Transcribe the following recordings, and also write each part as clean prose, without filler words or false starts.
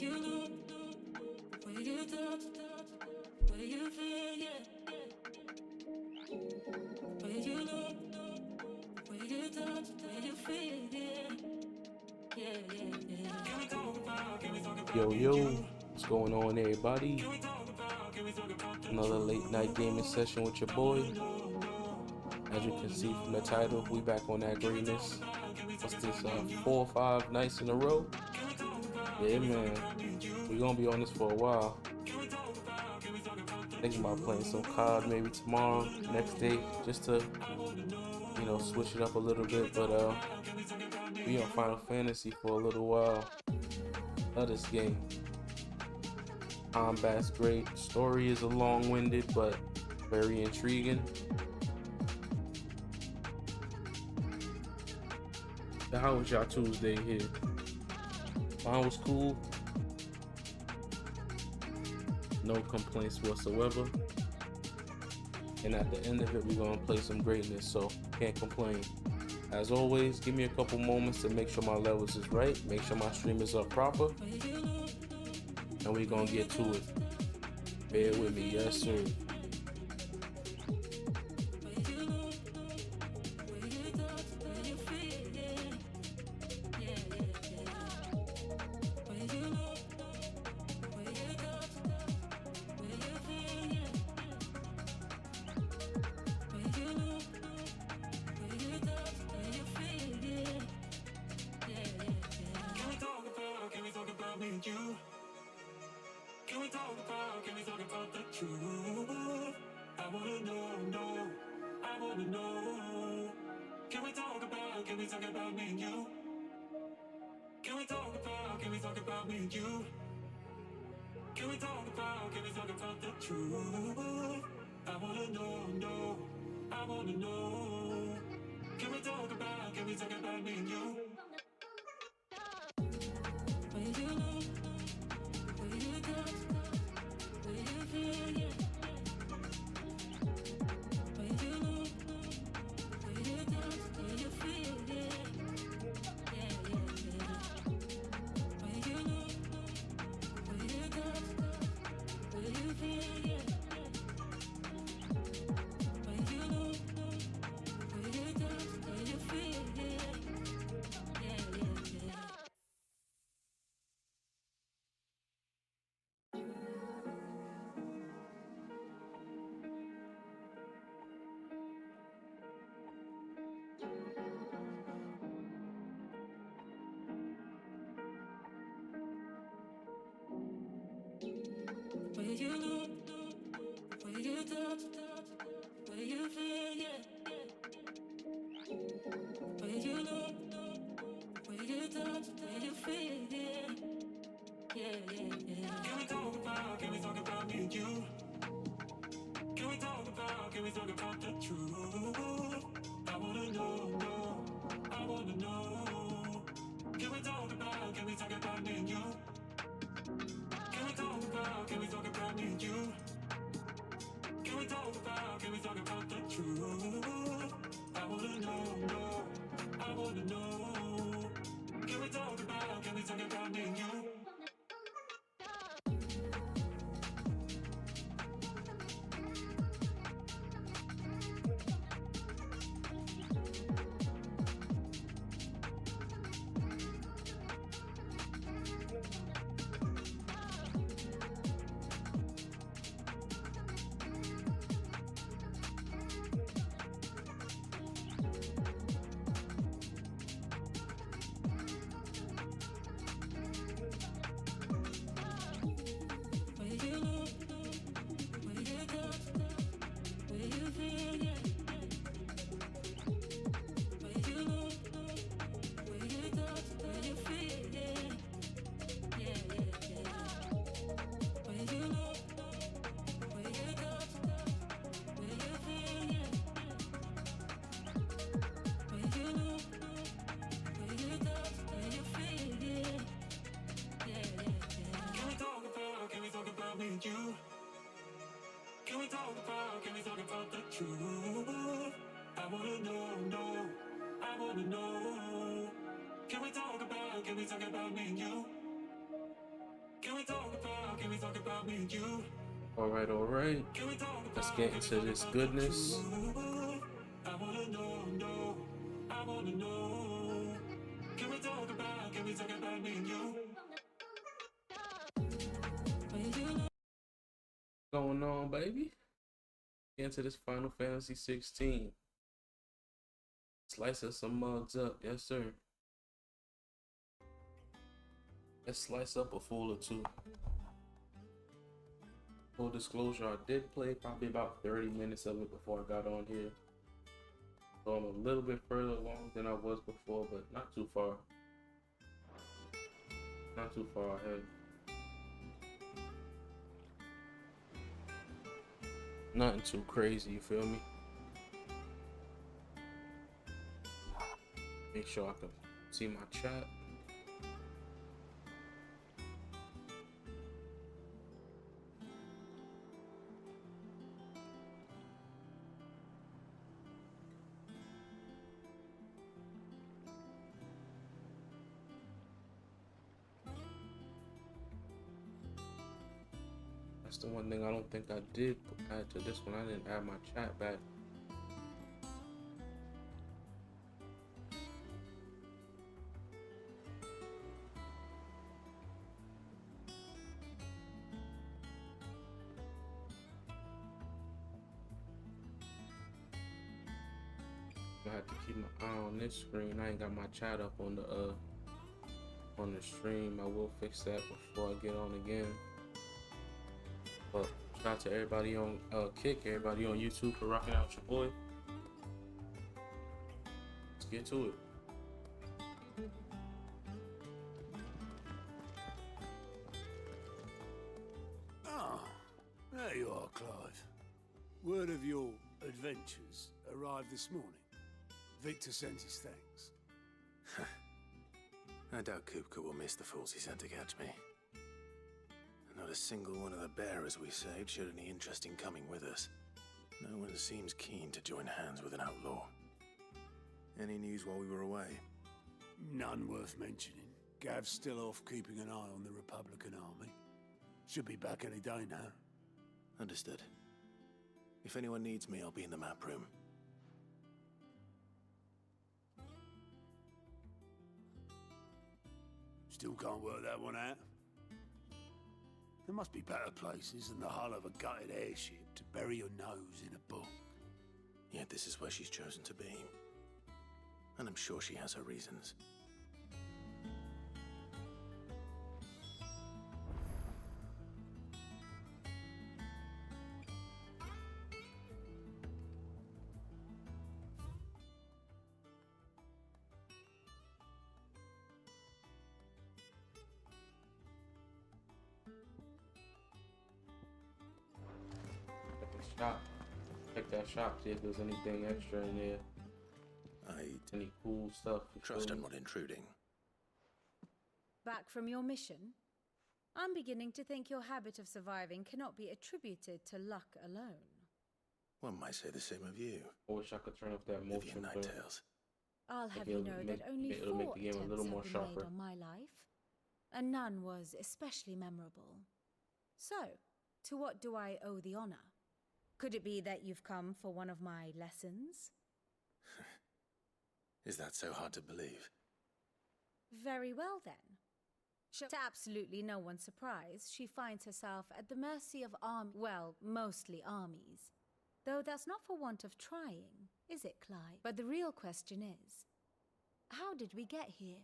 Yo, yo, what's going on, everybody? Another late night gaming session with your boy. As you can see from the title, we back on that greatness. What's this, 4 or 5 nights in a row? Yeah, man, we're gonna be on this for a while. Thinking about playing some COD maybe tomorrow, next day, just to, switch it up a little bit. But we on Final Fantasy for a little while. Love this game. Combat's great. Story is a long-winded but very intriguing. So how was y'all Tuesday here? Mine was cool. No complaints whatsoever. And at the end of it, we're gonna play some greatness, so can't complain. As always, give me a couple moments to make sure my levels is right, make sure my stream is up proper, and we're gonna get to it. Bear with me, yes sir. All right. Let's get into this goodness. Going on, baby? Get into this Final Fantasy 16. Slice us some mugs up, yes sir. Let's slice up a fool or two. Full disclosure, I did play probably about 30 minutes of it before I got on here. So I'm a little bit further along than I was before, but not too far. Not too far ahead. Nothing too crazy, you feel me? Make sure I can see my chat. That's the one thing I don't think I did add to this one. I didn't add my chat back. I have to keep my eye on this screen. I ain't got my chat up on the stream. I will fix that before I get on again. But shout out to everybody on Kick, everybody on YouTube for rocking out your boy. Let's get to it. Ah, there you are, Clive. Word of your adventures arrived this morning. Victor sent his thanks. I doubt Kupka will miss the fools he sent to catch me. Not a single one of the bearers we saved showed any interest in coming with us. No one seems keen to join hands with an outlaw. Any news while we were away? None worth mentioning. Gav's still off keeping an eye on the Republican army. Should be back any day now. Understood. If anyone needs me, I'll be in the map room. Still can't work that one out. There must be better places than the hull of a gutted airship to bury your nose in a book. Yet this is where she's chosen to be. And I'm sure she has her reasons. Check that shop, see if there's anything extra in there. Any cool stuff. Trust I'm not intruding. Back from your mission? I'm beginning to think your habit of surviving cannot be attributed to luck alone. One might say the same of you. I wish I could turn off that motion Night Tales. I'll have you know that only 4 attempts have been made on my life, and none was especially memorable. So, to what do I owe the honor? Could it be that you've come for one of my lessons? Is that so hard to believe? Very well then. To absolutely no one's surprise, she finds herself at the mercy of mostly armies. Though that's not for want of trying, is it, Clive? But the real question is, how did we get here?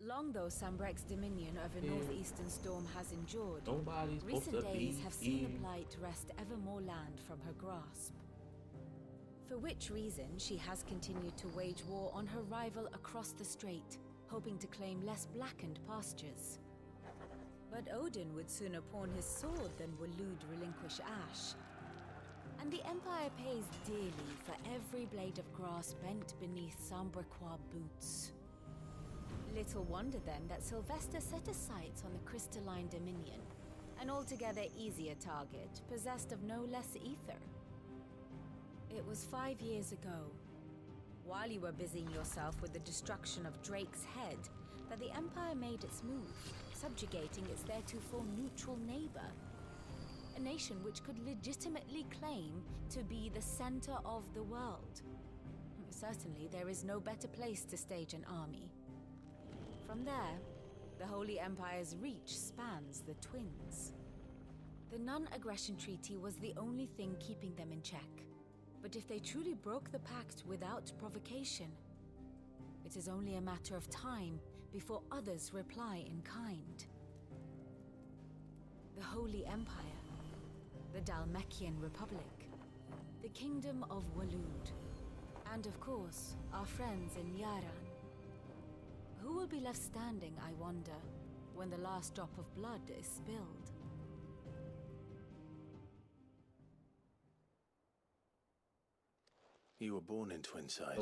Long though Sambrek's dominion over northeastern storm has endured, recent days have seen the blight wrest ever more land from her grasp. For which reason she has continued to wage war on her rival across the strait, hoping to claim less blackened pastures. But Odin would sooner pawn his sword than Waloed relinquish Ash. And the Empire pays dearly for every blade of grass bent beneath Sambrequois boots. Little wonder then that Sylvester set his sights on the crystalline dominion, an altogether easier target, possessed of no less ether. It was 5 years ago. while you were busying yourself with the destruction of Drake's head, that the Empire made its move, subjugating its theretofore neutral neighbor. A nation which could legitimately claim to be the center of the world. Certainly, there is no better place to stage an army. From there, the Holy Empire's reach spans the Twins. The non-aggression treaty was the only thing keeping them in check. But if they truly broke the pact without provocation, it is only a matter of time before others reply in kind. The Holy Empire, the Dhalmekian Republic, the Kingdom of Waloed, and of course, our friends in Yaran. Who will be left standing, I wonder, when the last drop of blood is spilled? You were born in Twinside.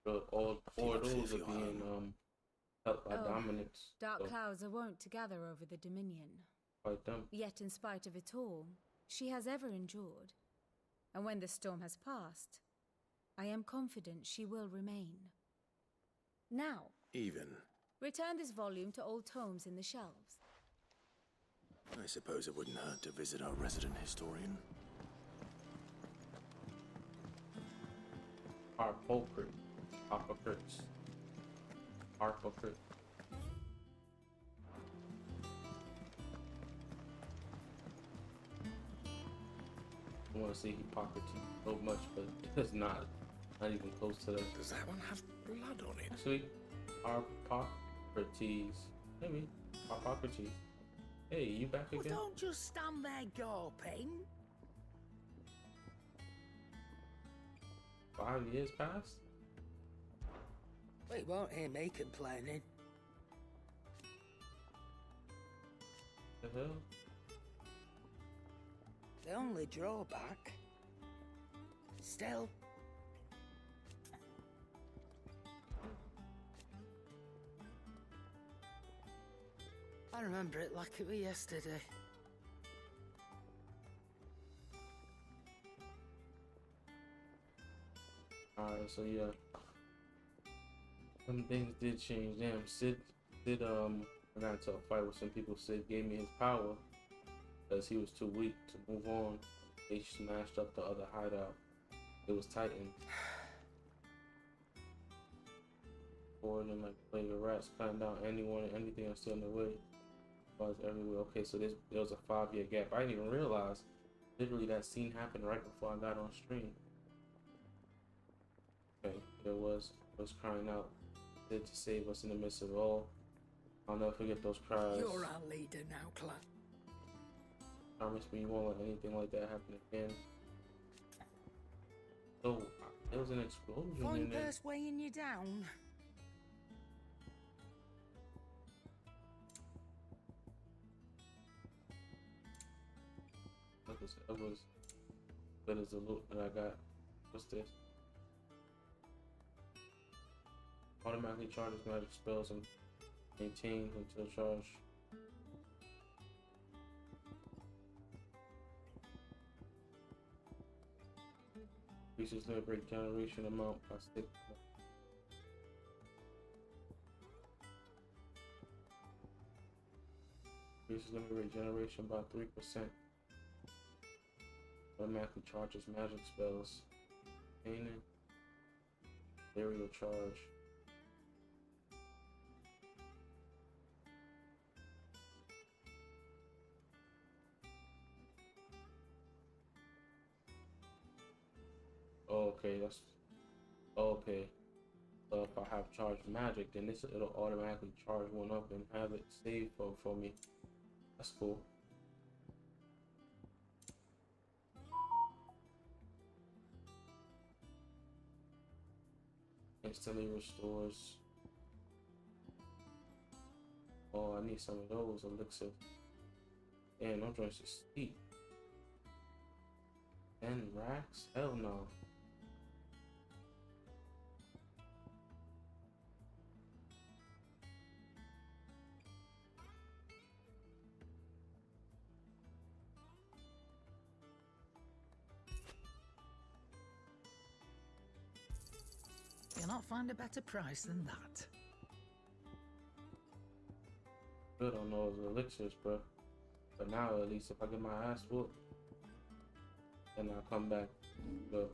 All four of those are being helped by dominance. Dark clouds are wont to gather over the Dominion. Quite them. Yet in spite of it all, she has ever endured. And when the storm has passed, I am confident she will remain. Now, return this volume to old tomes in the shelves. I suppose it wouldn't hurt to visit our resident historian. Hypocrites. I want to say hypocrisy so much, but it's not even close to that. Does that one have blood on it? Actually, Hippocrates. Maybe. Hippocrates. Hey, you back again? Well, don't just stand there gawping. 5 years passed? Well, you won't hear me complaining. The hell? The only drawback... Still... I remember it like it was yesterday. Alright, so yeah. Some things did change. Damn, Sid I got into a fight with some people. Sid gave me his power because he was too weak to move on. They smashed up the other hideout. It was Titan. Forward and like play the rats, cutting down anyone and anything that's still in the way. Was everywhere. Okay, so there was a 5-year gap. I didn't even realize. Literally, that scene happened right before I got on stream. Okay, there was crying out to save us in the midst of it all. I'll never forget those cries. You're our leader now, Clan. Promise me you won't let anything like that happen again. So there was an explosion Fine in there. purse weighing you down. It was good as the loot that I got. What's this? Automatically charges magic spells and maintains until charge. Increases limit break generation amount by 6. Increases limit rate generation by 3%. Automatically charges magic spells. Painting. Aerial charge. Oh, okay, that's okay. So if I have charged magic, then it'll automatically charge one up and have it saved for me. That's cool. Instantly restores. Oh, I need some of those elixir. Damn, those joints are steep. 10 racks? Hell no. find a better price than that. I don't know those elixirs, bro. But now, at least, if I get my ass whooped, then I'll come back. But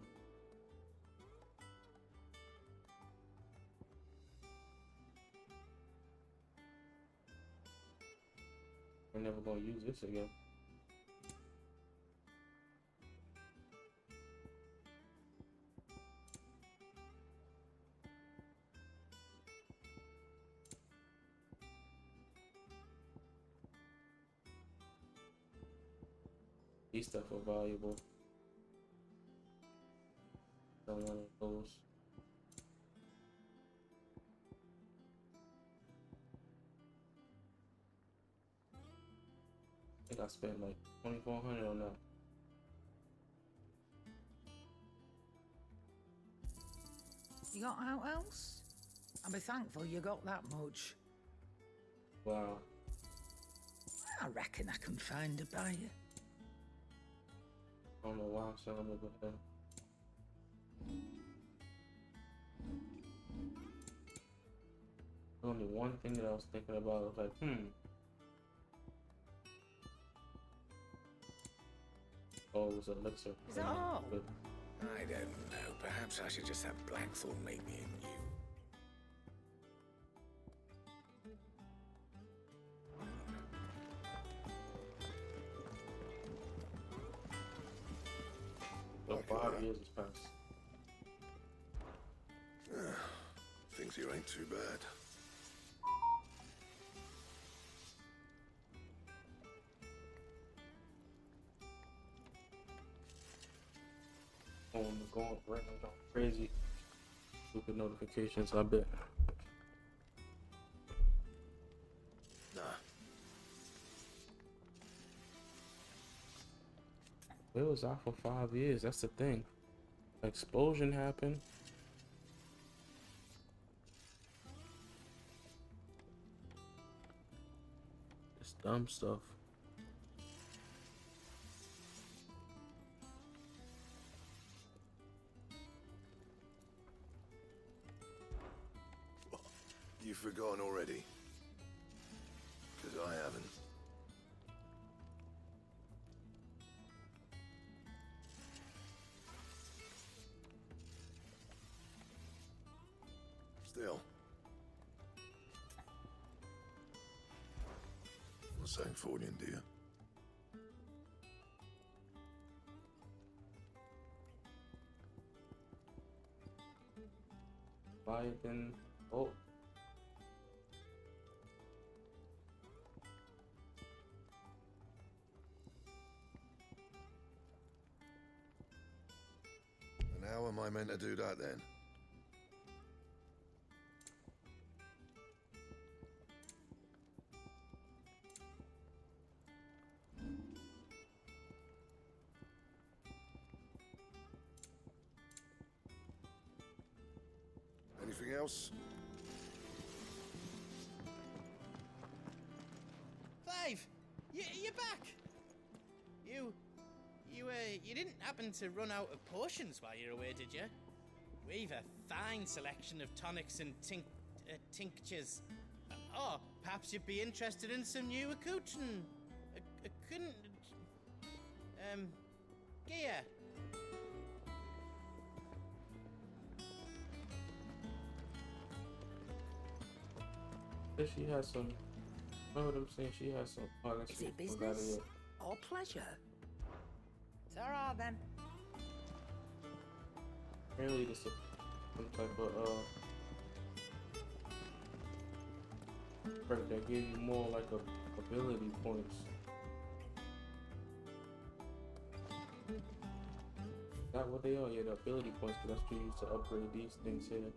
we're never gonna use this again. These stuff are valuable. Don't want those. I think I spent like 2,400 on that. You got out else? I'll be thankful you got that much. Wow. I reckon I can find a buyer. I don't know why I'm selling it with them. Only one thing that I was thinking about was like, oh, it was elixir. Is that all? But I don't know. Perhaps I should just have Blackthorn make me a new. but 5 years has passed. Things here ain't too bad. Going right now, crazy. Stupid notifications, I bet. Nah. Where was I for 5 years? That's the thing. Explosion happened. It's dumb stuff. You've forgotten already? Because I haven't. Still. What's saying Fordian, dear? Leviathan. Oh. And how am I meant to do that then? Anything else? Clive, you're back. You didn't happen to run out of potions while you're away, did you? We've a fine selection of tonics and tinctures. Oh, perhaps you'd be interested in some new accoutrement. Gear. She has some. I know what I'm saying. She has some. Oh, that's Is it business or pleasure? It's alright then. Apparently, this is some type of perk that gives you more like a ability points. Is that what they are? Yeah, the ability points. But that's what you use to upgrade these things here.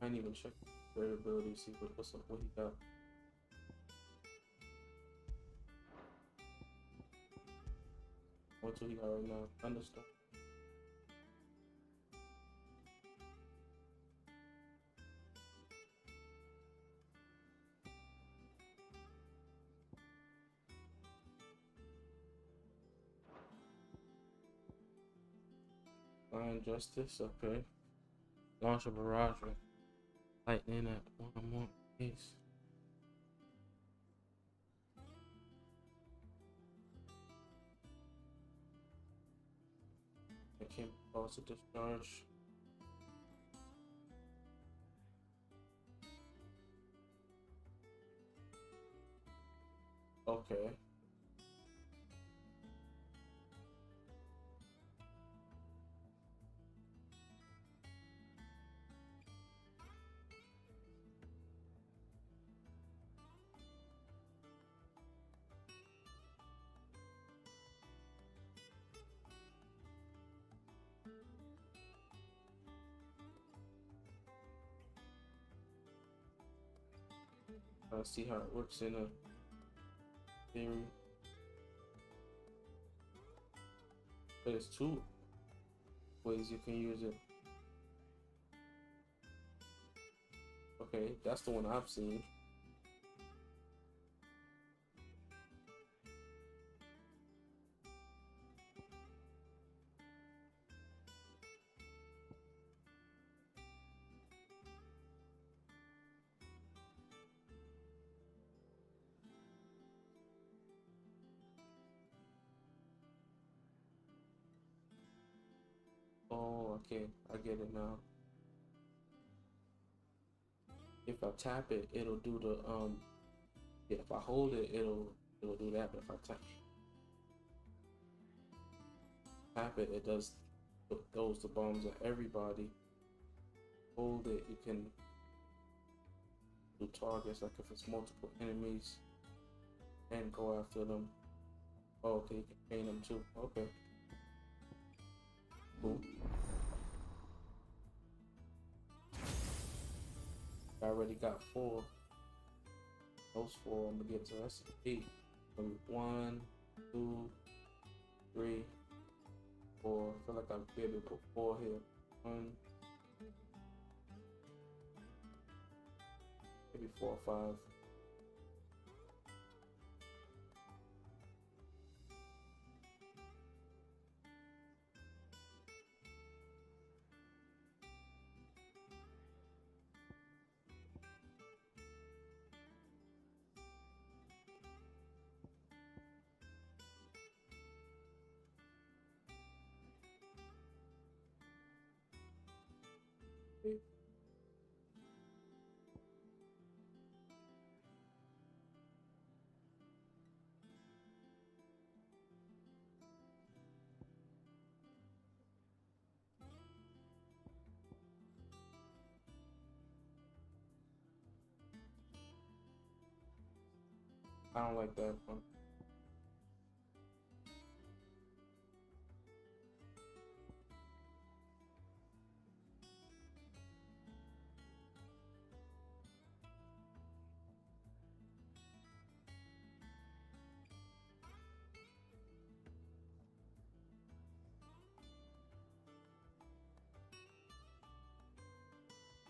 I didn't even check their ability to see what's up, what he got. What's what he got right now? Thunderstorm. Divine Justice, okay. Launch a barrage with lightning at 1 or more pace. It can cause a discharge. Okay. See how it works in a theory. There's two ways you can use it. Okay, that's the one I've seen. Oh, okay, I get it now. If I tap it, it'll do the yeah, if I hold it, it'll do that, but if I tap it, it does throws the bombs at everybody. Hold it, you can do targets, like if it's multiple enemies, and go after them. Oh, okay, you can paint them too. Okay. Cool. I already got 4. Those 4 I'm gonna get to. That's 8. 1, 2, 3, 4. I feel like I'll be able to put 4 here. 1, maybe 4 or 5. I don't like that one.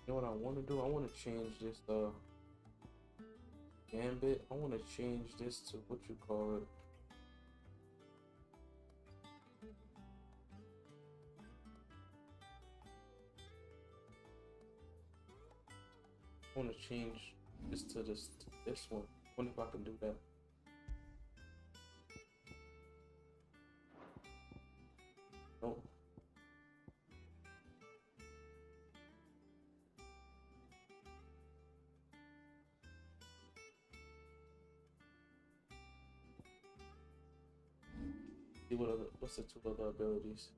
You know what I want to do? I want to change this gambit. I want to change this to what you call it. I want to change this to this one. I wonder if I can do that. Nope. See what's the 2 other abilities?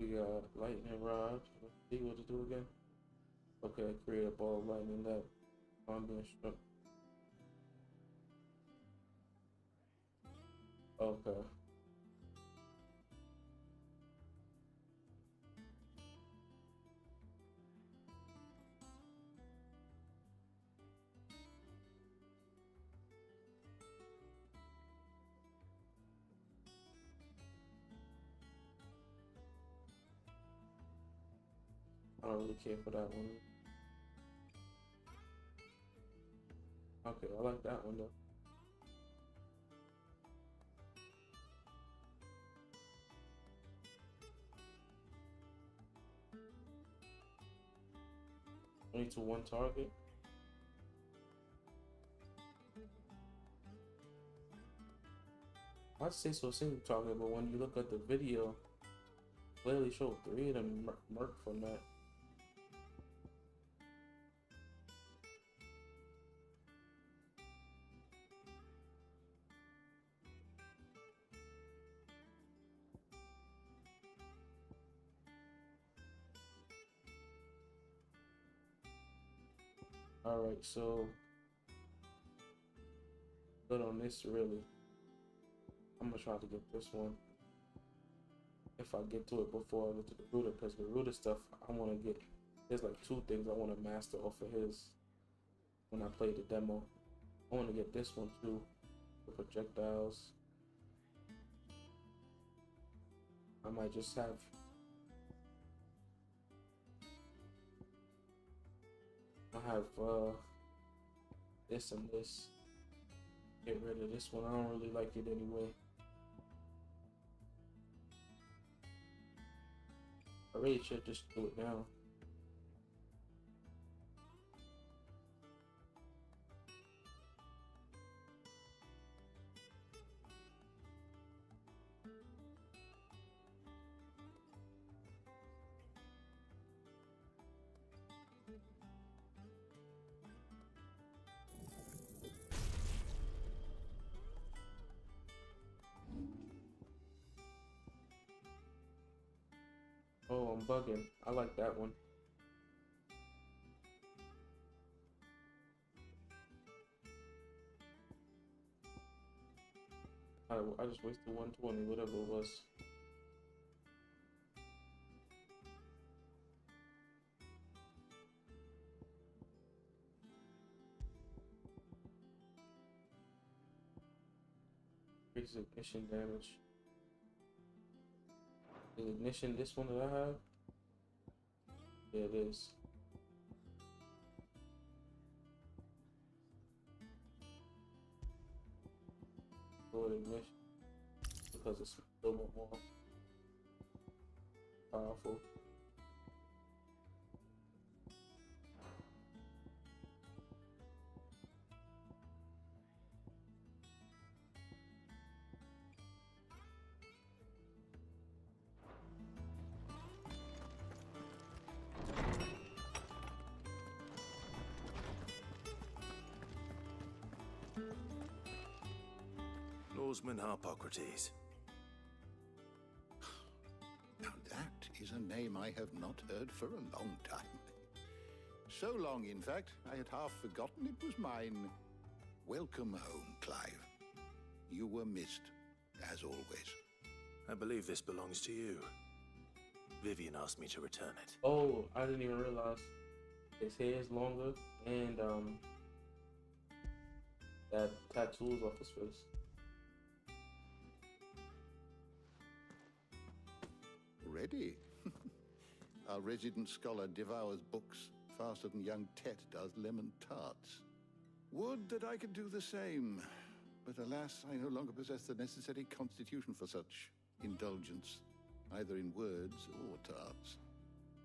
We got lightning rod. Let's see what to do again. Okay, create a ball of lightning that I'm being struck. Okay. I don't really care for that one. Okay, I like that one though. Only to one target. I'd say so single target, but when you look at the video, clearly showed 3 of them murked from that. Alright, so good on this really. I'm gonna try to get this one. If I get to it before I go to the Ruder, because the Ruder stuff I wanna get, there's like 2 things I wanna master off of his when I play the demo. I wanna get this one too, the projectiles. I might just have this and this. Get rid of this one. I don't really like it anyway. I really should just do it now. Oh, I'm bugging. I like that one. I just wasted 120, whatever it was. Increase ignition damage. Is ignition this one that I have? Yeah, it is. Forward ignition because it's a little more powerful. Lawsman Harpocrates. Now that is a name I have not heard for a long time. So long, in fact, I had half forgotten it was mine. Welcome home, Clive. You were missed, as always. I believe this belongs to you. Vivian asked me to return it. Oh, I didn't even realize his hair is longer and that tattoos off his face. Ready? Our resident scholar devours books faster than young Tet does lemon tarts. Would that I could do the same, but alas, I no longer possess the necessary constitution for such indulgence, either in words or tarts.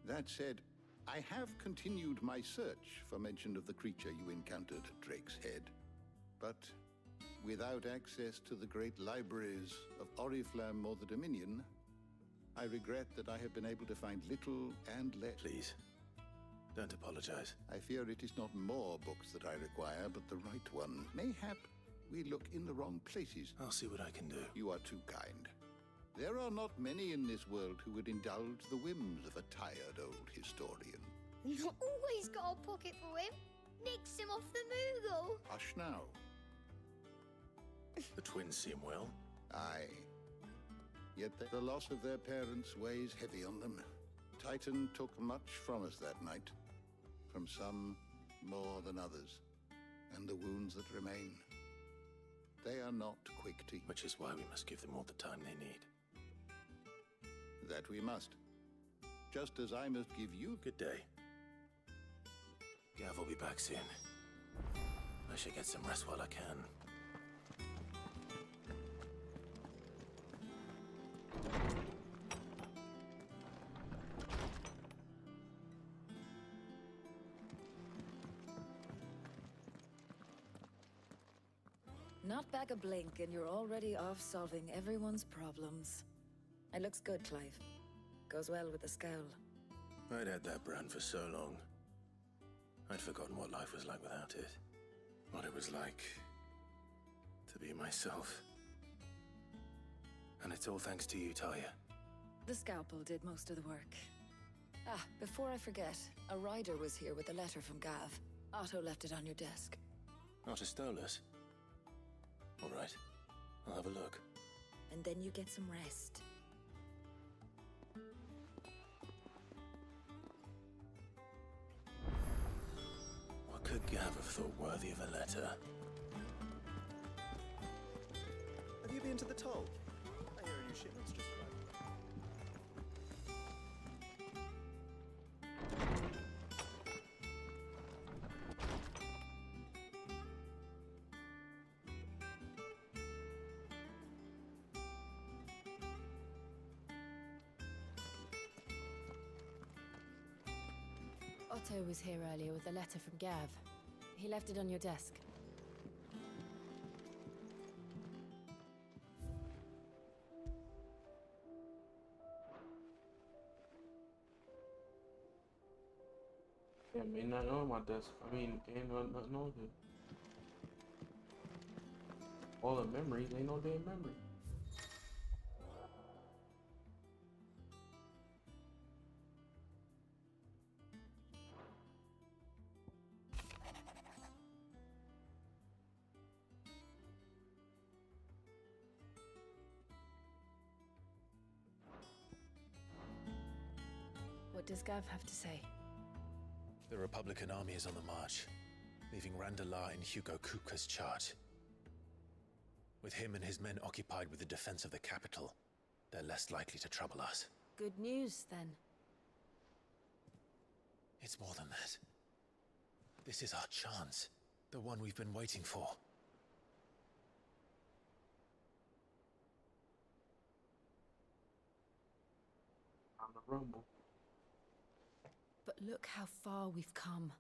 That said, I have continued my search for mention of the creature you encountered at Drake's Head, but without access to the great libraries of Oriflamme or the Dominion, I regret that I have been able to find little and less. Please, don't apologize. I fear it is not more books that I require, but the right one. Mayhap we look in the wrong places. I'll see what I can do. You are too kind. There are not many in this world who would indulge the whims of a tired old historian. Not always got a pocket for him. Nicks him off the Moogle. Hush now. The twins seem well. Aye. Yet the loss of their parents weighs heavy on them. Titan took much from us that night. From some more than others. And the wounds that remain. They are not quick to... Which is why we must give them all the time they need. That we must. Just as I must give you... Good day. Gav will be back soon. I should get some rest while I can. Not back a blink and you're already off solving everyone's problems. It looks good, Clive. Goes well with the scowl. I'd had that brand for so long. I'd forgotten what life was like without it. What it was like to be myself. And it's all thanks to you, Talia. The scalpel did most of the work. Ah, before I forget, a rider was here with a letter from Gav. Otto left it on your desk. Otto stole us? All right, I'll have a look. And then you get some rest. What could Gav have thought worthy of a letter? Have you been to the toll? I hear a new shipment's just arrived. Otto was here earlier with a letter from Gav. He left it on your desk. Yeah, ain't nothing on my desk. I mean, ain't nothing on here. All the memories, ain't no damn memory. What does Gav have to say? The Republican army is on the march, leaving Randalar in Hugo Kupka's charge. With him and his men occupied with the defense of the capital, they're less likely to trouble us. Good news, then. It's more than that. This is our chance, the one we've been waiting for. On the rumble. But look how far we've come.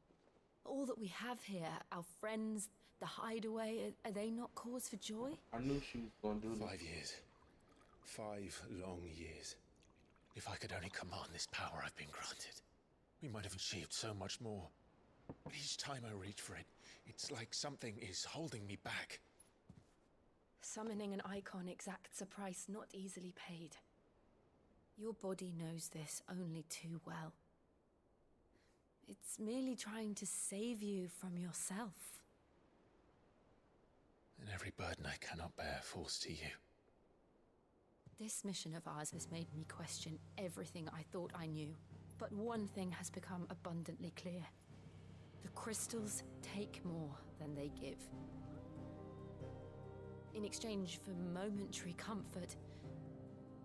All that we have here, our friends, the hideaway, are they not cause for joy? I knew she was gonna do this. 5 years. 5 long years. If I could only command this power I've been granted, we might have achieved so much more. But each time I reach for it, it's like something is holding me back. Summoning an icon exacts a price not easily paid. Your body knows this only too well. It's merely trying to save you from yourself. And every burden I cannot bear falls to you. This mission of ours has made me question everything I thought I knew. But one thing has become abundantly clear. The crystals take more than they give. In exchange for momentary comfort,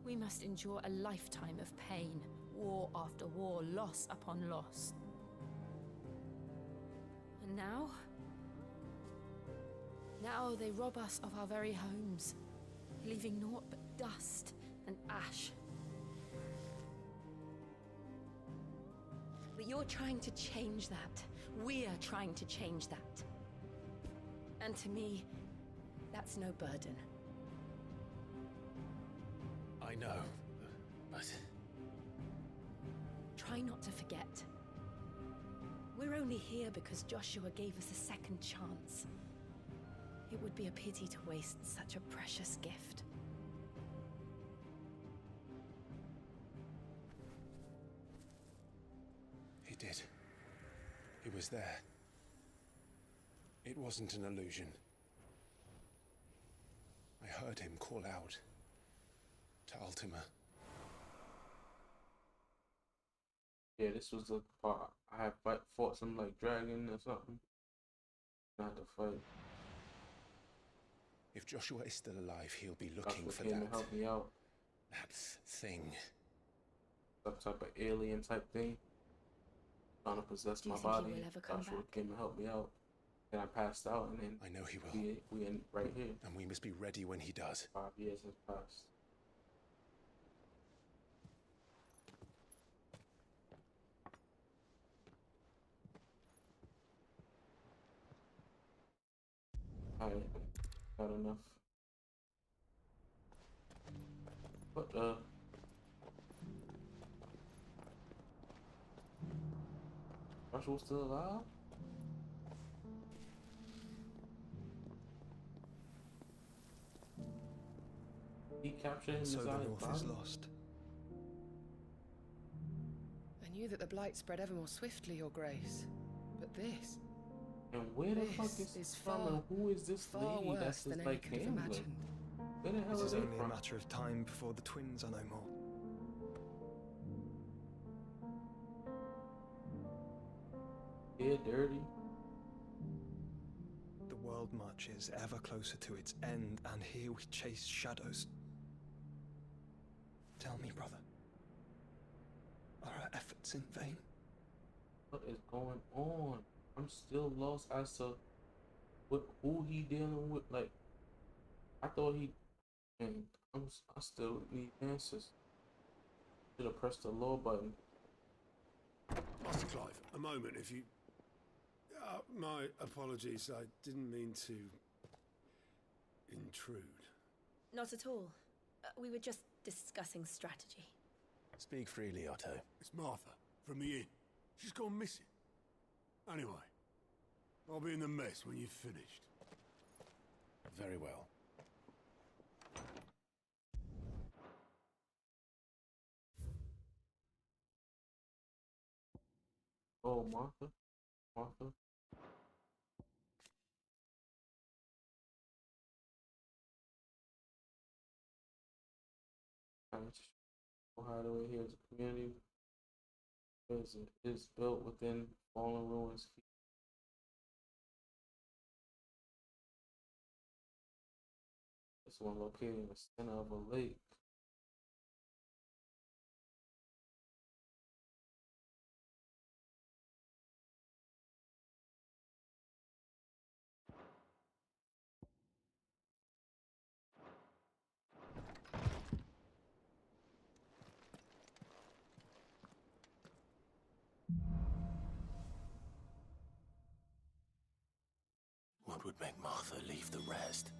we must endure a lifetime of pain, war after war, loss upon loss. And now they rob us of our very homes, leaving naught but dust and ash. But you're trying to change that. We're trying to change that. And to me, that's no burden. I know, but... Try not to forget. We're only here because Joshua gave us a second chance. It would be a pity to waste such a precious gift. He did. He was there. It wasn't an illusion. I heard him call out to Ultima. Yeah, this was the part I had fought some like dragon or something. I had to fight. If Joshua is still alive, he'll be looking for came that. to help me out. That thing. Some type of alien type thing. Trying to possess my body. Joshua came to help me out. And I passed out, and then I know he will. We in right here. And we must be ready when he does. 5 years has passed. Alright. Got enough. What Marshall's still alive? He captured him. So the North is lost. I knew that the blight spread ever more swiftly, Your Grace. But this... And where the fuck is from, and who is this lady that's just like England? Where the hell This is is they only a from? matter of time before the twins are no more. Yeah, dirty. The world marches ever closer to its end, and here we chase shadows. Tell me, brother, are our efforts in vain? What is going on? I'm still lost as to who he dealing with. Like, I thought he, and I still need answers. Should have pressed the low button. Master Clive, a moment, if you... my apologies, I didn't mean to intrude. Not at all. We were just discussing strategy. Speak freely, Otto. It's Martha, from the inn. She's gone missing. Anyway, I'll be in the mess when you've finished. Very well. Oh, Martha? Martha? Hideaway here is a community is built within fallen ruins. This one located in the center of a lake. What would make Martha leave the rest?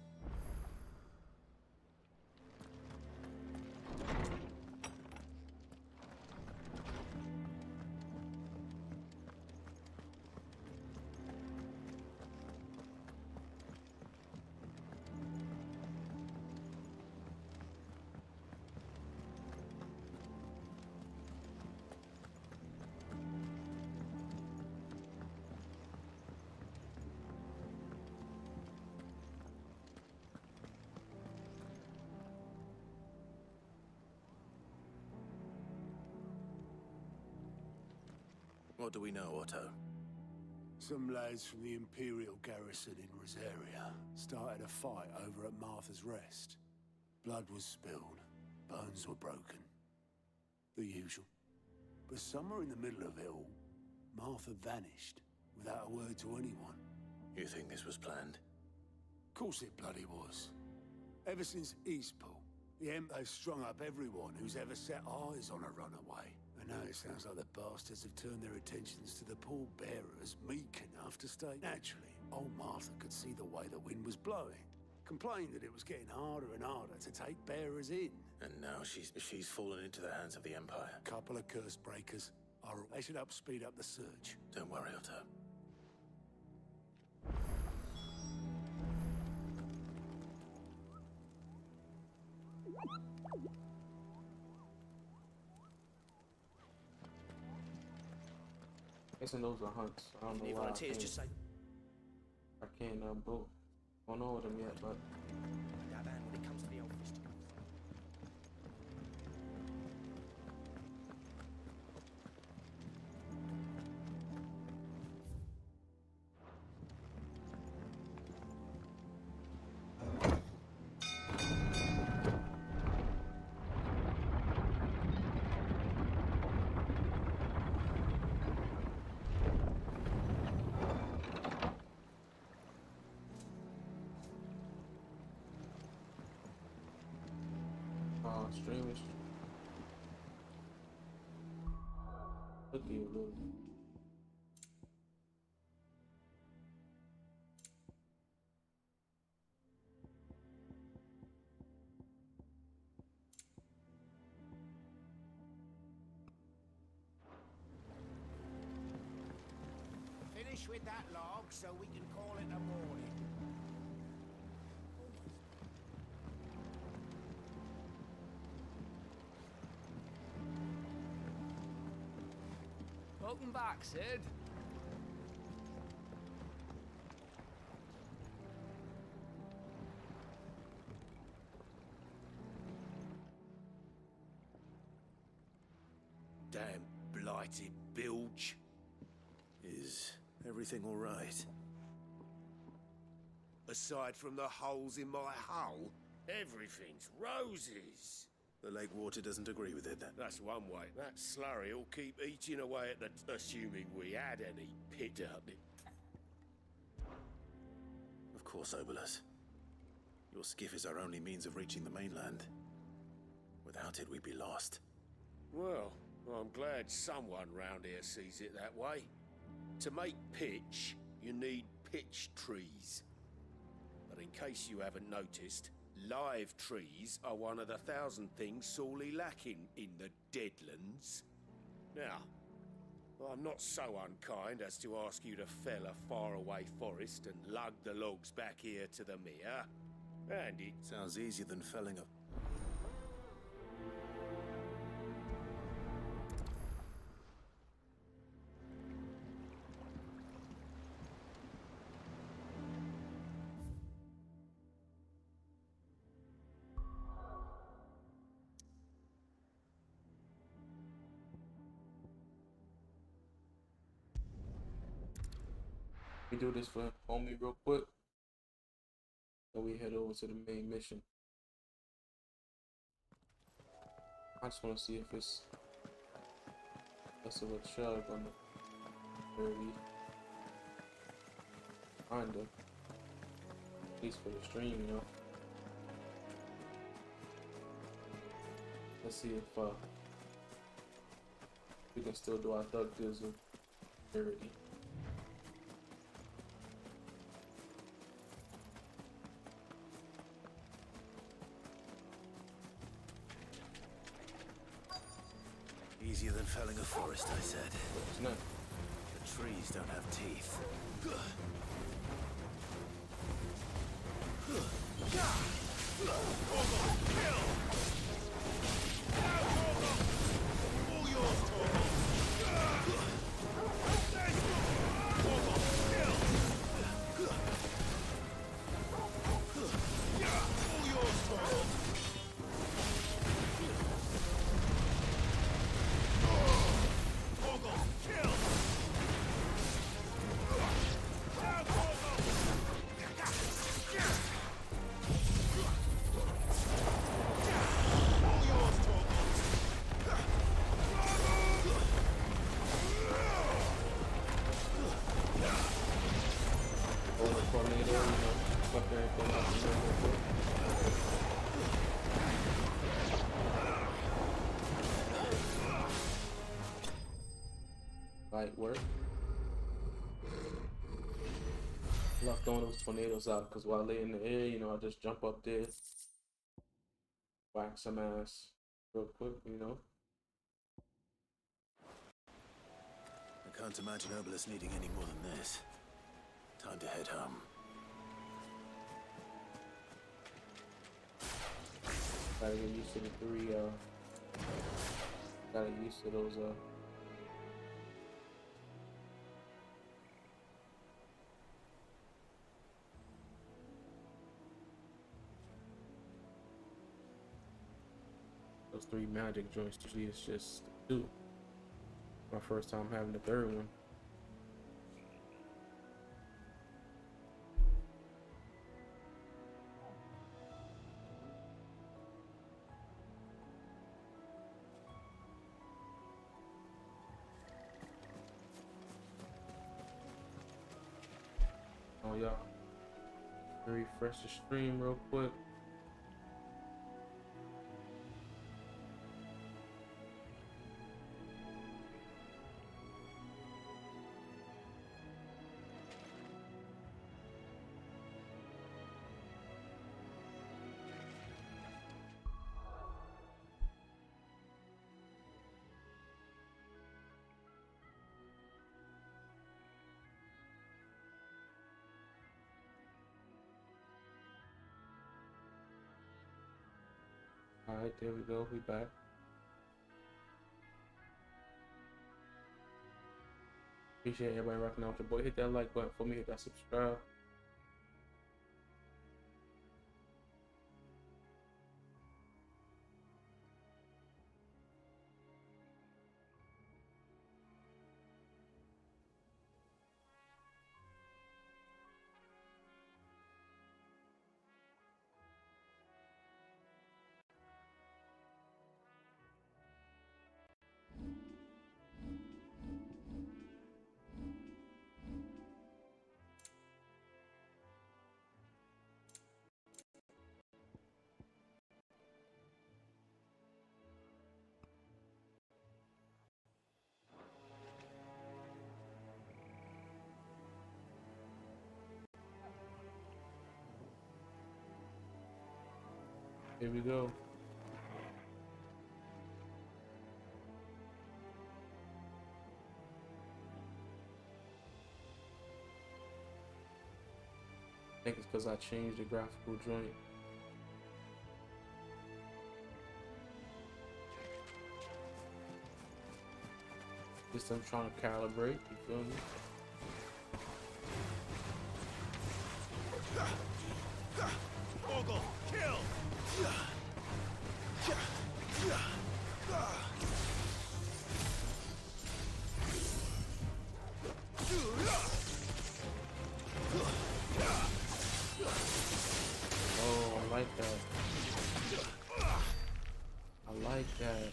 What do we know, Otto? Some lads from the Imperial garrison in Rosaria started a fight over at Martha's Rest. Blood was spilled, bones were broken. The usual. But somewhere in the middle of it all, Martha vanished without a word to anyone. You think this was planned? Of course it bloody was. Ever since Eastpool, the Emperor strung up everyone who's ever set eyes on a runaway. And now it sounds like the bastards have turned their attentions to the pallbearers meek enough to stay. Naturally, old Martha could see the way the wind was blowing. Complained that it was getting harder and harder to take bearers in. And now she's fallen into the hands of the Empire. Couple of curse breakers. They should speed up the search. Don't worry, Otto. Guessing those are hunts. I don't know why volunteers, just say. I can't boat. I don't know with them yet, but That man, when it comes to the old fisticuffs. streaming. Could be a little. with that log so we can call it a morning. Welcome back, Sid. Damn blighted bilge. Is everything all right? Aside from the holes in my hull, everything's roses. The lake water doesn't agree with it, then? That's one way. That slurry will keep eating away at the... assuming we had any pit up it. Of course, Obolus. Your skiff is our only means of reaching the mainland. Without it, we'd be lost. Well, I'm glad someone round here sees it that way. To make pitch, you need pitch trees. But in case you haven't noticed, live trees are one of the 1,000 things sorely lacking in the Deadlands. Now, I'm not so unkind as to ask you to fell a faraway forest and lug the logs back here to the mere. And it sounds easier than felling a... We do this for homie real quick, and we head over to the main mission. I just want to see if it's less of a chug on the 30. Kinda. At least for the stream, you know. Let's see if we can still do our Doug Dizzle 30. Easier than felling a forest, I said. It's not. The trees don't have teeth. Light work. Love throwing those tornadoes out because while they're in the air, you know, I just jump up there, whack some ass real quick, you know. I can't imagine Obolus needing any more than this. Time to head home. Gotta get used to the three, gotta get used to those, those 3 magic joints. Usually it's just 2. My first time having the 3rd one. Oh yeah, refresh the stream real quick. Alright, there we go. We back. Appreciate everybody rocking out with your boy. Hit that like button for me. Hit that subscribe. Here we go. I think it's because I changed the graphical joint. Just I'm trying to calibrate, you feel me? Ogle, kill! Oh, I like that. I like that.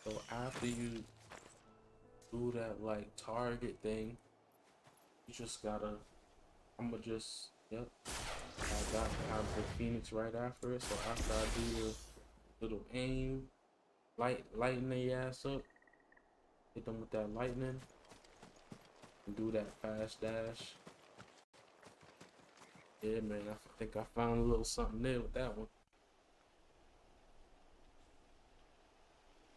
So after you do that like target thing, you just gotta, I'ma just, yep. I got to have the Phoenix right after it. So after I do the little aim, lighten their ass up, hit them with that lightning, and do that fast dash. Yeah, man, I think I found a little something there with that one.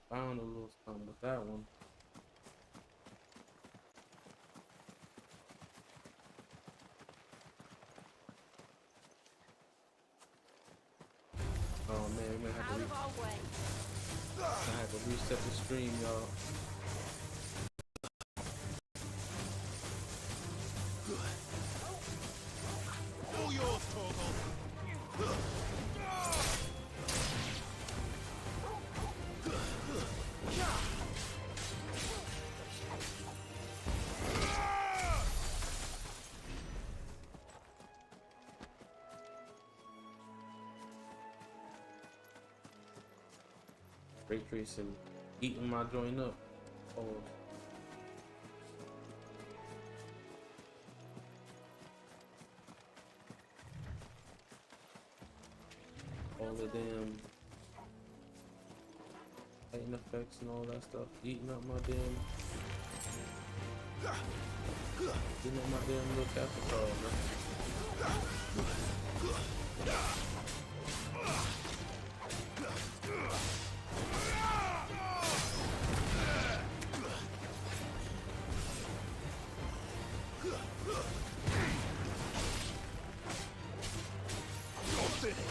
Found a little something with that one. Oh man, we're gonna have to reset the stream, y'all. All yours, Torgal. Ray tracing, eating my joint up. Oh. All the damn lighting effects and all that stuff, eating up my damn, eating up my damn little capture card, man.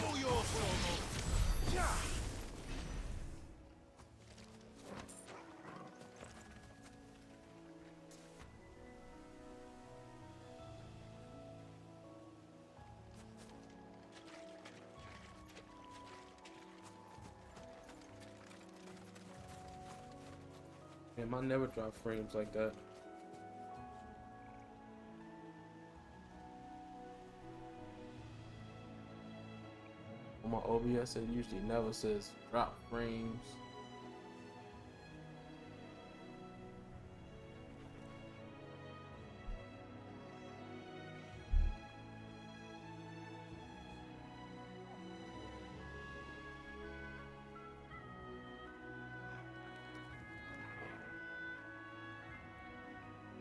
All yours, Torgal. Damn, I never drop frames like that. On my OBS, it usually never says drop frames.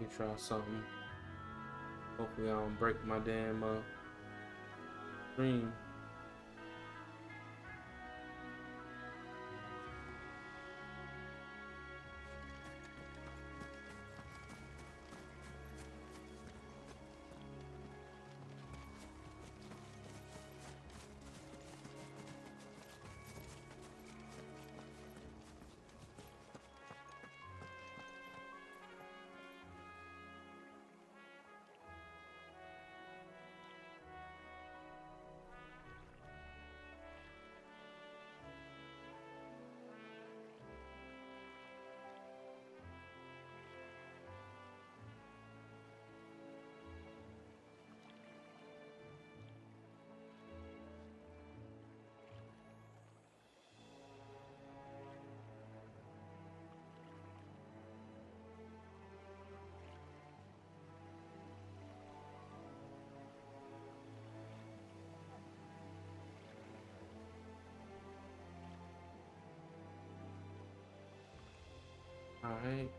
Let me try something. Hopefully I don't break my damn screen. Alright.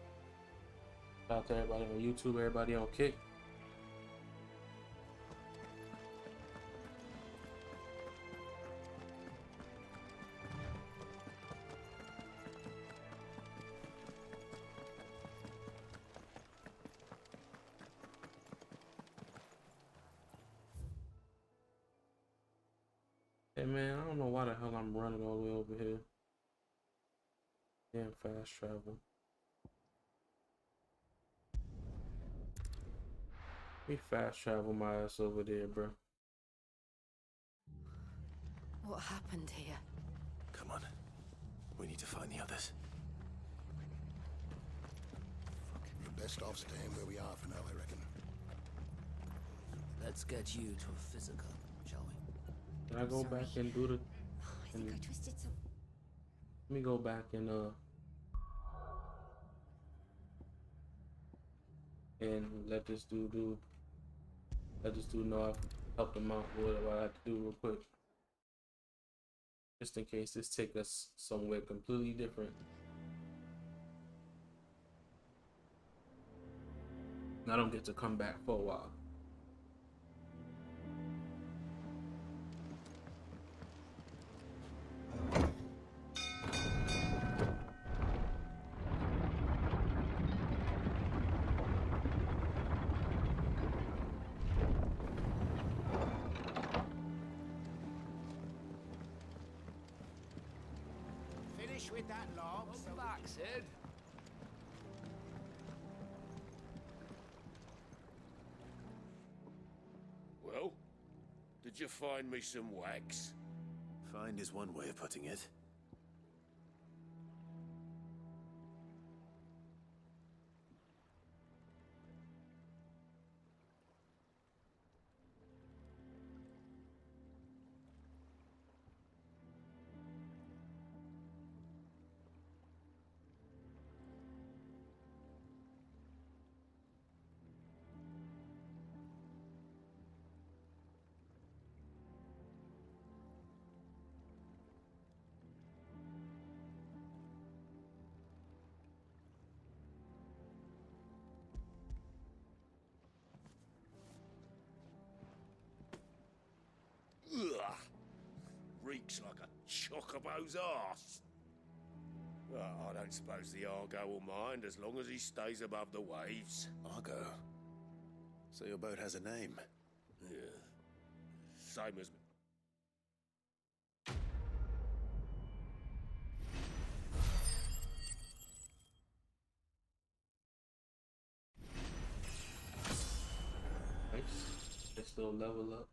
Shout out to everybody on YouTube, everybody on Kick. Hey man, I don't know why the hell I'm running all the way over here. Damn fast travel. We fast travel my ass over there, bro. What happened here? Come on. We need to find the others. We're best off staying where we are for now, I reckon. Let's get you to a physical, shall we? Can I go back and do the... I think I twisted some... Let me go back and let this dude do... Let this dude know I've helped him out with what I have to do real quick. Just in case this take us somewhere completely different. And I don't get to come back for a while. With that log, so back, Sid. Well, did you find me some wax? Find is one way of putting it. Ugh. Reeks like a chocobo's arse. Well, I don't suppose the Argo will mind as long as he stays above the waves. Argo? So your boat has a name? Yeah. Same as... Nice. Let's still level up.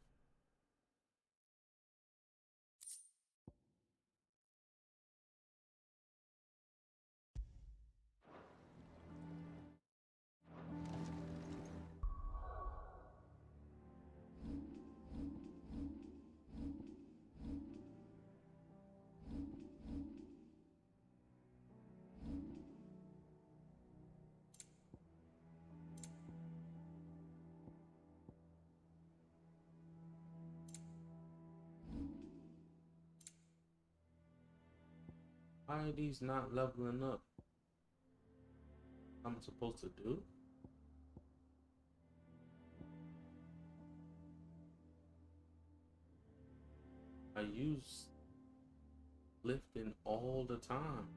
Why are these not leveling up? I'm supposed to do? I use lifting all the time.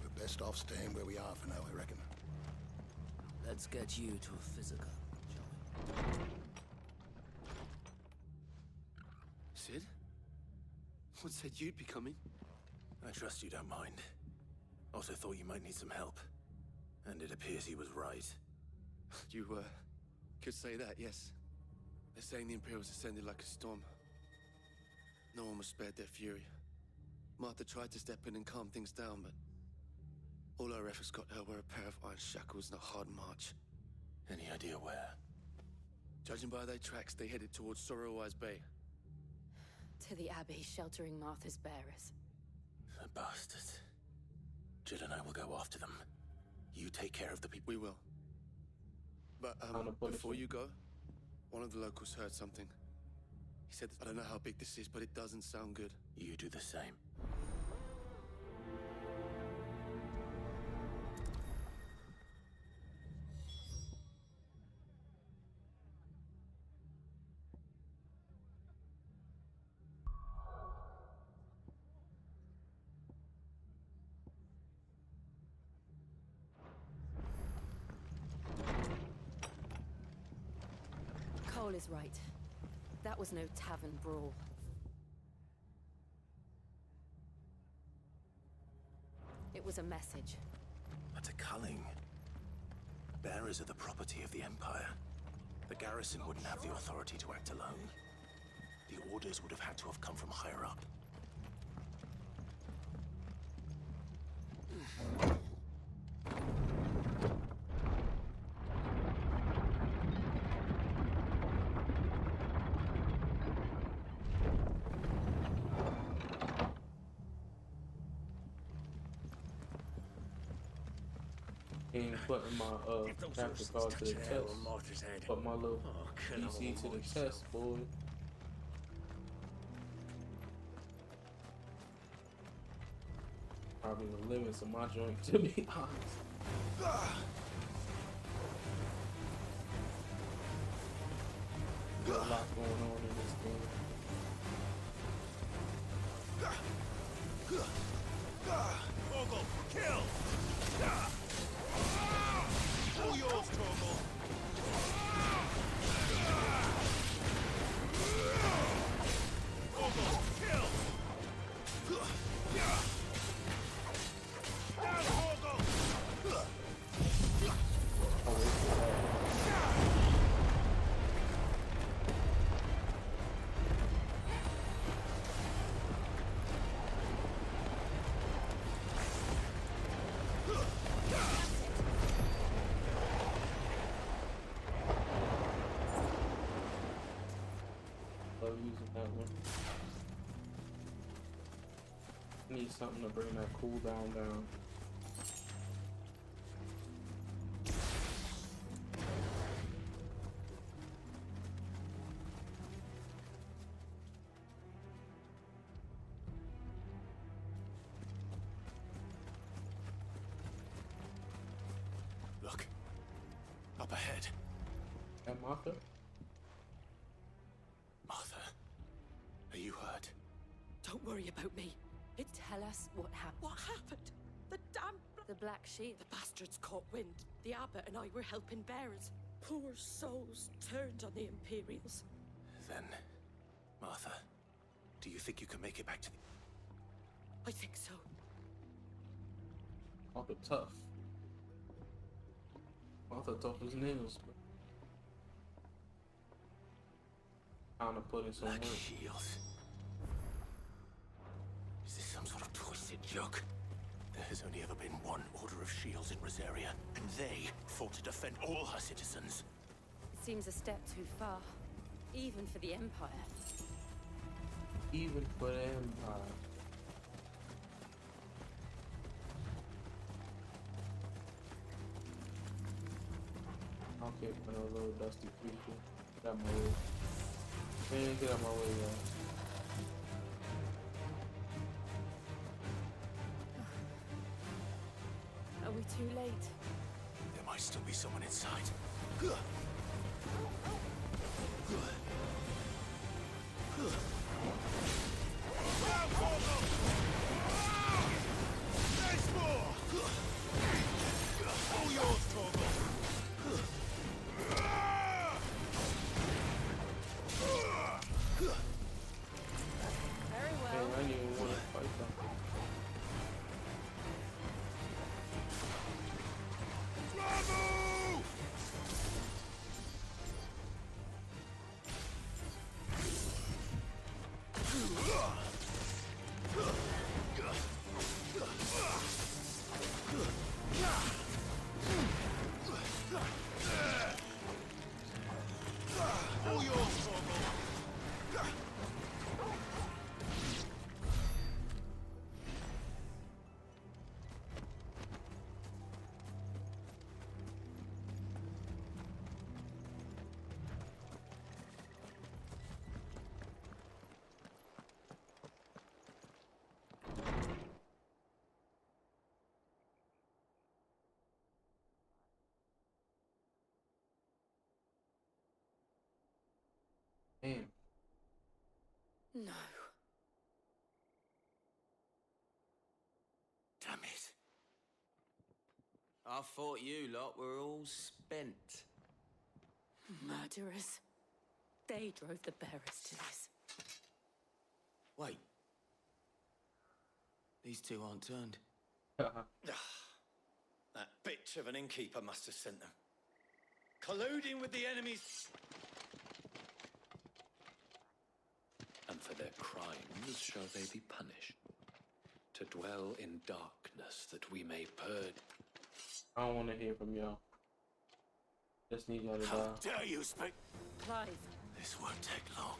We're best off staying where we are for now, I reckon. Let's get you to a physical, Sid? What said you'd be coming? I trust you don't mind. Also thought you might need some help. And it appears he was right. You, could say that, yes. They're saying the Imperials ascended like a storm. No one was spared their fury. Martha tried to step in and calm things down, but all our efforts got her were a pair of iron shackles and a hard march. Any idea where? Judging by their tracks, they headed towards Sorrowwise Bay. To the Abbey sheltering Martha's bearers. The bastards. Jill and I will go after them. You take care of the people. We will. But, before you go, one of the locals heard something. He said, I don't know how big this is, but it doesn't sound good. You do the same. Cole is right. That was no tavern brawl. It was a message. But a culling. Bearers are the property of the Empire. The garrison wouldn't have the authority to act alone. The orders would have had to have come from higher up. Ain't putting my capture card to the test. Put my little PC to the test, boy. Probably the limits of my joint, to be honest. There's a lot going on in this game. Torgal, kill! All yours, Torgal! Torgal, kill! Down, Torgal! Love using that one. Need something to bring that cooldown down. Look. Up ahead. And Martha? Martha, are you hurt? Don't worry about me. Tell us what happened. What happened? The damn... The Black Sheep. The bastards caught wind. The abbot and I were helping bearers. Poor souls turned on the Imperials. Then, Martha, do you think you can make it back to the... I think so. Martha tough. Martha tough as nails, but... Time to put in some work. Shields. Is this some sort of twisted joke? There has only ever been one Order of Shields in Rosaria, and they fought to defend all her citizens. It seems a step too far. Even for the Empire. Even for the Empire. I'll get one of those little dusty creature. Get out my way. Man, get out my way, y'all. Are we too late? There might still be someone inside. There's more! All yours, Torgal! Damn. No. Damn it. I thought you lot were all spent. Murderers. They drove the bearers to this. Wait. These two aren't turned. That bitch of an innkeeper must have sent them. Colluding with the enemies. And for their crimes shall they be punished. To dwell in darkness that we may purge. I don't want to hear from y'all. Just need y'all to die. How dare you speak? Clive. This won't take long.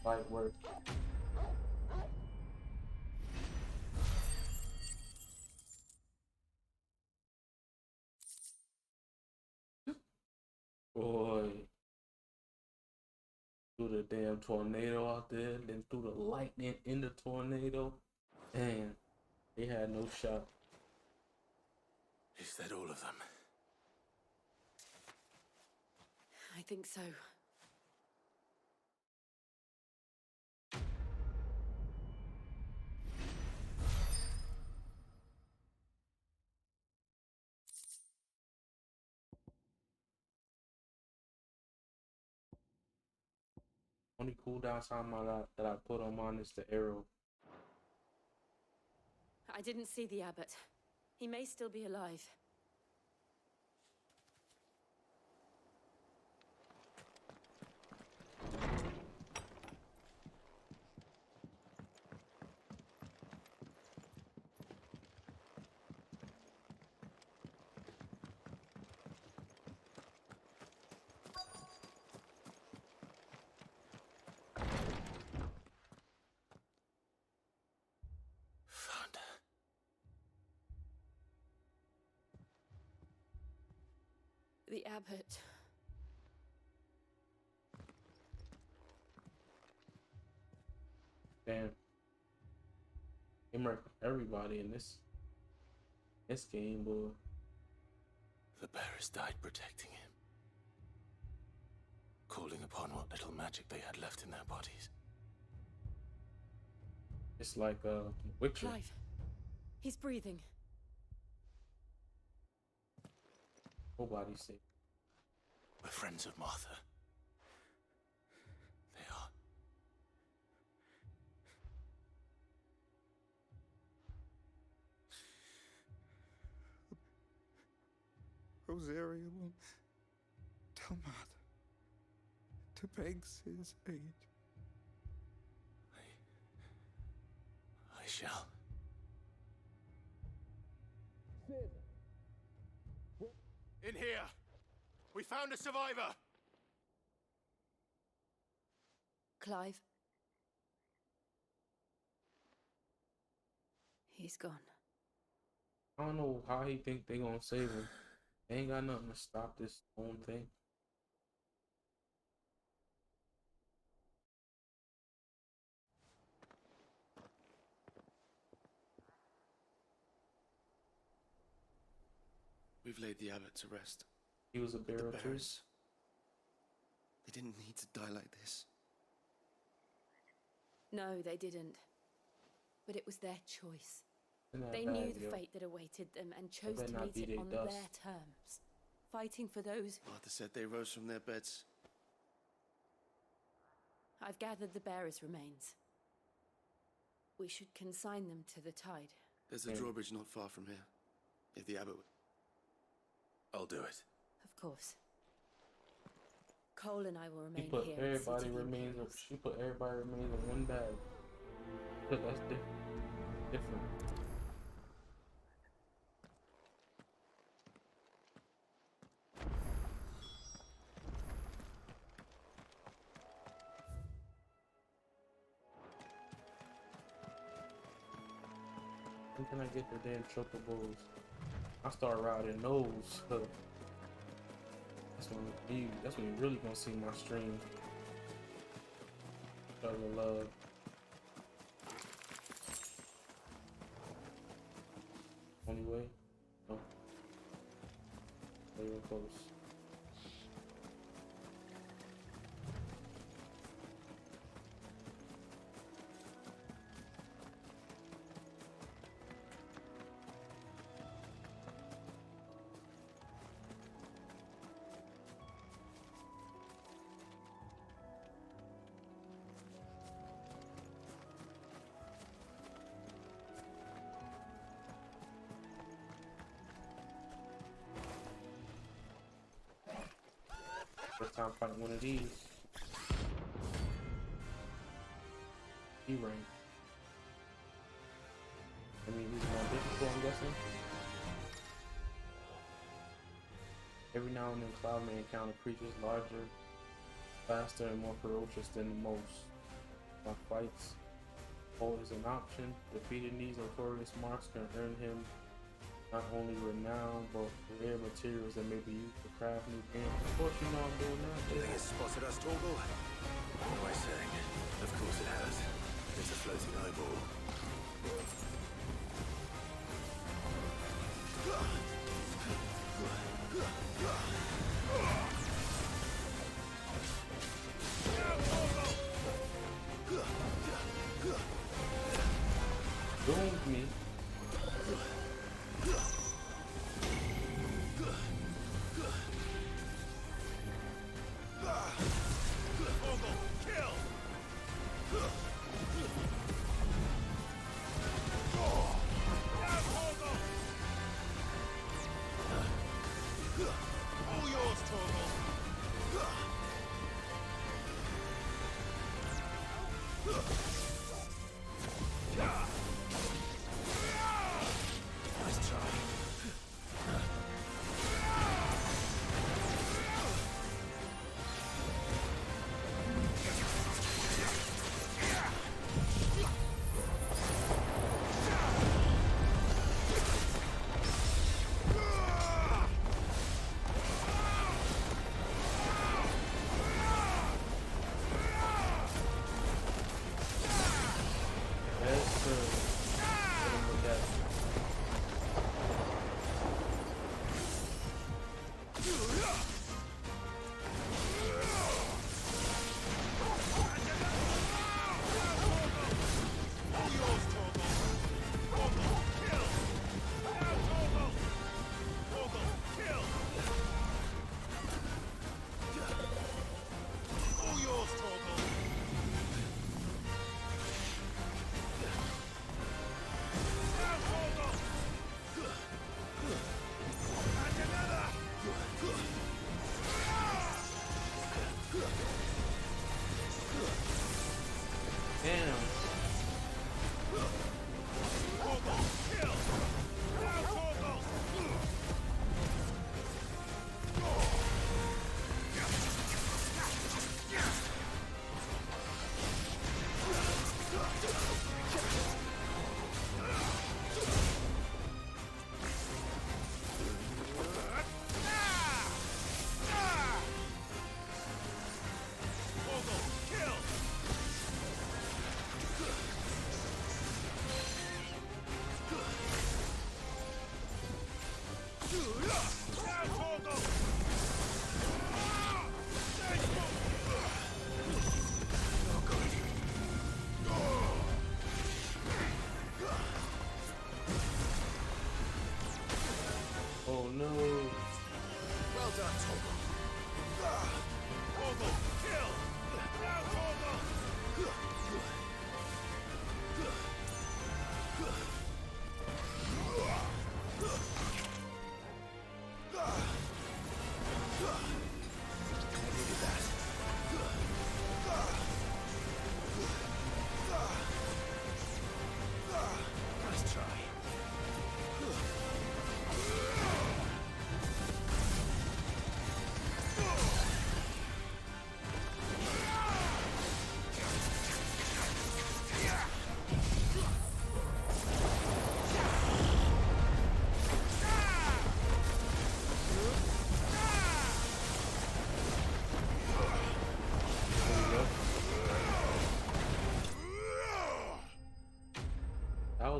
Light work. Boy. Threw the damn tornado out there, then threw the lightning in the tornado. And they had no shot. Is that all of them? I think so. Only cooldown time that I put on mine is the arrow. I didn't see the abbot. He may still be alive. The abbot. Damn. He murdered everybody in this game, boy. The bearers died protecting him. Calling upon what little magic they had left in their bodies. It's like Witcher. Clive. He's breathing. Nobody's safe. We're friends of Martha. They are. Rosaria will tell Martha to beg his aid. I shall. In here! We found a survivor! Clive. He's gone. I don't know how he think they gonna save him. They ain't got nothing to stop this own thing. We've laid the abbot to rest. He was a bearer too. They didn't need to die like this. No, they didn't. But it was their choice. They bad, knew the yo. fate that awaited them and chose better to not meet be it they on dust. their terms. Fighting for those... Martha said they rose from their beds. I've gathered the bearers' remains. We should consign them to the tide. There's a drawbridge not far from here. If the abbot would... I'll do it. Of course. Cole and I will She remain put here. everybody remains. She put everybody remains in one bag. That's different. When can I get the damn chocobos? I start riding those. That's when you really gonna see my stream. Because of love. Anyway, no. They were close. First time fighting one of these. E-rank. I mean, he's more difficult, I'm guessing. Every now and then, Cloud may encounter creatures larger, faster, and more ferocious than the most. My fights always an option. Defeating these notorious marks can earn him not only renown, but rare materials that may be used to craft new games. Of course, you know I'm doing that. Do you think it's spotted us, Torgal? What am I saying? Of course it has. It's a floating eyeball. Doomed me.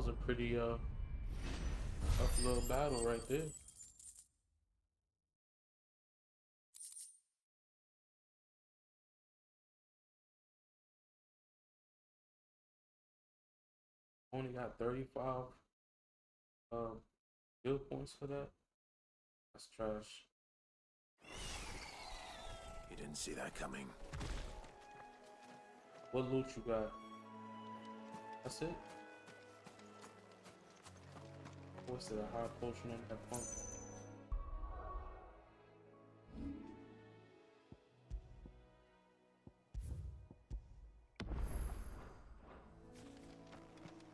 was a pretty tough little battle right there. Only got 35 build points for that. That's trash. You didn't see that coming. What loot you got? That's it? What's it, a high potion on that pump?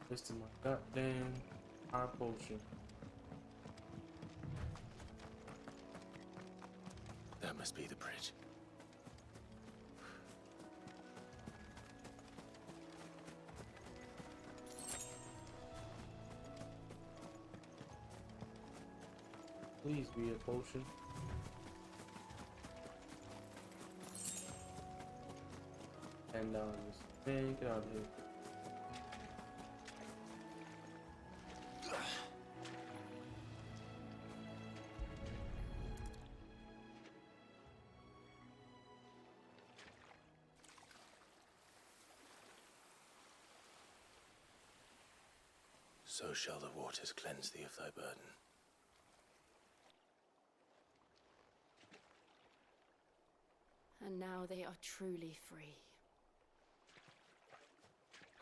Wasting my goddamn high potion. That must be the bridge. Please be a potion. $10. Man, get out of here. So shall the waters cleanse thee of thy burden. And now they are truly free.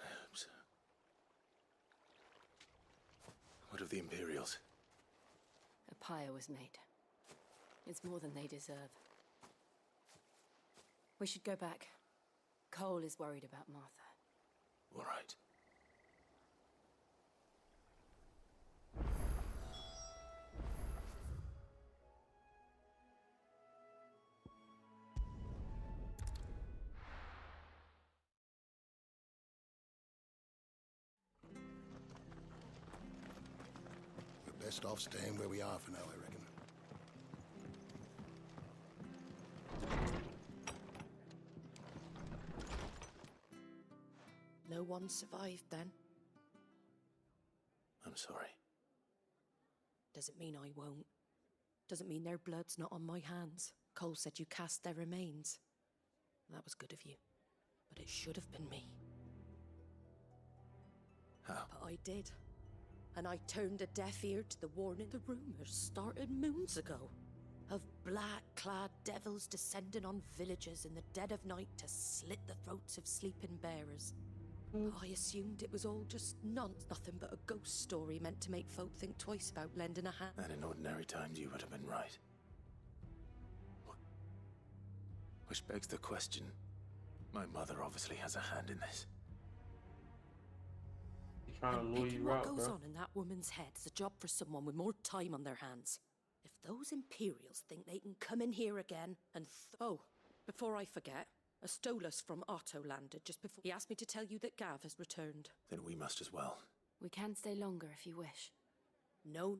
I hope so. What of the Imperials? A pyre was made. It's more than they deserve. We should go back. Cole is worried about Martha. All right. Best off staying where we are for now, I reckon. No one survived then. I'm sorry. Doesn't mean I won't. Doesn't mean their blood's not on my hands. Cole said you cast their remains. That was good of you. But it should have been me. How? But I did. And I turned a deaf ear to the warning. The rumors started moons ago. Of black-clad devils descending on villages in the dead of night to slit the throats of sleeping bearers. I assumed it was all just nothing but a ghost story meant to make folk think twice about lending a hand. And in ordinary times you would have been right. Which begs the question, my mother obviously has a hand in this. Trying to lure you out, what goes bro. on in that woman's head is a job for someone with more time on their hands. If those Imperials think they can come in here again and oh, before I forget, a Stolas from Otto landed just before. He asked me to tell you that Gav has returned. Then we must as well. We can stay longer if you wish. No.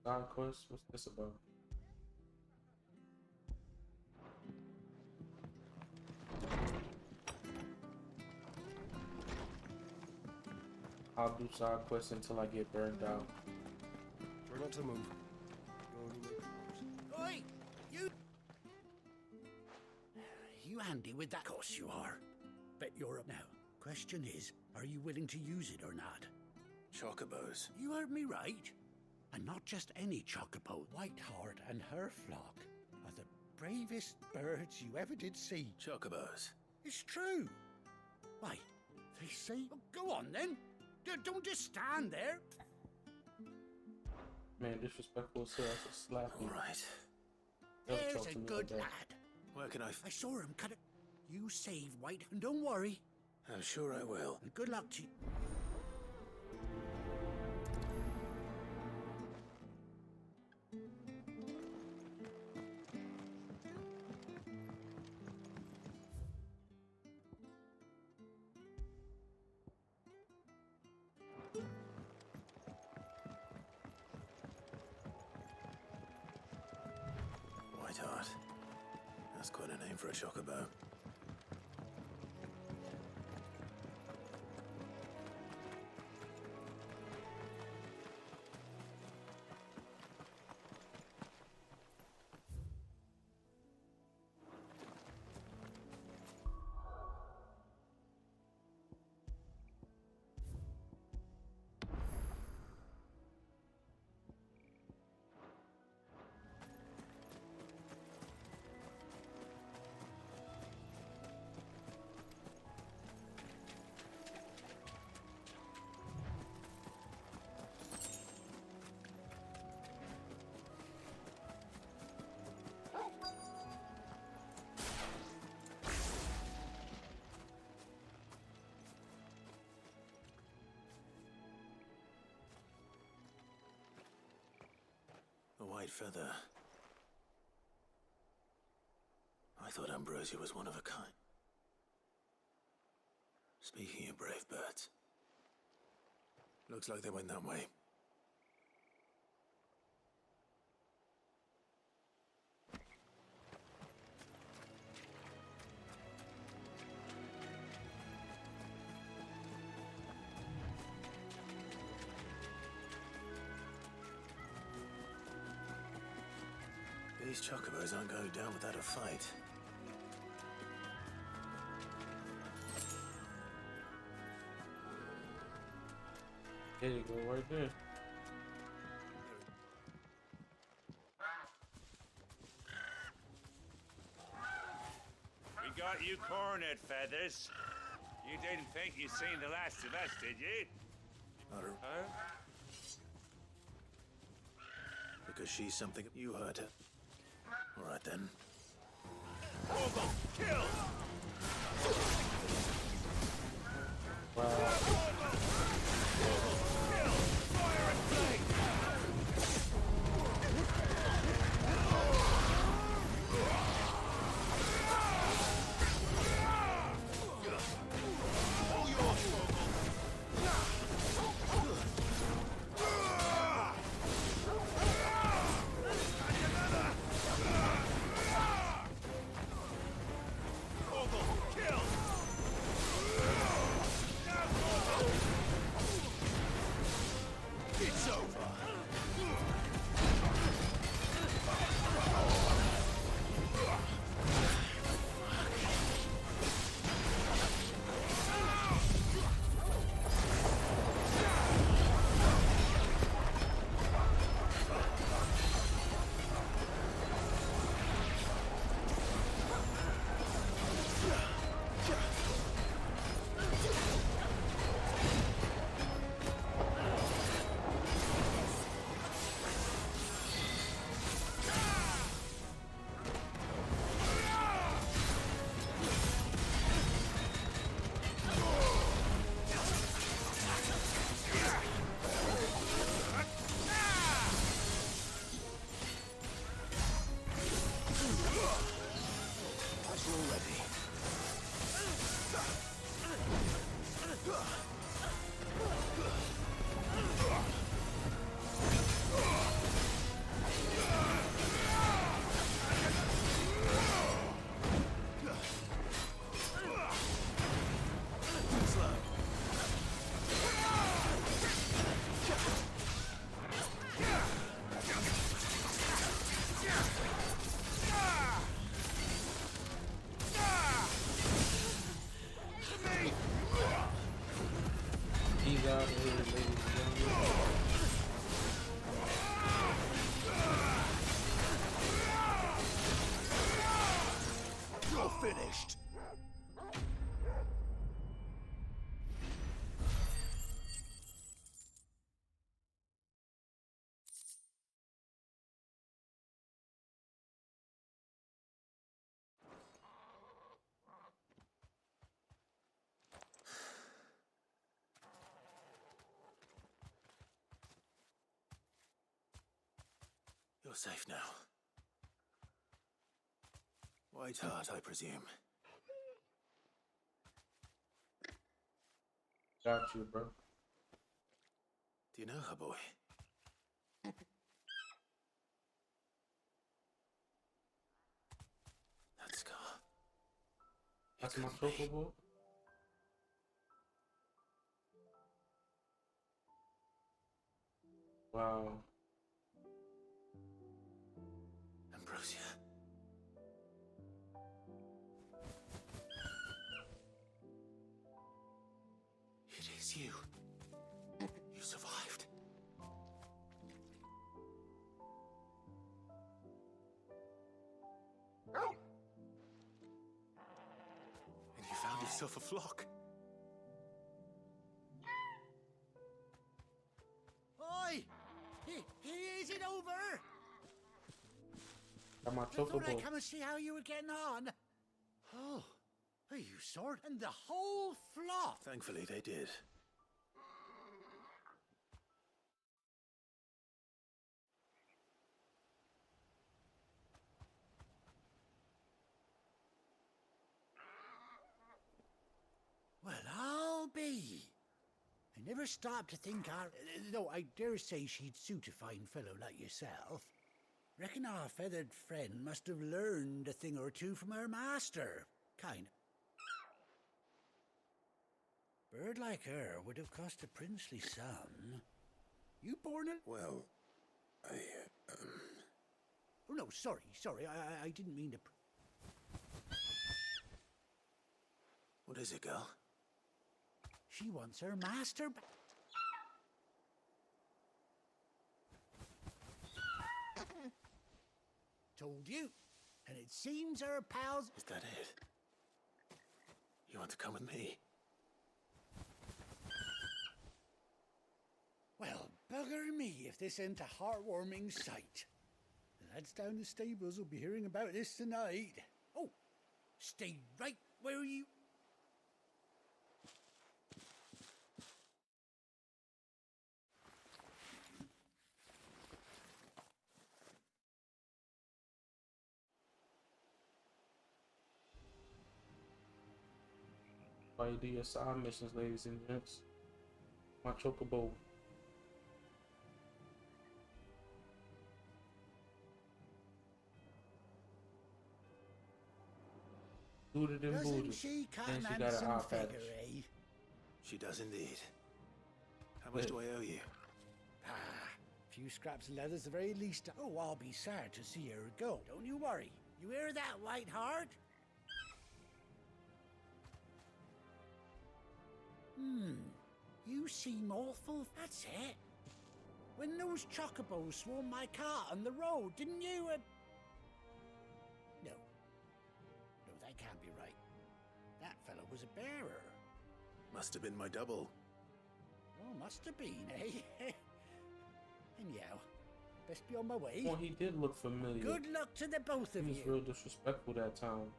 Side quest? What's this about? I'll do side quests until I get burned out. We're not to move. Oi! You handy with that? Of course you are. Bet you're up now. Question is, are you willing to use it or not? Chocobos. You heard me right. And not just any chocobo. Whiteheart and her flock are the bravest birds you ever did see. Chocobos. It's true. Why, they say... Oh, go on then. Don't just stand there. Man, disrespectful as hell. I should slap you. All right. Never There's talk a to me good like that. lad. Where can I... I saw him cut it. You save White, and don't worry. I'm sure I will. And good luck to you. Whiteheart. That's quite a name for a chocobo. A white feather. I thought Ambrosia was one of a kind. Speaking of brave birds, looks like they went that way. These chocobos aren't going down without a fight. There you go, right there. We got you cornered, Feathers. You didn't think you'd seen the last of us, did you? Huh? Because she's something you heard her. All right then. Orgel, kill! You're finished. You're safe now. Whiteheart, I presume. Got you, bro. Do you know her, boy? That's my chocobo. Wow. Ambrosia. It is you. You survived. And you found yourself a flock. Oi! Is it over? Got my I thought I'd chocobo. come and see how you were getting on. Oh, you sort and the whole flock. Thankfully, they did. Well, I'll be. I never stopped to think though I dare say she'd suit a fine fellow like yourself. Reckon our feathered friend must have learned a thing or two from her master. Kind of. Bird like her would have cost a princely sum. You born it? Well, Oh, no, sorry. I didn't mean to... What is it, girl? She wants her master back. Told you. And it seems her pals... Is that it? You want to come with me? Well, bugger me if this ain't a heartwarming sight. The lads down the stables will be hearing about this tonight. Oh, stay right where you... While you do your side missions, ladies and gents. My chocobo. Booted and Doesn't booted. she And she got an handsome eye patch. figure, eh? She does indeed. How much do I owe you? Ah, a few scraps of leather at the very least. Oh, I'll be sad to see her go. Don't you worry. You hear that, White Heart? You seem awful. That's it. When those chocobos swarmed my cart on the road, didn't you? No. No, that can't be right. That fellow was a bearer. Must have been my double. Oh, must have been, eh? Anyhow, best be on my way. Well, he did look familiar. Good luck to the both of He was you. real disrespectful that time.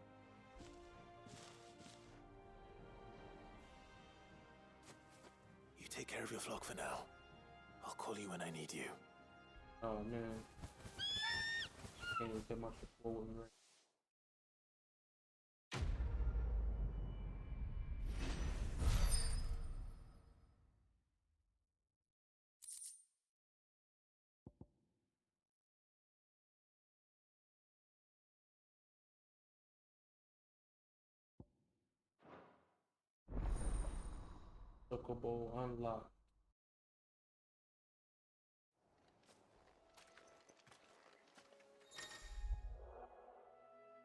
You take care of your flock for now. I'll call you when I need you. Oh man. Can't even get my chocobo with me. Chocobo unlocked.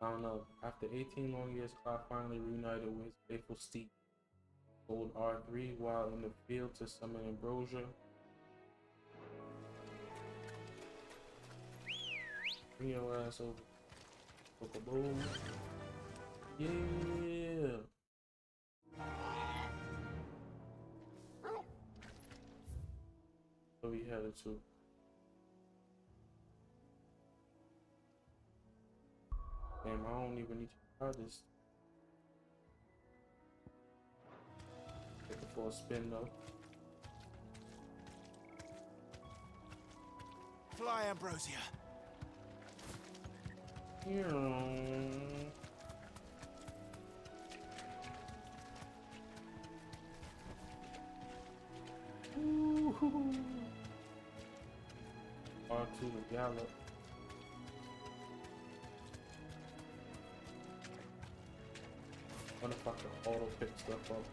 I don't know. After 18 long years, Clyde finally reunited with his faithful steed. Gold R3 while in the field to summon Ambrosia. Bring your ass over. Chocobo. Yeah. Where we headed to? Damn, I don't even need to try this. Take it for a spin though. Fly, Ambrosia. R2 to gallop. wonder if I can auto pick stuff up.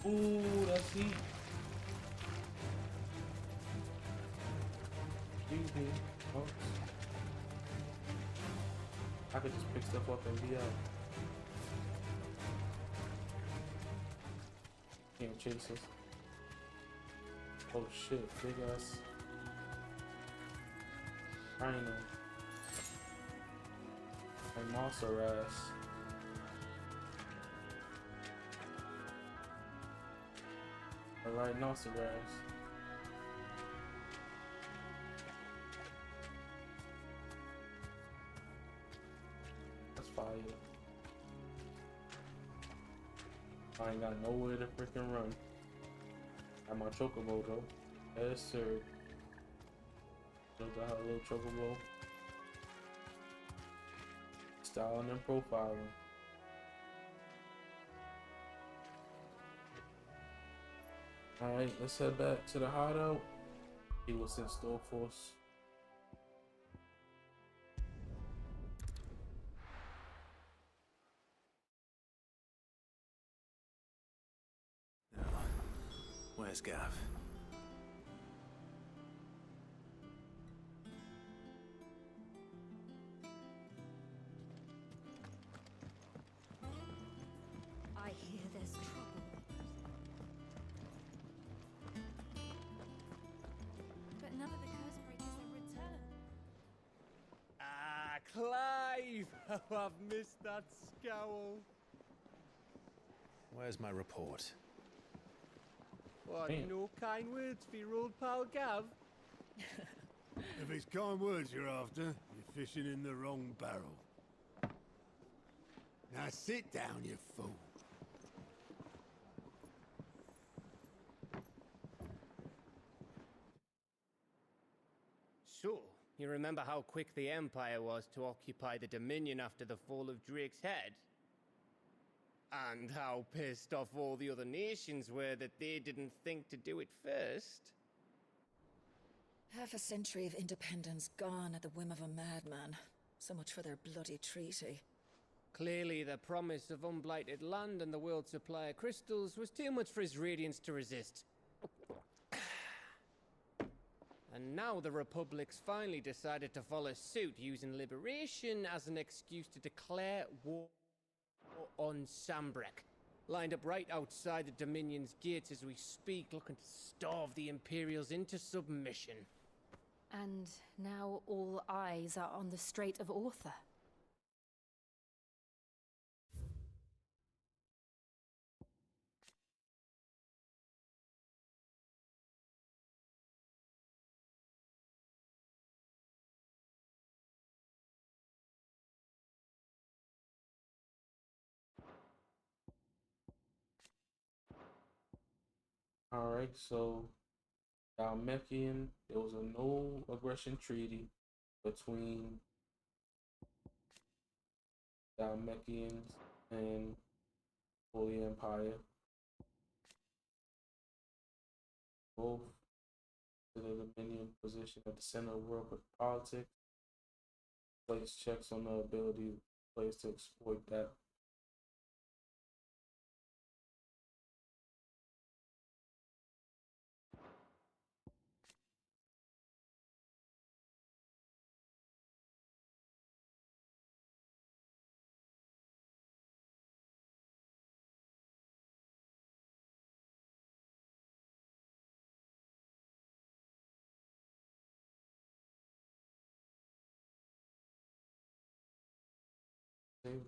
Ooh, that's heat. Excuse me. Oh. I could just pick stuff up and be out. Can't chase us. Oh shit, big ass rhino. Rhinoceros. A rhinoceros. That's fire. I ain't got nowhere to freaking run. Got my chocobo though. Yes sir. Still got a little chocobo. Styling and profiling. Alright, let's head back to the hideout. See what's in store for us. Where's Gav? I hear there's trouble. But none of the curse breakers have returned. Ah, Clive! Oh, I've missed that scowl. Where's my report? What, no kind words for your old pal Gav? If it's kind words you're after, you're fishing in the wrong barrel. Now sit down, you fool. So, you remember how quick the Empire was to occupy the Dominion after the fall of Drake's head? And how pissed off all the other nations were that they didn't think to do it first? Half a century of independence gone at the whim of a madman. So much for their bloody treaty. Clearly, the promise of unblighted land and the world's supply of crystals was too much for his radiance to resist. And now the Republic's finally decided to follow suit, using liberation as an excuse to declare war on Sambrek. Lined up right outside the Dominion's gates as we speak, looking to starve the Imperials into submission. And now all eyes are on the Strait of Author. Alright, so Dalmekian, there was a no aggression treaty between Dalmekians and Holy Empire. Both to the Dominion position at the center of world politics. Place checks on the ability of players to exploit that.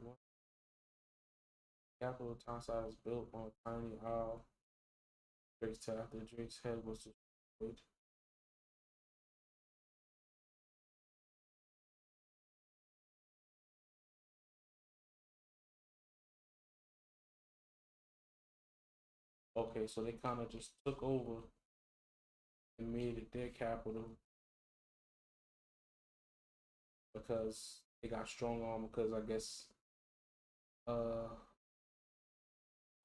One capital town site is built on a tiny isle. Drake's after Drake's head was destroyed. Okay, so they kind of just took over and made it their capital because they got strong arm, because I guess the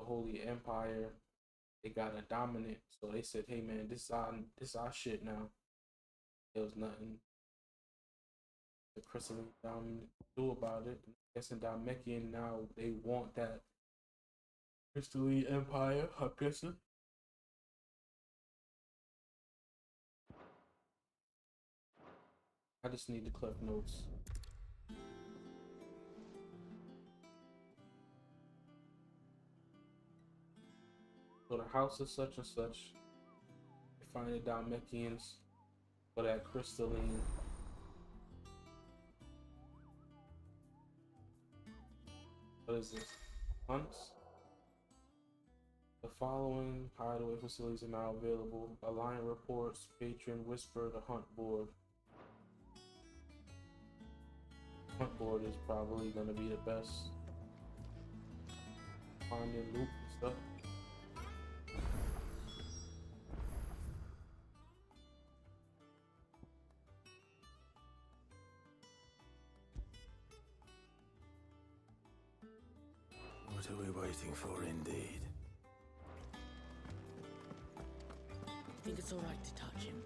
Holy Empire, they got a dominant, so they said, hey man, this our shit now. There was nothing the crystalline do about it. I guess in Dalmekian now they want that crystalline empire. I'm guessing. I just need the cliff notes. So the house is such and such. You find the Dalmekians for that crystalline. What is this? Hunts? The following hideaway facilities are now available. Alliance reports, patron whisper, the hunt board. Hunt board is probably gonna be the best. Finding loot and stuff. What are we waiting for, indeed? You think it's all right to touch him?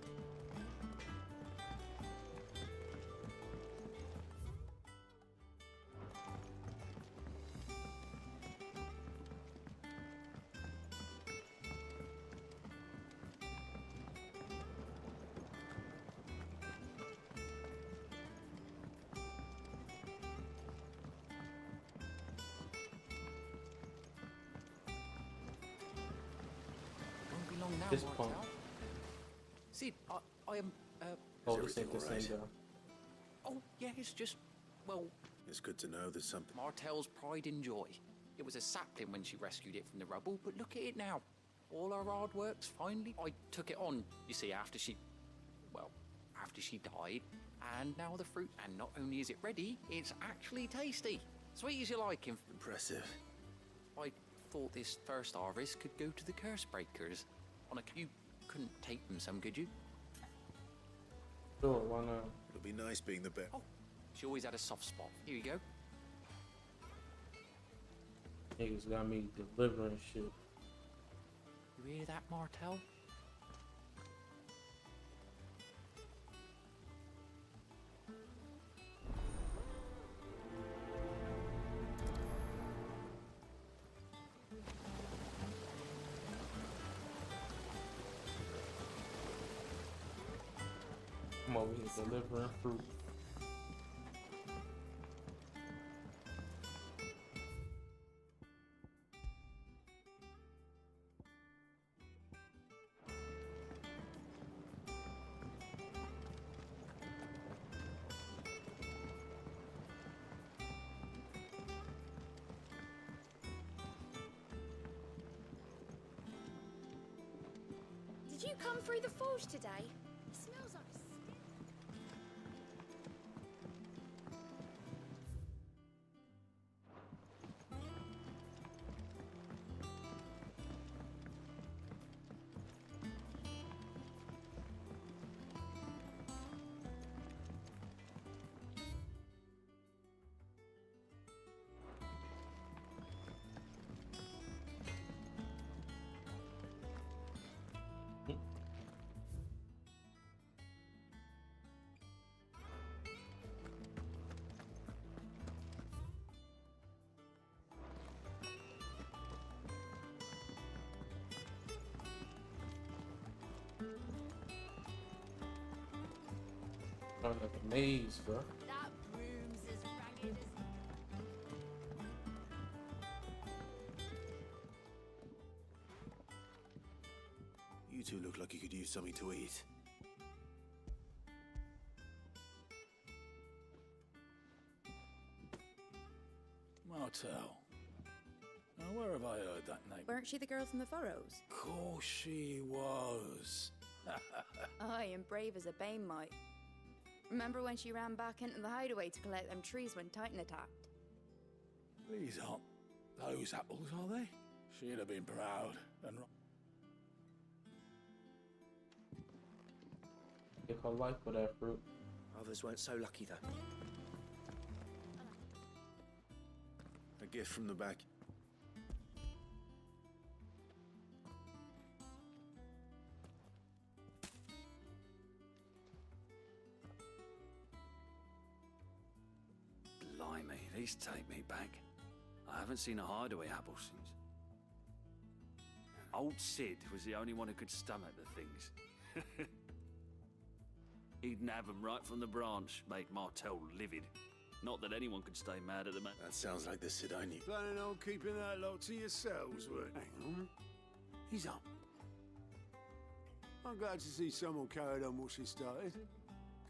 This point. See, I am. Oh, this ain't the same guy. Oh, yeah, it's just. Well. It's good to know there's something. Martel's pride and joy. It was a sapling when she rescued it from the rubble, but look at it now. All our hard work's finally. I took it on, you see, after she. Well, after she died. And now the fruit. And not only is it ready, it's actually tasty. Sweet as you like. Impressive. I thought this first harvest could go to the curse breakers. You couldn't take them some, could you? Sure, why not? It'll be nice being the best. Oh, she always had a soft spot. Here you go. Niggas got me delivering shit. You hear that, Martel? I'm over here delivering fruit. Did you come through the forge today? It smells like Sounds like a maze, bro. that room's as ragged as... You two look like you could use something to eat. Martel. Now, where have I heard that name? Weren't she the girl from the Furrows? Course she was. Aye, and brave as a bane might. Remember when she ran back into the hideaway to collect them trees when Titan attacked? These aren't those apples, are they? She'd have been proud and... Give her life for that fruit. Others weren't so lucky, though. A gift from the back. Please take me back. I haven't seen a hideaway apple since. Old Sid was the only one who could stomach the things. He'd nab them right from the branch, make Martel livid. Not that anyone could stay mad at the man. That sounds like the Sid I knew. Planning on keeping that lot to yourselves, weren't you? Hang on. He's up. I'm glad to see someone carried on what she started.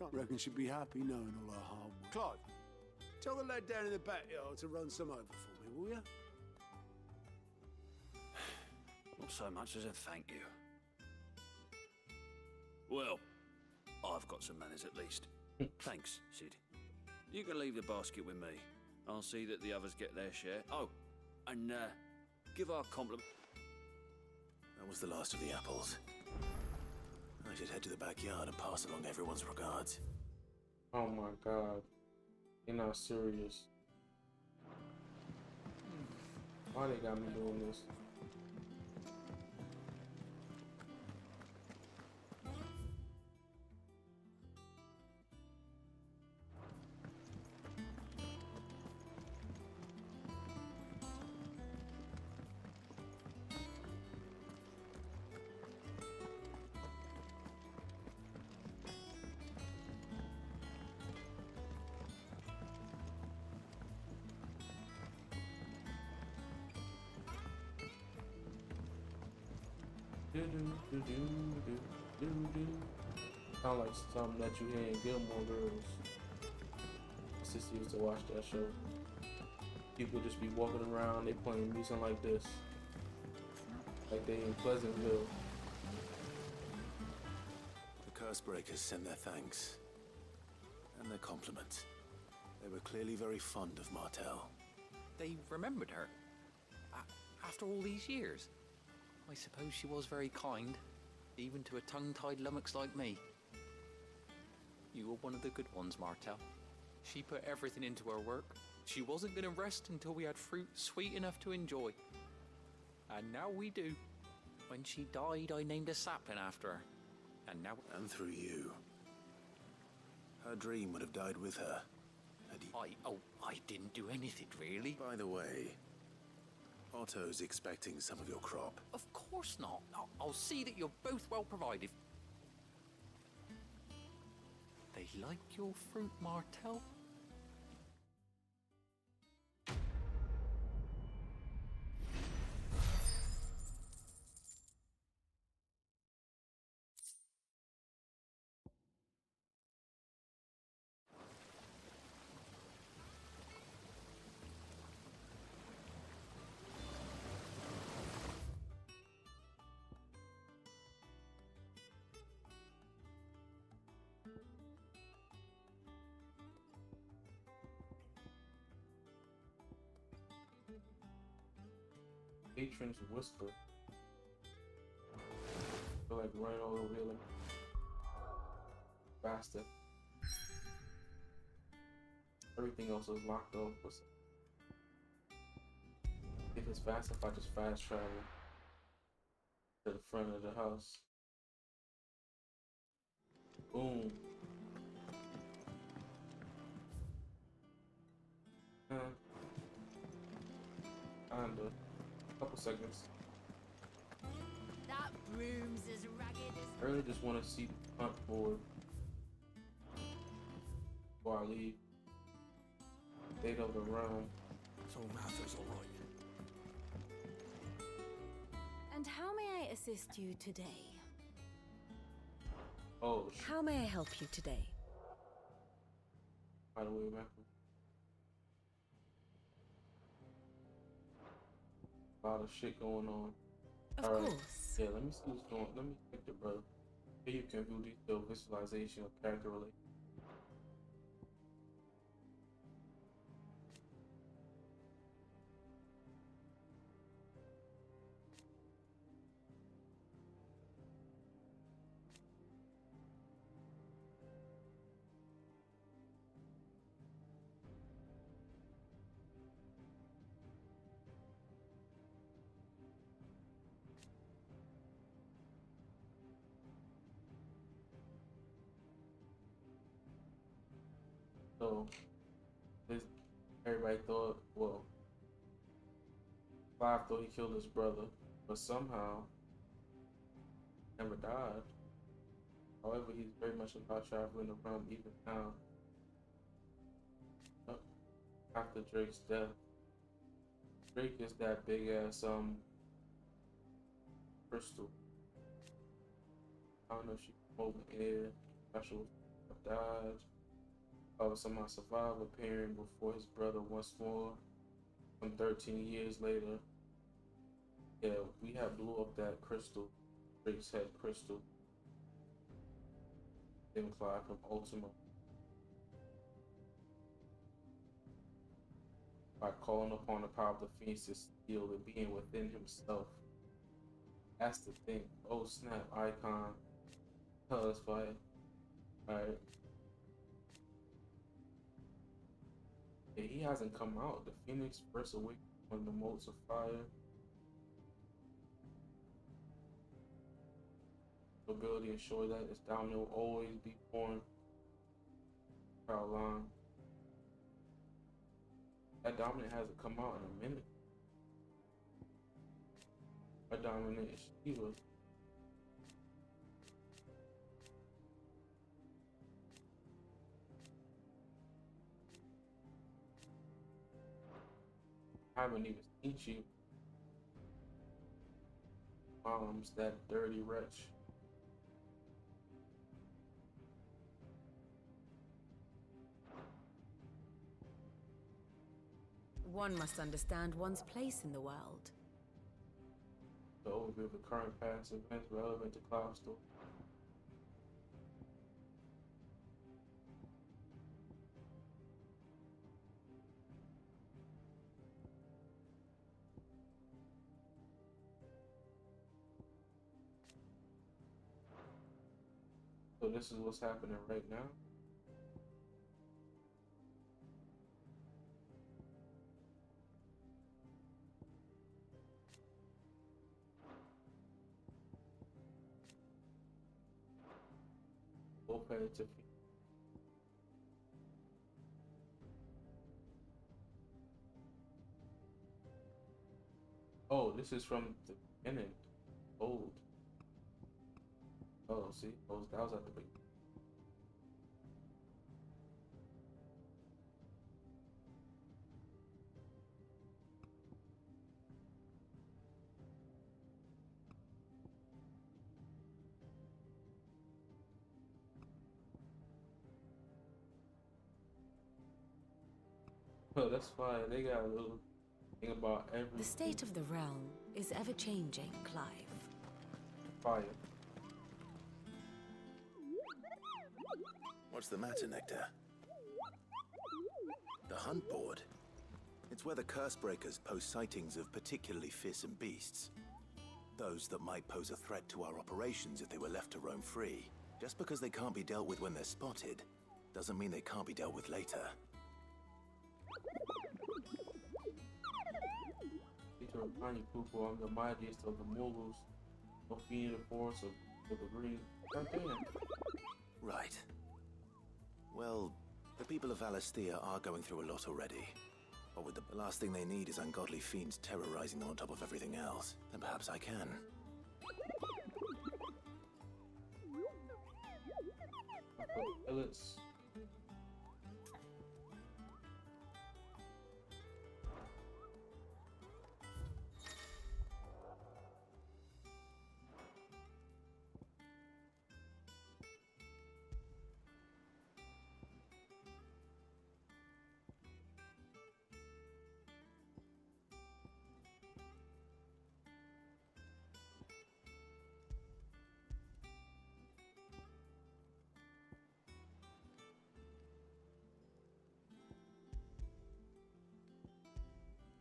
Can't reckon she'd be happy knowing all her hard work. Clive, tell the lad down in the backyard to run some over for me, will you? Not so much as a thank you. Well, I've got some manners at least. Thanks, Sid. You can leave the basket with me. I'll see that the others get their share. Oh, and give our compliment. That was the last of the apples. I should head to the backyard and pass along everyone's regards. Oh my god. You're not serious. Why they got me doing this? Sound like something that you hear in Gilmore Girls. My sister used to watch that show. People just be walking around, they playing music like this. Like they in Pleasantville. The curse breakers send their thanks. And their compliments. They were clearly very fond of Martel. They remembered her. After all these years. I suppose she was very kind, even to a tongue-tied lummox like me. You were one of the good ones, Martel. She put everything into her work. She wasn't going to rest until we had fruit sweet enough to enjoy. And now we do. When she died, I named a sapling after her. And now... And through you. Her dream would have died with her. I didn't do anything, really. By the way, Otto's expecting some of your crop. Of course not. I'll see that you're both well provided. They like your fruit, Martel? Patron's whisper. Feel like running all over here like faster. Everything else is locked up. If it's fast, if I just fast travel to the front of the house. Boom. Kinda. Couple seconds. That broom's as ragged as... I really just want to see the hunt board before I leave. They don't go around. So Martha's alright. And how may I assist you today? Oh, shit. How may I help you today? By the way, man. A lot of shit going on. Of All right. course. Yeah, let me see what's going on. Let me check the bro. Here you can view detailed visualization of character relation. So, everybody thought, well, Clive thought he killed his brother, but somehow never died. However, he's very much alive, traveling around even now. After Drake's death, Drake is that big ass crystal. I don't know if she came over here, special died. Somehow survived, appearing before his brother once more. Some 13 years later, yeah, we had blew up that crystal, Drake's head crystal. Then Clive from Ultima. By calling upon the power of the Phoenix to steal the being within himself. That's the thing. Oh snap, icon. Oh, that's fire. Alright. Yeah, he hasn't come out. The Phoenix first awakened on the motes of fire. Ability ensure that its dominant will always be born. Line. That dominant hasn't come out in a minute. That dominant is Shiva. I haven't even seen Shiva. Mom's that dirty wretch. One must understand one's place in the world. The overview of the current past events relevant to Clive's story. So this is what's happening right now. Both headed to oh, this is from the beginning. Old. Oh, see, that was at the beginning. Oh, that's fine. They got a little thing about everything. The state of the realm is ever changing, Clive. Fire. What's the matter, Nectar? The hunt board. It's where the curse breakers post sightings of particularly fearsome beasts. Those that might pose a threat to our operations if they were left to roam free. Just because they can't be dealt with when they're spotted, doesn't mean they can't be dealt with later. To remind you, Poopo, I'm the mightiest of the Mughals. No fear the force of the green. Right. Well, the people of Alastia are going through a lot already. But with the last thing they need is ungodly fiends terrorizing them on top of everything else. Then perhaps I can. Pellets.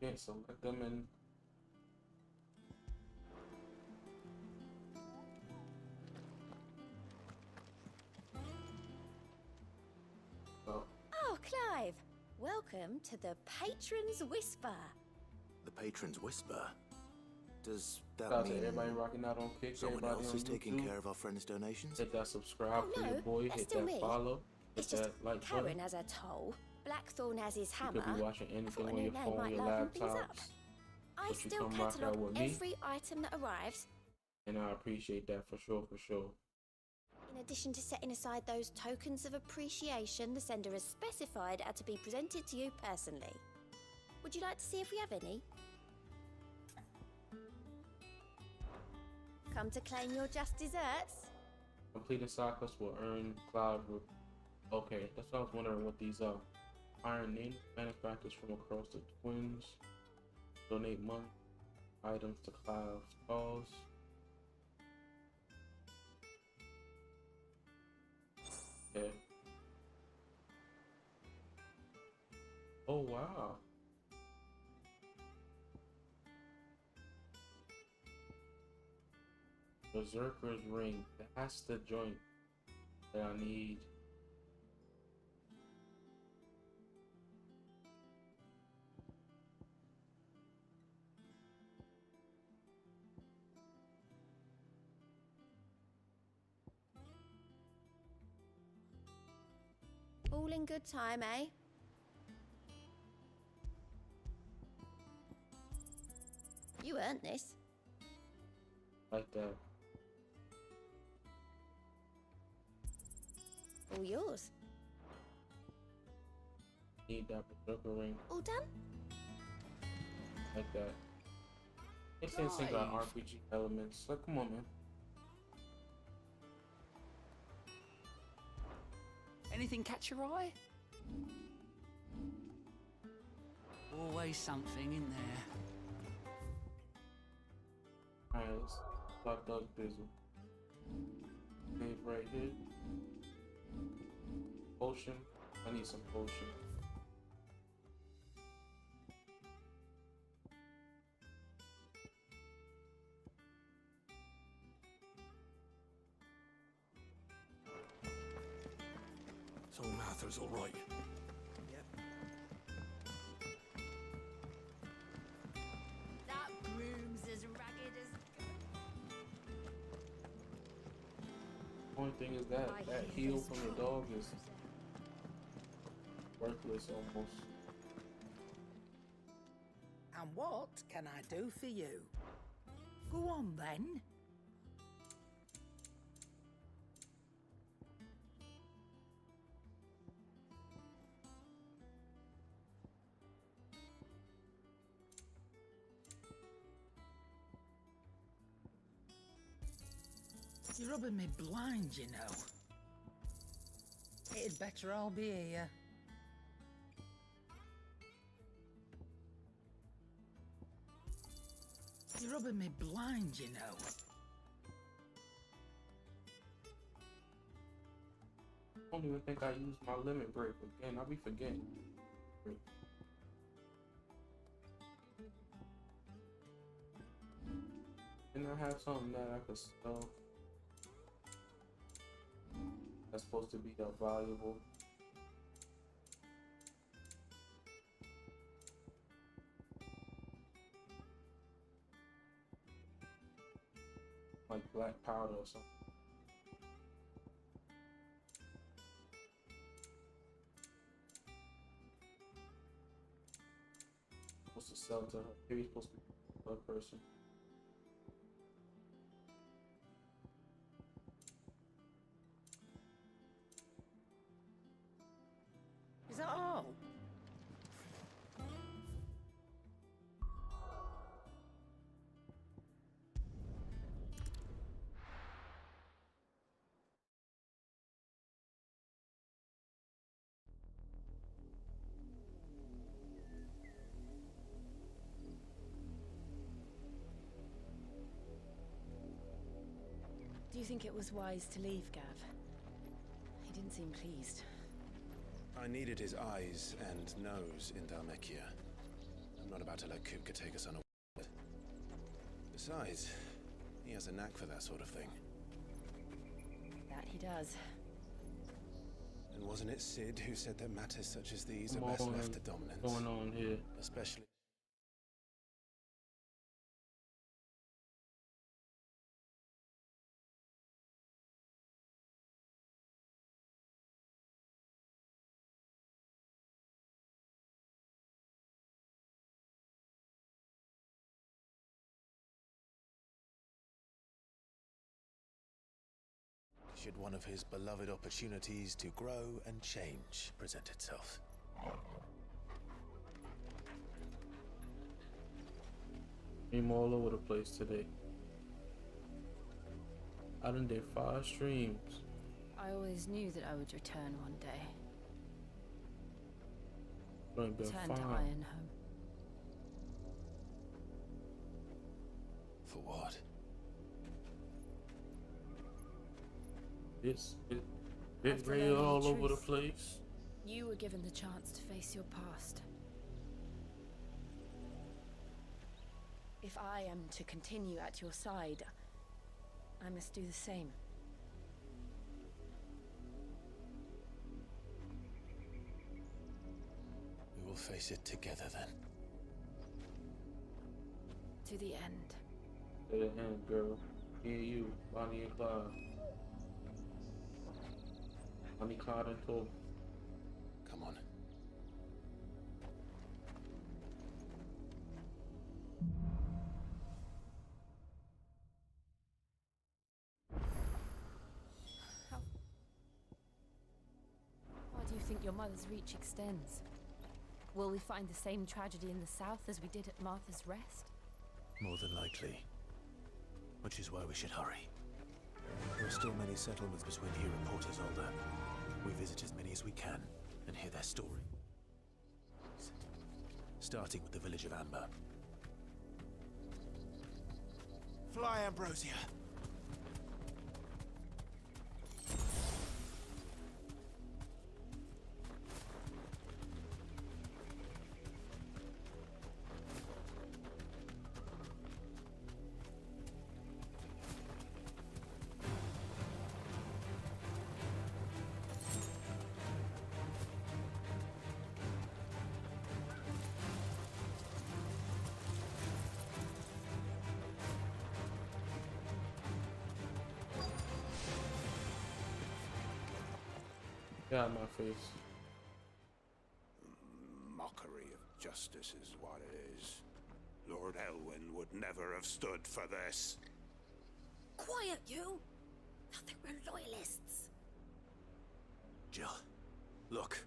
Yeah, select them and Oh, Clive! Welcome to the Patron's Whisper. The Patron's Whisper? Does that shout out to mean everybody rocking out on Kick, someone everybody else on is taking YouTube. care of our friends' donations? Hit that subscribe Oh, for no, your boy, that's hit still that me. follow, hit It's just that like Karen button. has a toll. Blackthorn has his You hammer. could be watching I anything thought a on new your name phone, might your liven things up. laptops. I But you still come rock out catalogue with me, every item that arrives, and I appreciate that for sure, for sure. in addition to setting aside those tokens of appreciation the sender has specified are to be presented to you personally. Would you like to see if we have any? Come to claim your just desserts? Completing side quests will earn cloud. Okay, that's why I was wondering what these are. Iron name manufacturers from across the twins. Donate money items to Cloud's cause. Okay. Oh wow. Berserker's ring. That's the joint that I need. All in good time, eh? You earned this. Like that. All yours. Need that berserker ring. All done? Like that. It's insane got RPG elements. Like, come on, man. Anything catch your eye? Always something in there. Alright, let's talk Doug Bizzle. Save right here. Potion. I need some potion. So Mather's all right. Yep. That broom's as ragged as... Only thing is that heal from the dog is worthless almost. And what can I do for you? Go on then. You're rubbing me blind, you know. It'd better all be here. You're rubbing me blind, you know. I don't even think I used my limit break again. I'll be forgetting. Didn't I have something that I could sell? That's supposed to be valuable. Like black powder or something. Supposed to sell to her. Maybe it's supposed to be a person. Is that all? Do you think it was wise to leave, Gav? He didn't seem pleased. I needed his eyes and nose in Dhalmekia. I'm not about to let Kupka take us on a... Besides, he has a knack for that sort of thing. That he does. And wasn't it Sid who said that matters such as these are Come best on, left to dominance? what's going on here? Especially... should one of his beloved opportunities to grow and change present itself. I'm all over the place today. I done did 5 streams. I always knew that I would return one day. Ain't been Return fine. to Ironhome. For what? It's After real learning all the over the truth, place. You were given the chance to face your past. If I am to continue at your side, I must do the same. We will face it together then. To the end. To the end, girl. Me and you, Bonnie and Clyde. Bonnie, Clyde, and Toby. Come on. How do you think your mother's reach extends? Will we find the same tragedy in the south as we did at Martha's Rest? More than likely. Which is why we should hurry. There are still many settlements between here and Port Isolde. We visit as many as we can and hear their story. Starting with the village of Amber. Fly, Ambrosia! Get out of my face. Mockery of justice is what it is. Lord Elwyn would never have stood for this. Quiet, you! Thought they were loyalists. Jill, look.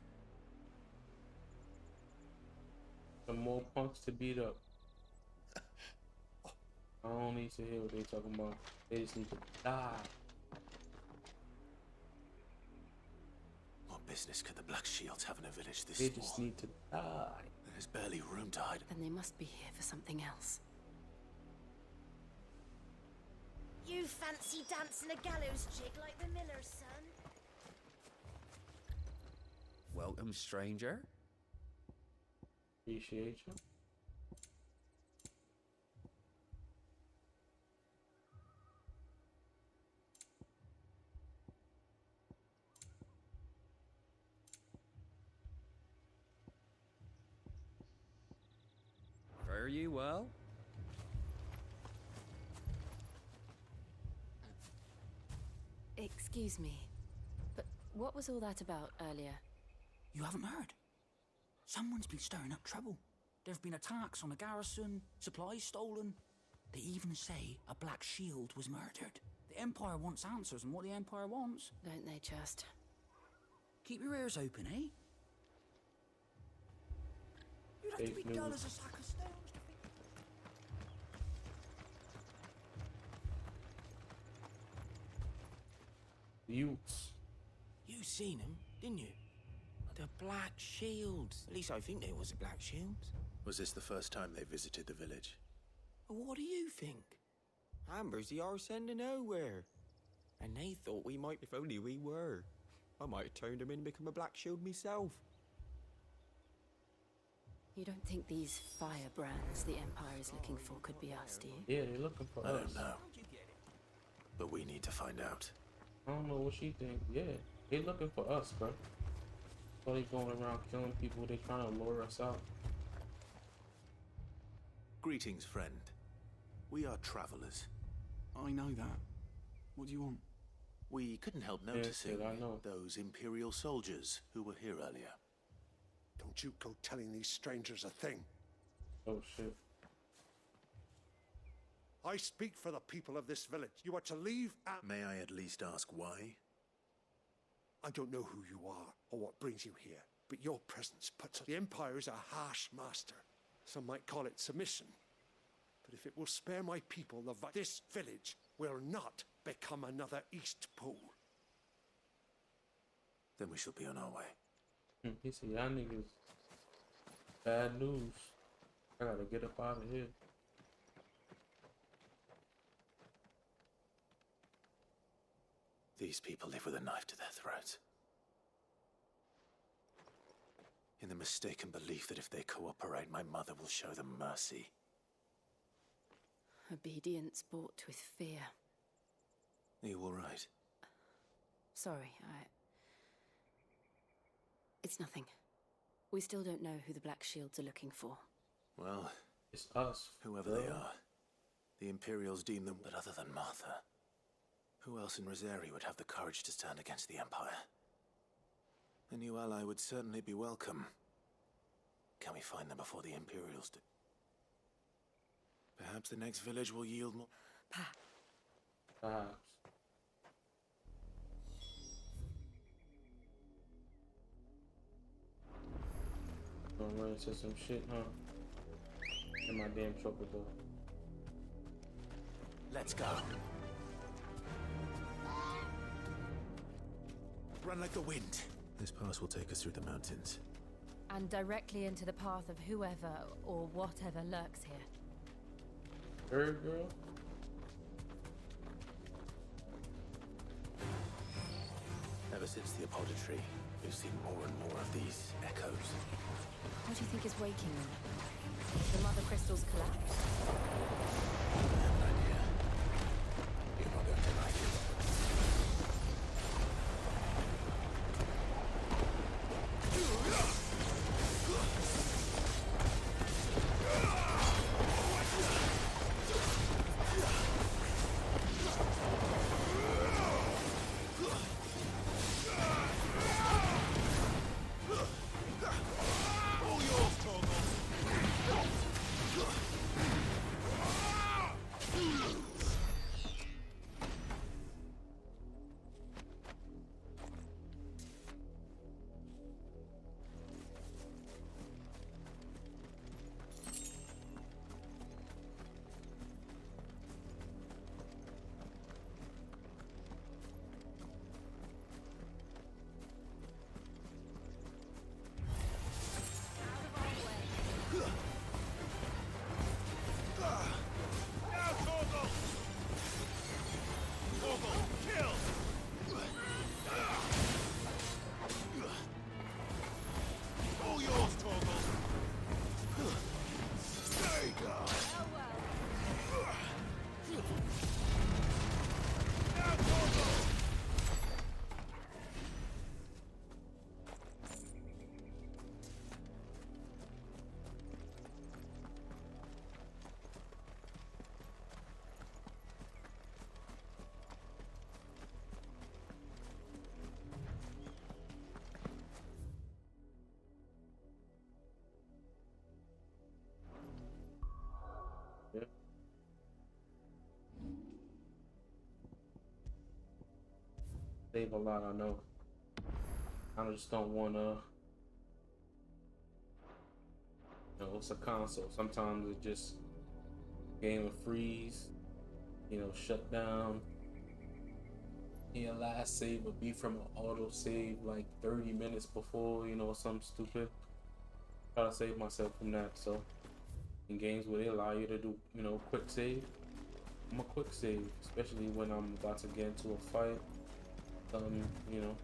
Some more punks to beat up. I don't need to hear what they talking about. They just need to die. What business could the Black Shields have in a village this They small? just need to die. There's barely room to hide. Then they must be here for something else. You fancy dancing a gallows jig like the miller's son? Welcome, stranger. Appreciate you. Fare ye well? Excuse me, but what was all that about earlier? You haven't heard? Someone's been stirring up trouble. There have been attacks on the garrison, supplies stolen. They even say a Black Shield was murdered. The Empire wants answers, and what the Empire wants... Don't they just? Keep your ears open, eh? You'd have to be dull as a sack of stones to think... Utes. You seen them, didn't you? The Black Shields. At least I think they was the Black Shields. Was this the first time they visited the village? Well, what do you think? Amber's the arse end of nowhere. And they thought we might, if only we were. I might have turned them in and become a Black Shield myself. You don't think these firebrands the Empire is looking for could be us, do you? Yeah, they're looking for I us. don't know. But we need to find out. I don't know what she think. Yeah, they looking for us, bro. So they going around killing people. They trying to lure us out. Greetings, friend. We are travelers. I know that. What do you want? We couldn't help Yeah, noticing kid, I know. those Imperial soldiers who were here earlier. Don't you go telling these strangers a thing. Oh shit. I speak for the people of this village. You are to leave at... May I at least ask why? I don't know who you are or what brings you here, but your presence puts us... The Empire is a harsh master. Some might call it submission. But if it will spare my people, this village will not become another East Pool. Then we shall be on our way. He said, y'all niggas, bad news. I gotta get up out of here. These people live with a knife to their throats. In the mistaken belief that if they cooperate, my mother will show them mercy. Obedience bought with fear. Are you all right? Sorry, It's nothing. We still don't know who the Black Shields are looking for. Well, it's us. Whoever they are. The Imperials deem them, but other than Martha, who else in Rosari would have the courage to stand against the Empire? A new ally would certainly be welcome. Can we find them before the Imperials do? Perhaps the next village will yield more... Perhaps. Gonna run into some shit, huh? And my damn trouble though. Let's go. Run like the wind. This pass will take us through the mountains. And directly into the path of whoever or whatever lurks here. Bird girl? Ever since the apodatory, we've seen more and more of these echoes. What do you think is waking them? The mother crystals collapse? I have an idea. You're not going to like it. Save a lot, I know. I just don't wanna, you know, it's a console. Sometimes it just game will freeze, you know, shut down. Your last save would be from an auto save like 30 minutes before, you know, something stupid. Try to save myself from that. So in games where they allow you to do, you know, quick save, I'm a quick save, especially when I'm about to get into a fight. You know.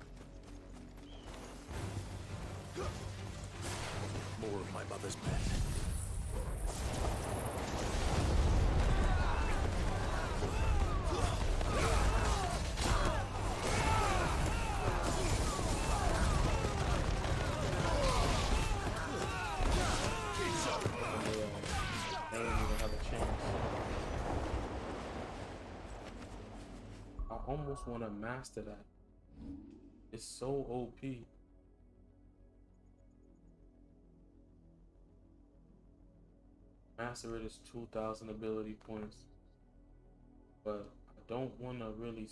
More of my mother's men. They don't even have a chance. I almost want to master that. It's so OP. Master it is 2,000 ability points. but I don't want to really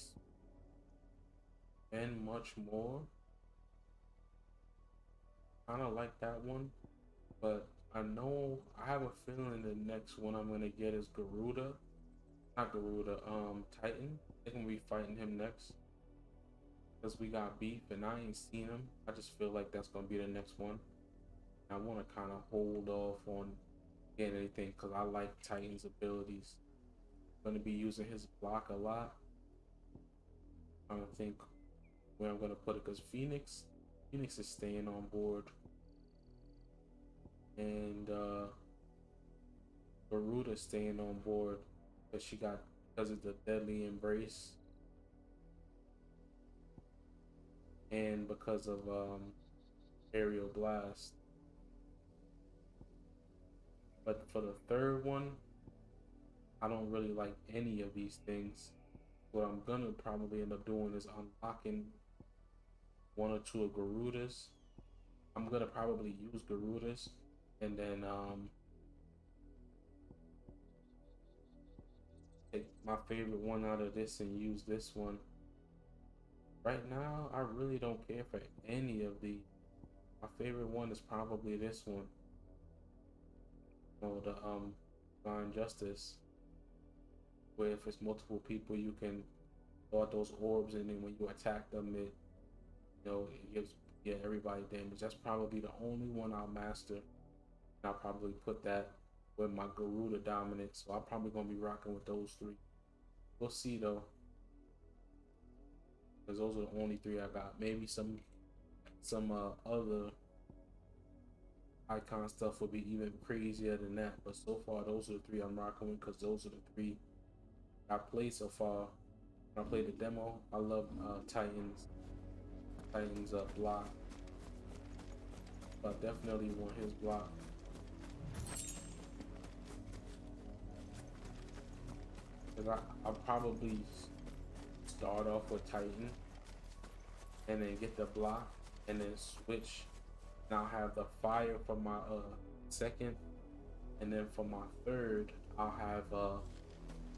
spend much more. Kind of like that one, but I know I have a feeling the next one I'm gonna get is Garuda. Not Garuda, Titan. They're gonna be fighting him next. Because we got beef and I ain't seen him. I just feel like that's gonna be the next one. I wanna kinda hold off on getting anything because I like Titan's abilities. I'm gonna be using his block a lot. I'm trying to think where I'm gonna put it because Phoenix is staying on board. And Garuda's staying on board because of the deadly embrace. And because of aerial blast. But for the third one, I don't really like any of these things. What I'm gonna probably end up doing is unlocking one or two of Garuda's. I'm gonna probably use Garuda's and then take my favorite one out of this and use this one. Right now, I really don't care for any of these. My favorite one is probably this one. Oh, the Blind Justice. Where if it's multiple people, you can throw out those orbs, and then when you attack them, it gives everybody damage. That's probably the only one I'll master. And I'll probably put that with my Garuda dominance. So I'm probably gonna be rocking with those three. We'll see though. Because those are the only three I got. Maybe some other icon stuff will be even crazier than that. But so far, those are the three I'm rocking with because those are the three I played so far. When I played the demo, I love Titan's block. So I definitely want his block. Because I'll probably start off with Titan and then get the block and then switch. And I'll have the fire for my second, and then for my third I'll have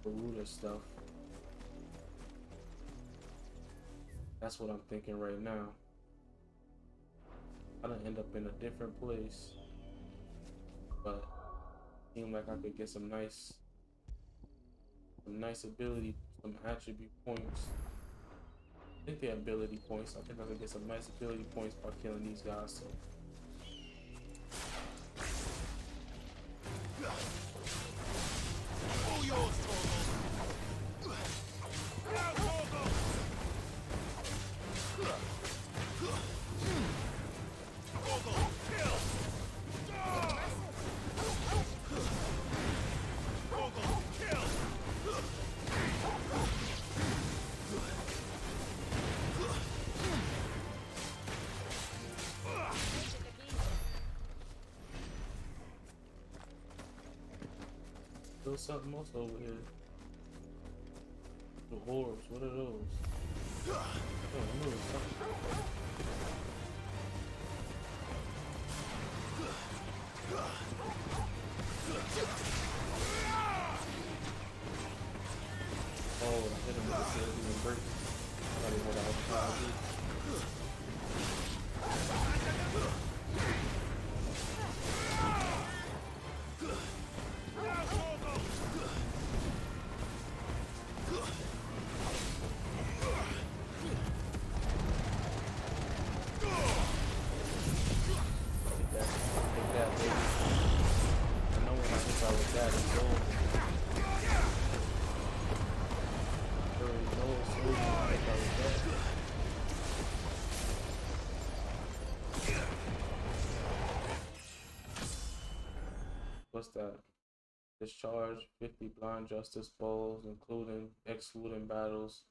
Garuda stuff. That's what I'm thinking right now. I don't end up in a different place, but it seemed like I could get some nice ability, some attribute points. I think they're ability points. I think I could get some nice ability points by killing these guys. So. All yours, There's something else over here. The orbs, what are those? Oh, I knew it was something. Oh, I hit him with the ability and break. I didn't know what I was trying to do. What's that? Discharge 50 blind justice balls, excluding battles.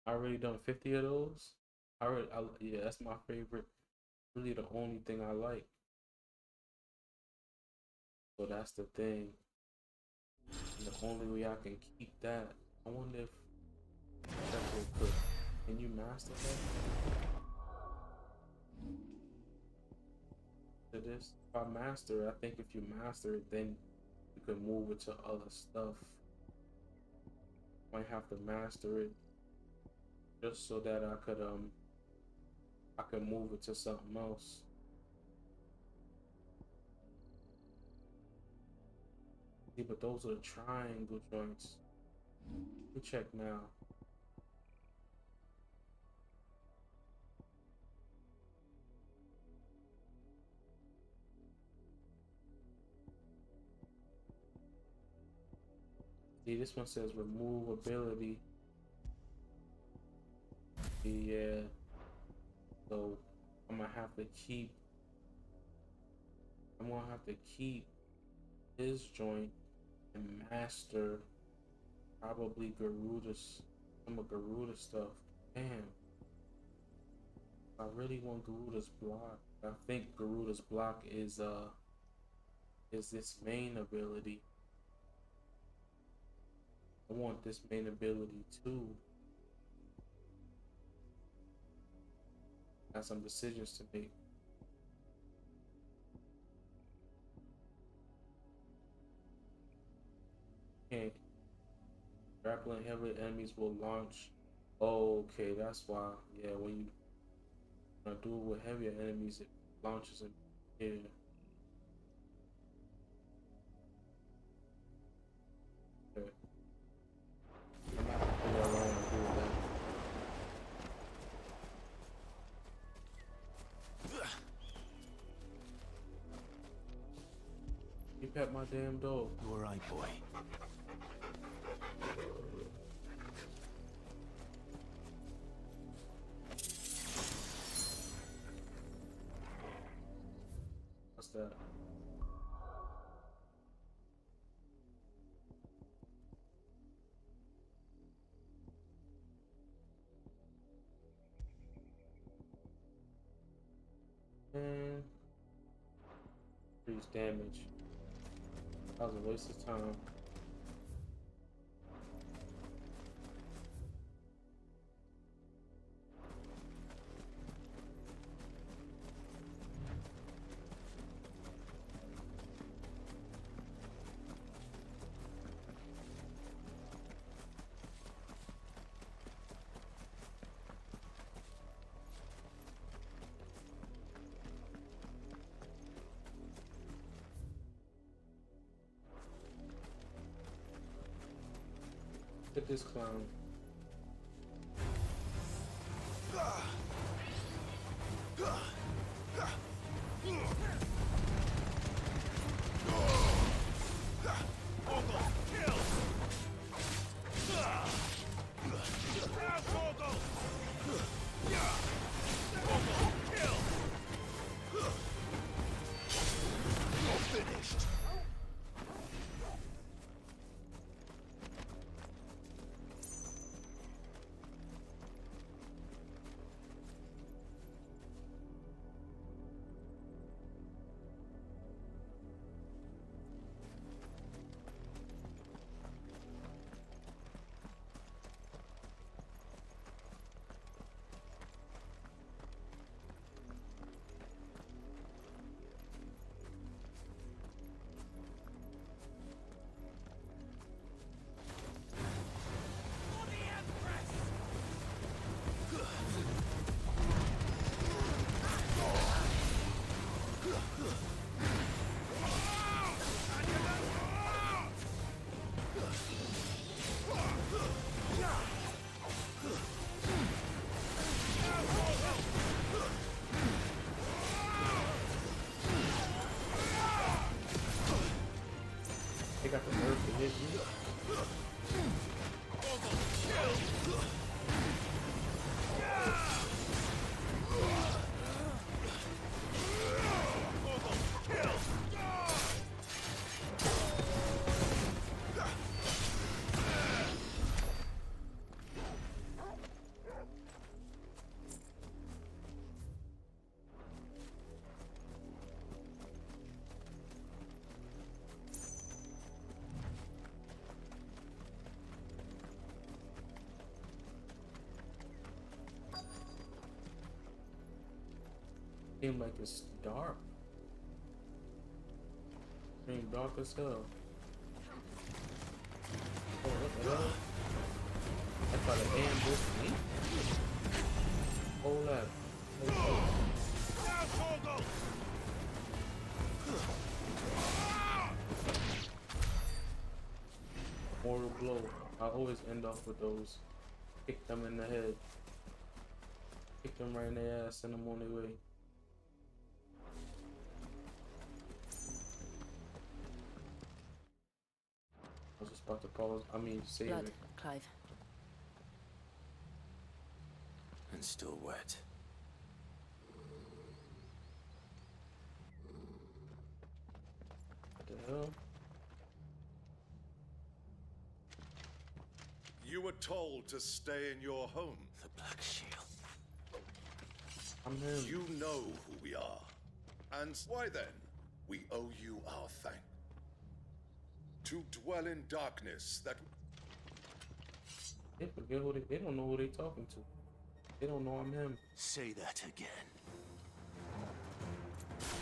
I already done 50 of those. Yeah, that's my favorite. Really the only thing I like. So that's the thing. And the only way I can keep that, I wonder if that's real quick. Can you master that? after this. If I master it, I think if you master it, then you can move it to other stuff. Might have to master it just so that I could move it to something else. See, but those are the triangle joints. Let me check now. See, this one says remove ability. Yeah. So I'm gonna have to keep this joint and master probably Garuda's some of Garuda stuff. Damn. I really want Garuda's block. I think Garuda's block is this main ability. I want this main ability too. Got some decisions to make. Okay. Grappling heavy enemies will launch. Oh, okay, that's why. Yeah, when you do it with heavier enemies, it launches in here. Okay. I'm not gonna figure out what I want to do with that. You pet my damn dog. You alright, boy? What's that? And increase damage. That was a waste of time. Look at this clown. They got the nerve to hit you. Seems like it's dark. Ain't dark as hell. Oh, what the hell? I thought it ambushed me. Hold up. Mortal blow. I always end off with those. Kick them in the head. Kick them right in their ass, send them on their way. I was just about to pause. I mean, save Blood, it. Clive. And still wet. What the hell? You were told to stay in your home. The Black Shield. I'm him. You know who we are. And why then? We owe you our thanks. To dwell in darkness that... They forget who they don't know who they talking to. They don't know I'm him. Say that again.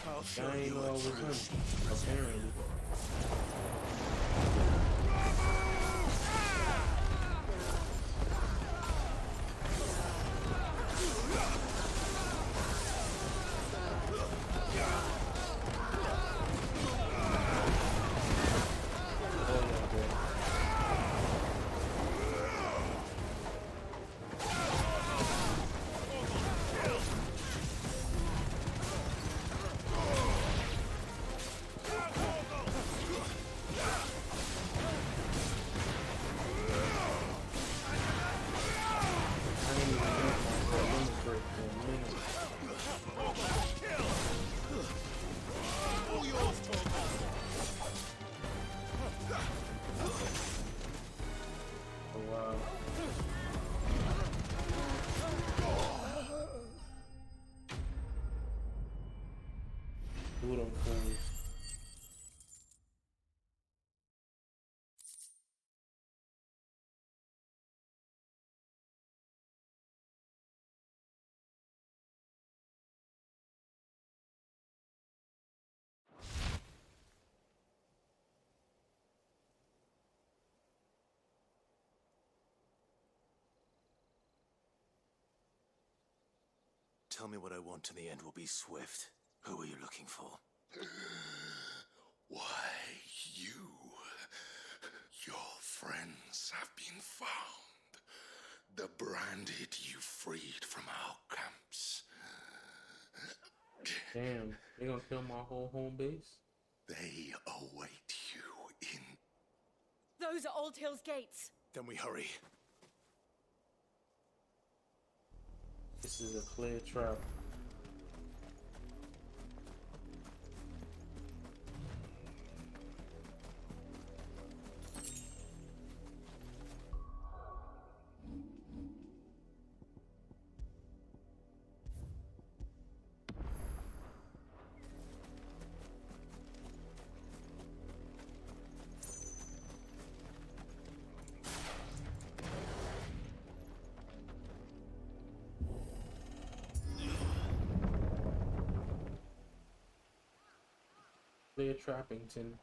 I'll show I ain't you know I a was true him. secret. Apparently. Them fools. Tell me what I want and the end will be swift. Who are you looking for? Why, you... Your friends have been found. The branded you freed from our camps. Damn, they gonna kill my whole home base? They await you in... Those are Old Hill's gates. Then we hurry. This is a clear trap. Clear Trappington.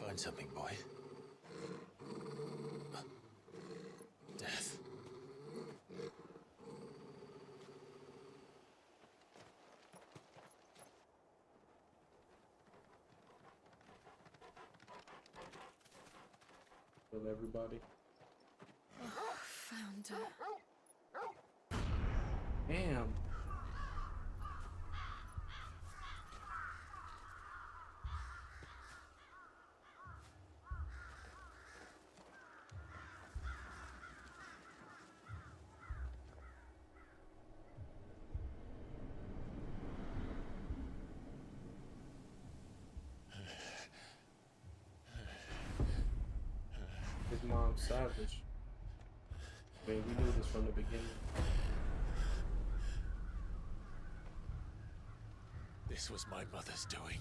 Find something, boy. Death. Kill everybody. Found her. Damn. His mom's savage. I mean, we knew this from the beginning. This was my mother's doing.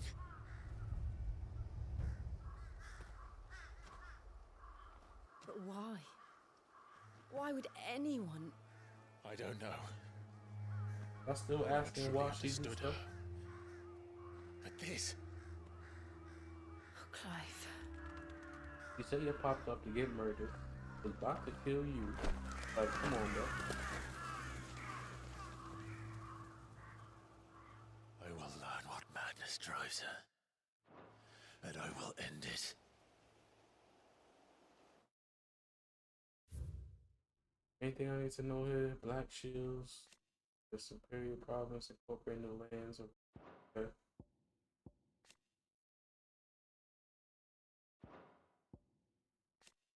But why? Why would anyone? I don't know. I'm still asking why she did stuff. But this... Oh, Clive. You say you popped up to get murdered. Was about to kill you. Like, come on, bro. I will learn what madness drives her. And I will end it. Anything I need to know here? Black Shields, the Superior Province incorporating the lands of. Okay.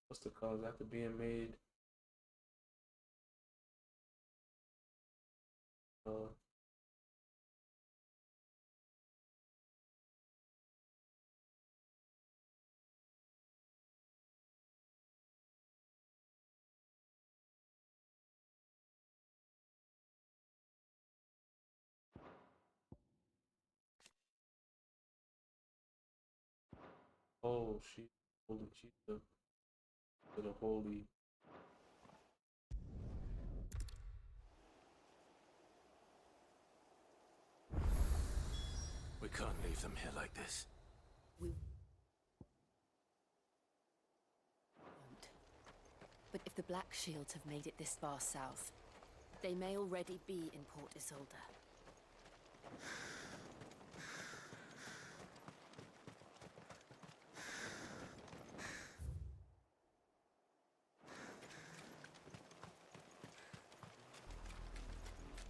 What's the cause after being made? Oh, she's the holy. We can't leave them here like this. We won't. But if the Black Shields have made it this far south, they may already be in Port Isolde.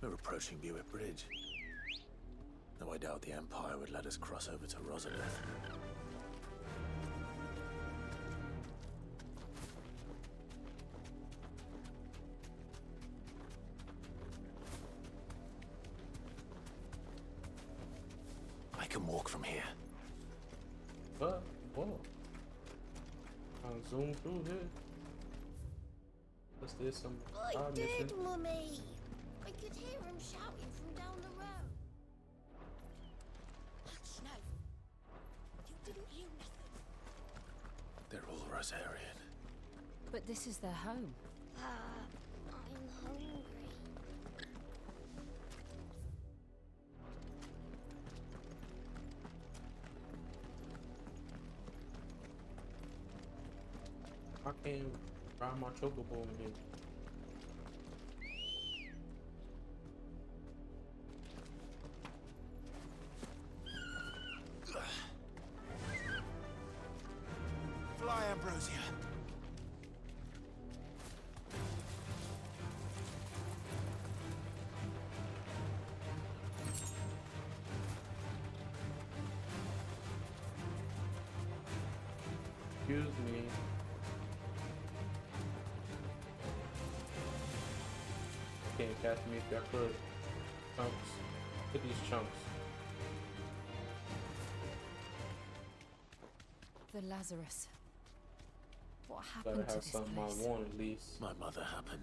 We're approaching Buick Bridge. Though I doubt the Empire would let us cross over to Rosalith. I can walk from here. But, whoa. I'll zoom through here. Let's do some. I did, Mummy! I could hear him shouting from down the road. Hush, no. You didn't hear nothing. They're all Rosarian. But this is their home. I'm hungry. I can't ride my chocobo in here. Fly, Ambrosia. Excuse me. Can't catch me if I could. Chunks. Look at these chunks. The Lazarus. What Gotta happened to have this something place? I want at least. My mother happened.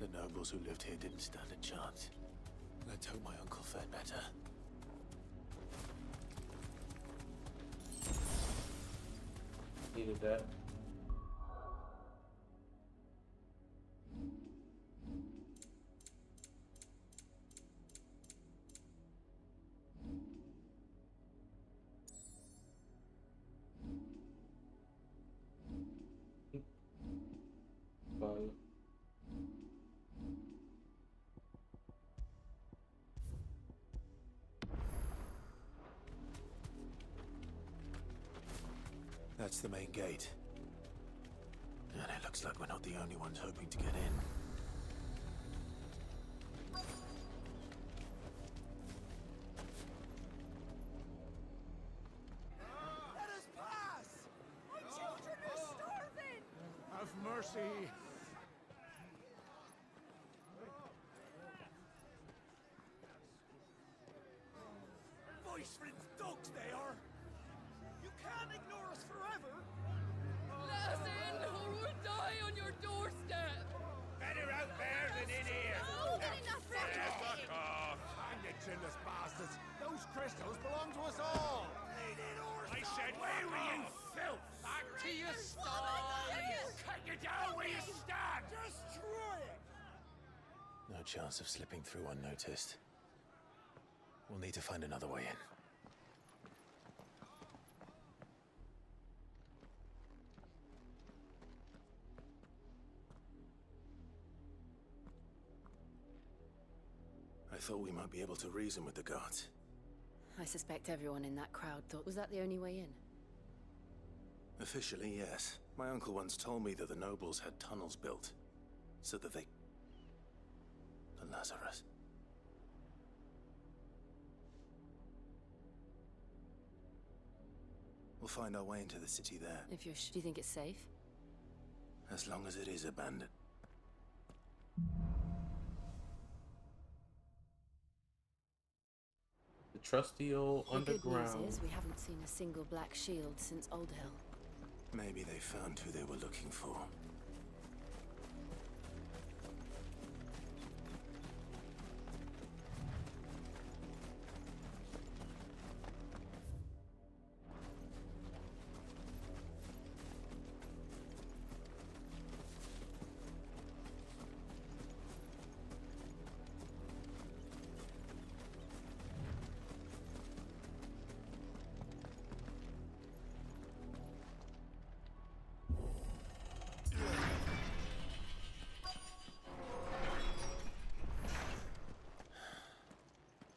The nobles who lived here didn't stand a chance. Let's hope my uncle fared better. Needed that. Fire. That's the main gate. And it looks like we're not the only ones hoping to get in. Let us pass! My children are starving! Have mercy! Voice-friends dogs they are! You can't ignore us forever! Let us in, or we'll die on your doorstep! Better out there than in here! Oh, get enough Fuck off! Hang the chinless bastards! Those crystals belong to us all! I said, where were you, filth? Back to your stall! Cut you down where you stand! Destroy No chance of slipping through unnoticed. We'll need to find another way in. I thought we might be able to reason with the guards. I suspect everyone in that crowd thought, was that the only way in? Officially, yes. My uncle once told me that the nobles had tunnels built, so that they... The Lazarus. We'll find our way into the city there. If you're do you think it's safe? As long as it is abandoned. The trusty old underground. The good news is we haven't seen a single black shield since Old Hill. Maybe they found who they were looking for.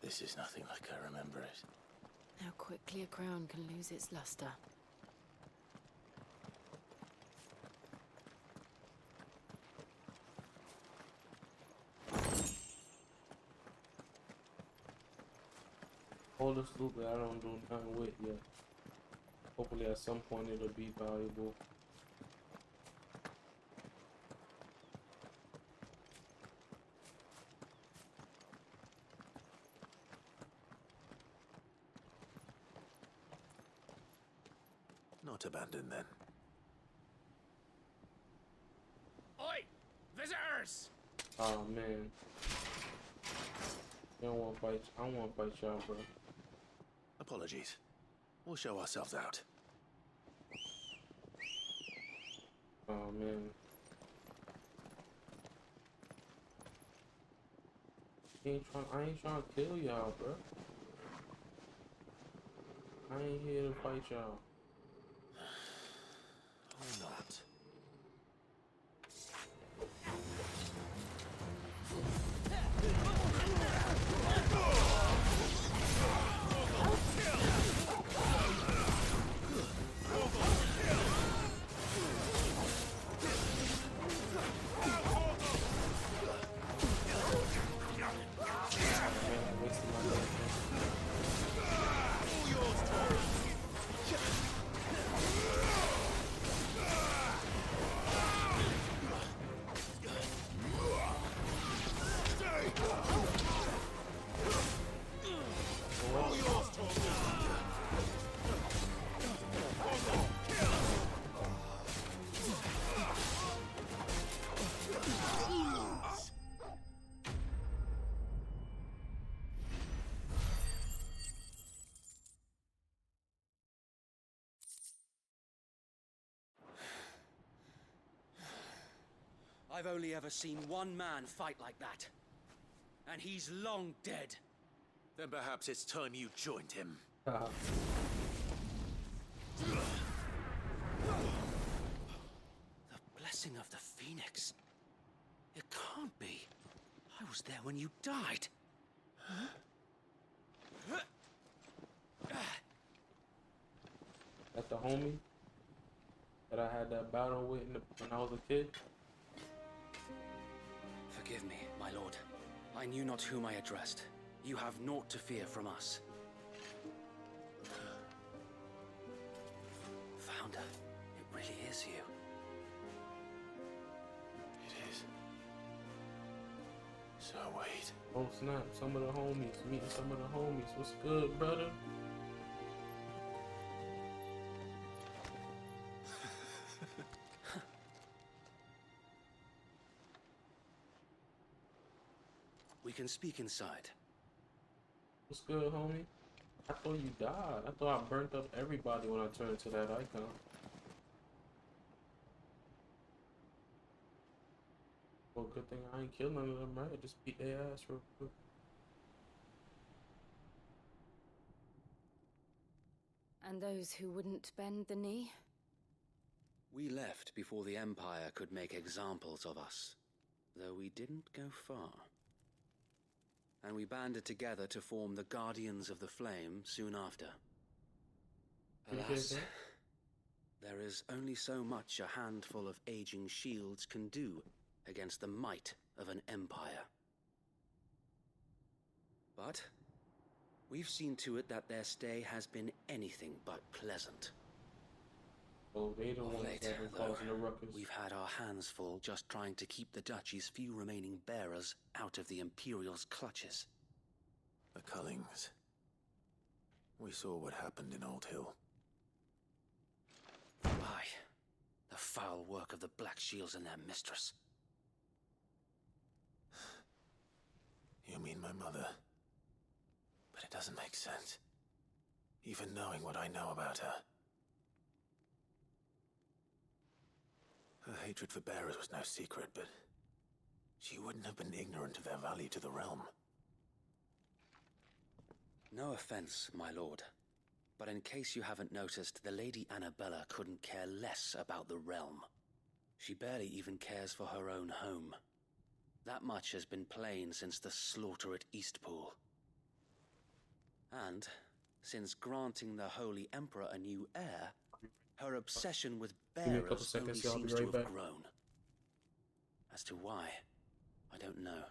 This is nothing like I remember it. How quickly a crown can lose its luster. All this loot that I don't do nothing with yet. Hopefully at some point it'll be valuable. Not abandoned then. Oi! Visitors! Oh man. You don't want to fight. I don't want to fight y'all, bro. Apologies. We'll show ourselves out. Oh man. I ain't trying to kill y'all, bro. I ain't here to fight y'all. Or not. I've only ever seen one man fight like that. And he's long dead. Then perhaps it's time you joined him. The blessing of the Phoenix. It can't be. I was there when you died. That's the homie that I had that battle with when I was a kid. Forgive me, my lord. I knew not whom I addressed. You have naught to fear from us. Founder, it really is you. It is. So wait. Oh snap, some of the homies. Meeting some of the homies. What's good, brother? We can speak inside. What's good, homie? I thought you died. I thought I burnt up everybody when I turned to that icon. Well, good thing I ain't kill none of them, right? I just beat their ass real quick. And those who wouldn't bend the knee? We left before the Empire could make examples of us, though we didn't go far. And we banded together to form the Guardians of the Flame soon after. Alas, there is only so much a handful of aging shields can do against the might of an empire. But we've seen to it that their stay has been anything but pleasant. Oh, they the Of ones late, that been though, causing the ruckus. we've had our hands full just trying to keep the Duchy's few remaining bearers out of the Imperial's clutches. The Cullings. We saw what happened in Old Hill. Aye, the foul work of the Black Shields and their mistress. You mean my mother? But it doesn't make sense. Even knowing what I know about her. Her hatred for bearers was no secret, but she wouldn't have been ignorant of their value to the realm. No offense, my lord, but in case you haven't noticed, the Lady Annabella couldn't care less about the realm. She barely even cares for her own home. That much has been plain since the slaughter at Eastpool. And, since granting the Holy Emperor a new heir, her obsession with bearers only seems to have grown. As to why, I don't know.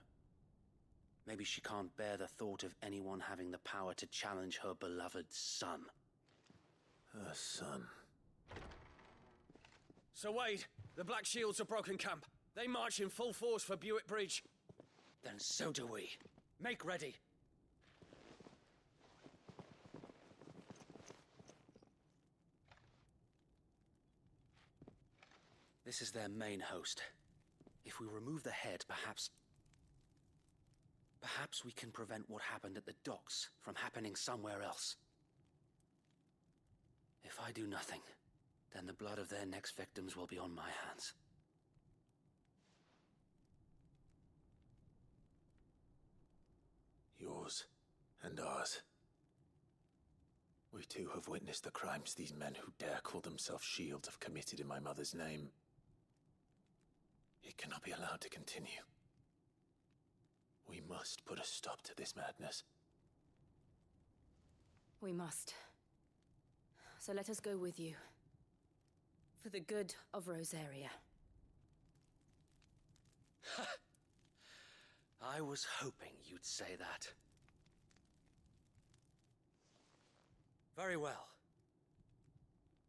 Maybe she can't bear the thought of anyone having the power to challenge her beloved son. Her son. Sir Wade, the Black Shields have broken camp. They march in full force for Buick Bridge. Then so do we. Make ready. This is their main host. If we remove the head, perhaps we can prevent what happened at the docks from happening somewhere else. If I do nothing, then the blood of their next victims will be on my hands. Yours and ours. We too have witnessed the crimes these men who dare call themselves shields have committed in my mother's name. It cannot be allowed to continue. We must put a stop to this madness. We must. So let us go with you. For the good of Rosaria. I was hoping you'd say that. Very well.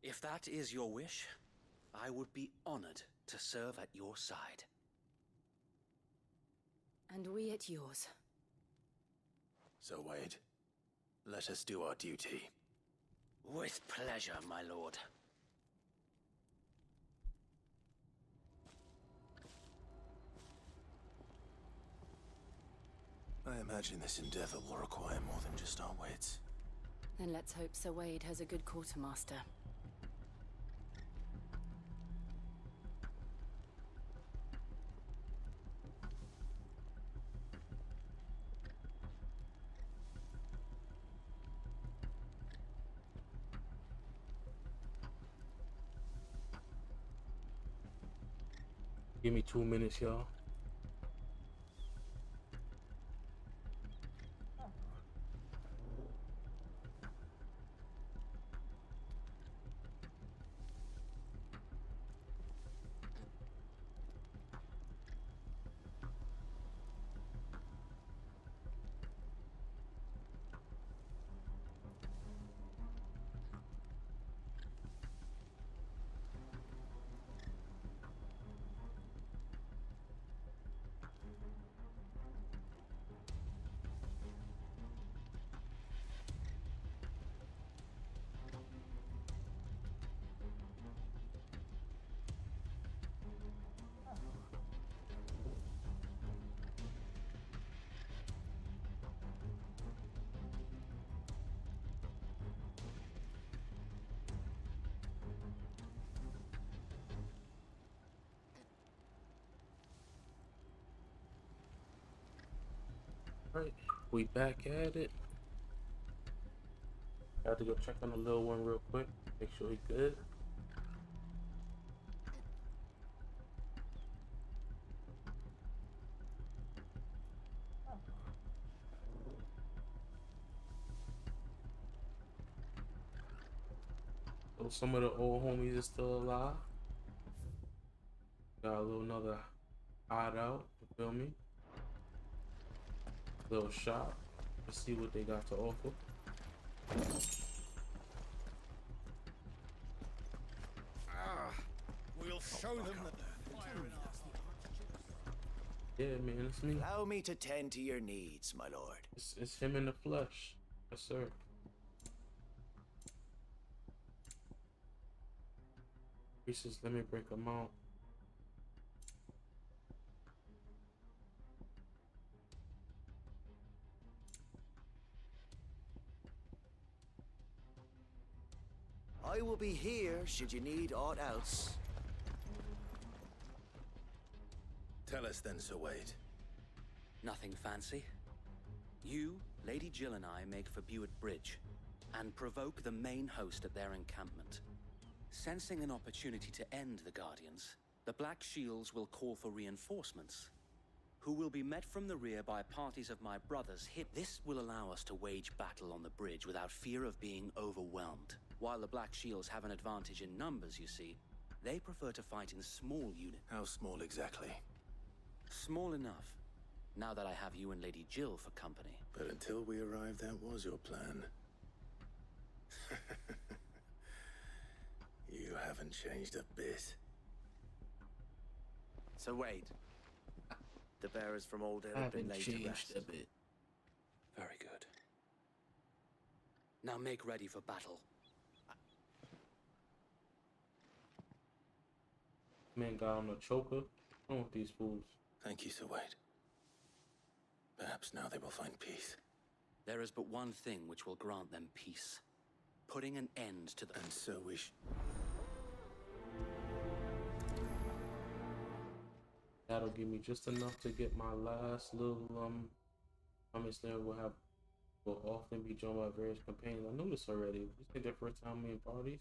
If that is your wish, I would be honored to serve at your side. And we at yours. So, Wade, let us do our duty. With pleasure, my lord. I imagine this endeavor will require more than just our wits. Then let's hope Sir Wade has a good quartermaster. Give me 2 minutes, y'all. Alright, we back at it. I had to go check on the little one real quick, make sure he's good. So some of the old homies are still alive. Got a little another hideout, you feel me? Little shop. Let's see what they got to offer. We'll show them that. Yeah, man, it's me. Allow me to tend to your needs, my lord. It's him in the flesh. Yes, sir. Pieces, let me break them out. I will be here should you need aught else. Tell us then, Sir Wade. Nothing fancy. You, Lady Jill and I make for Buett Bridge and provoke the main host at their encampment. Sensing an opportunity to end the Guardians, the Black Shields will call for reinforcements, who will be met from the rear by parties of my brothers. This will allow us to wage battle on the bridge without fear of being overwhelmed. While the Black Shields have an advantage in numbers, you see, they prefer to fight in small units. How small exactly? Small enough, now that I have you and Lady Jill for company. But until we arrived, that was your plan. You haven't changed a bit. So Wade, the bearers from Old Inn have been laid to rest. A bit. Very good. Now make ready for battle. Man got on a choker. What's wrong with these fools? Thank you, Sir Wade. Perhaps now they will find peace. There is but one thing which will grant them peace. Putting an end to the... And so we That'll give me just enough to get my last little promise there will often be joined by various companions. I knew this already. This ain't the first time we in parties.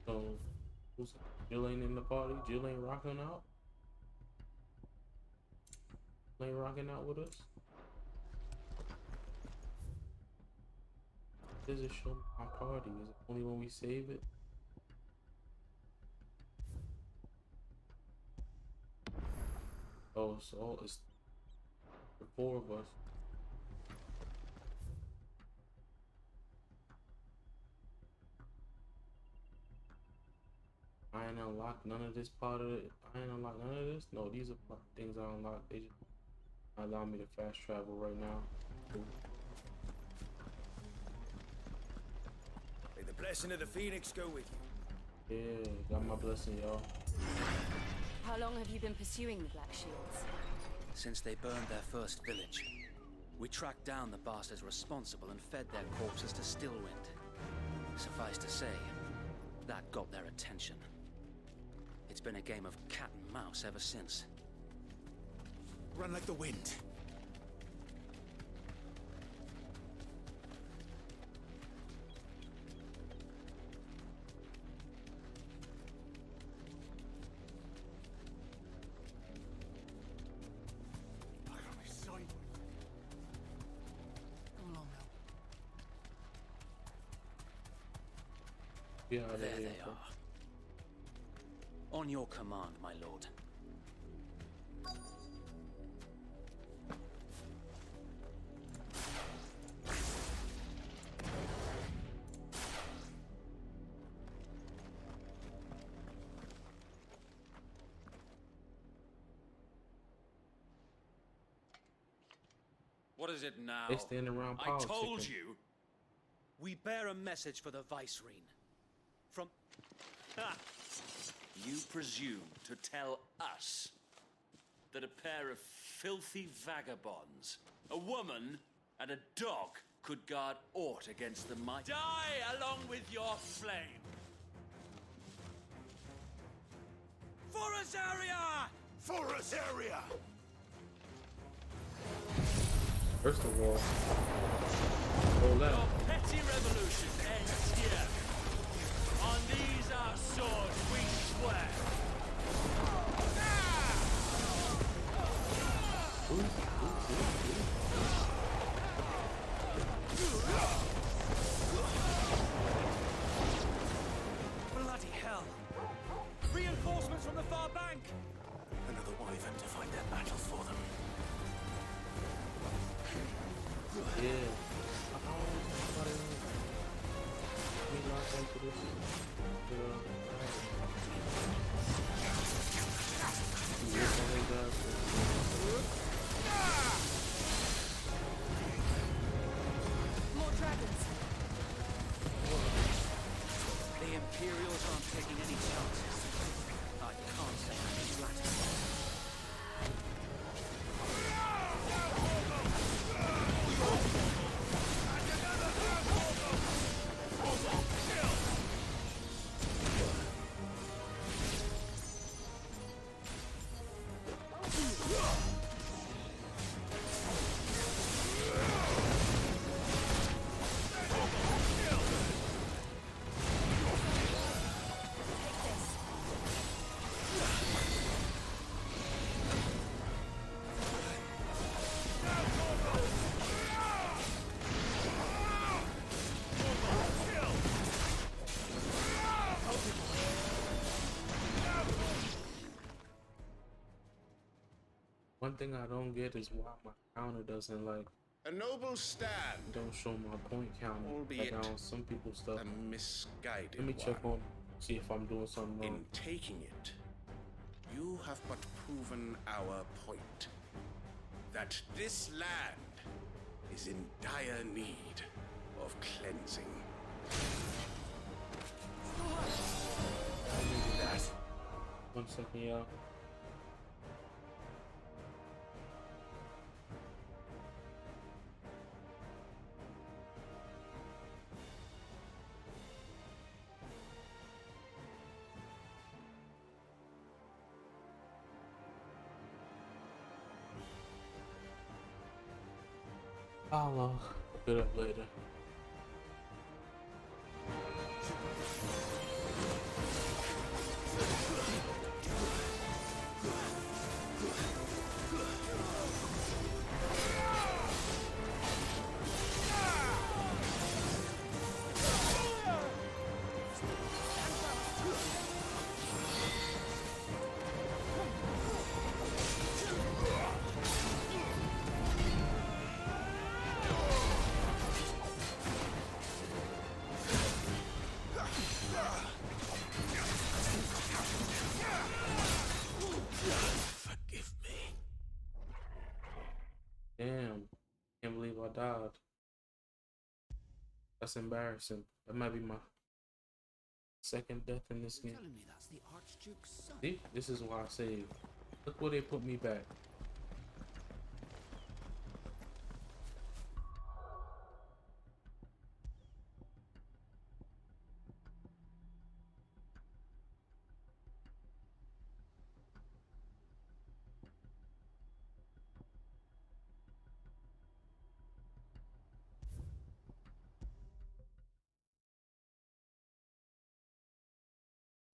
So Jill ain't in the party? Jill ain't rocking out? Jill ain't rocking out with us? Does it show my party? Is it only when we save it? Oh, so it's the 4 of us. I ain't unlocked none of this part of it. I ain't unlocked none of this. No, these are things I unlocked. They just allow me to fast travel right now. Cool. May the blessing of the Phoenix go with you. Yeah, got my blessing, y'all. How long have you been pursuing the Black Shields? Since they burned their first village. We tracked down the bastards responsible and fed their corpses to Stillwind. Suffice to say, that got their attention. It's been a game of cat and mouse ever since. Run like the wind. Yeah, there they are. On your command, my lord. What is it now? They stand around I politicking. told you. We bear a message for the Vicereine. From... Ha! You presume to tell us that a pair of filthy vagabonds, a woman and a dog, could guard aught against the might. Die along with your flame! For Azaria! For Azaria! First of all, hold that. Your petty revolution ends here. On these our swords we swear. Bloody hell! Reinforcements from the far bank! Another wyvern to fight their battle for them. Yeah. We locked into this. More dragons. The Imperials aren't taking any chances. I can't say I'm flattered. One thing I don't get is why my counter doesn't like A noble stand. don't show my point counter like Albeit on some people's stuff. A misguided Let me check one. on, see if I'm doing something wrong. In taking it, you have but proven our point. That this land is in dire need of cleansing. I needed that. 1 second, y'all. I'll look it up later. Damn, can't believe I died. That's embarrassing. That might be my second death in this game. Telling me that's the Archduke's son. See, this is why I saved. Look where they put me back.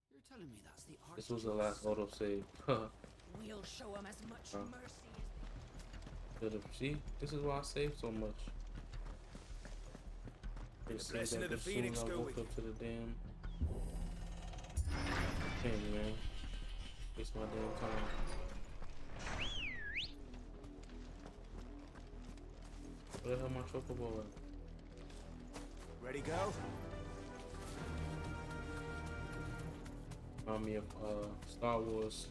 You're telling me that's the This was the last autosave. We'll show him as much mercy as See, this is why I saved so much. The It seems blessing like of the as soon Phoenix as I go woke with up to the damn thing, man. Waste my damn time. Where the hell my chocobo at? Ready, go? Remind me of Star Wars.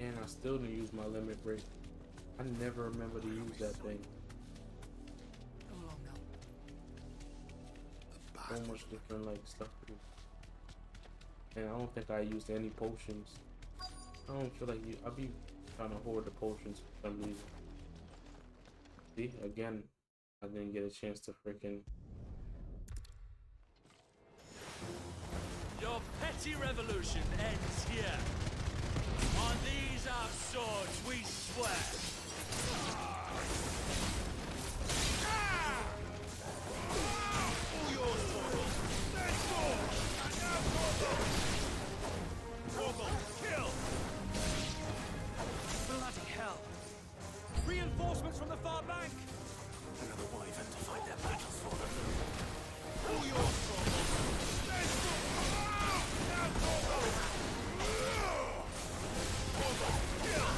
And I still didn't use my limit break. I never remember to use that thing. So much different like stuff to do. And I don't think I used any potions. I don't feel like I'll be trying to hoard the potions for some reason. See, again, I didn't get a chance to freaking. Your petty revolution ends here. On these our swords we swear. All yours, Torgal. Let's go! And now Torgal! Torgal, kill! Bloody hell! Reinforcements from the far bank! Another wyvern to fight their battles for them. All yours, Torgal! Let's go! Now Torgal! Torgal, kill!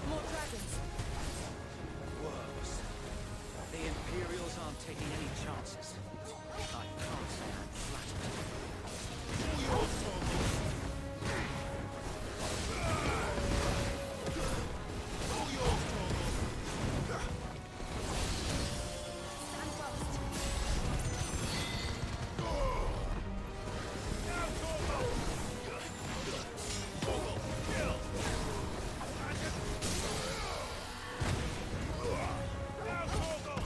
More dragons. Worse. The Imperials aren't taking any chances. I can't say I'm flattered. All yours, Torgal! All yours, Torgal! Stand fast. Now Torgal! Torgal, kill! Now Torgal!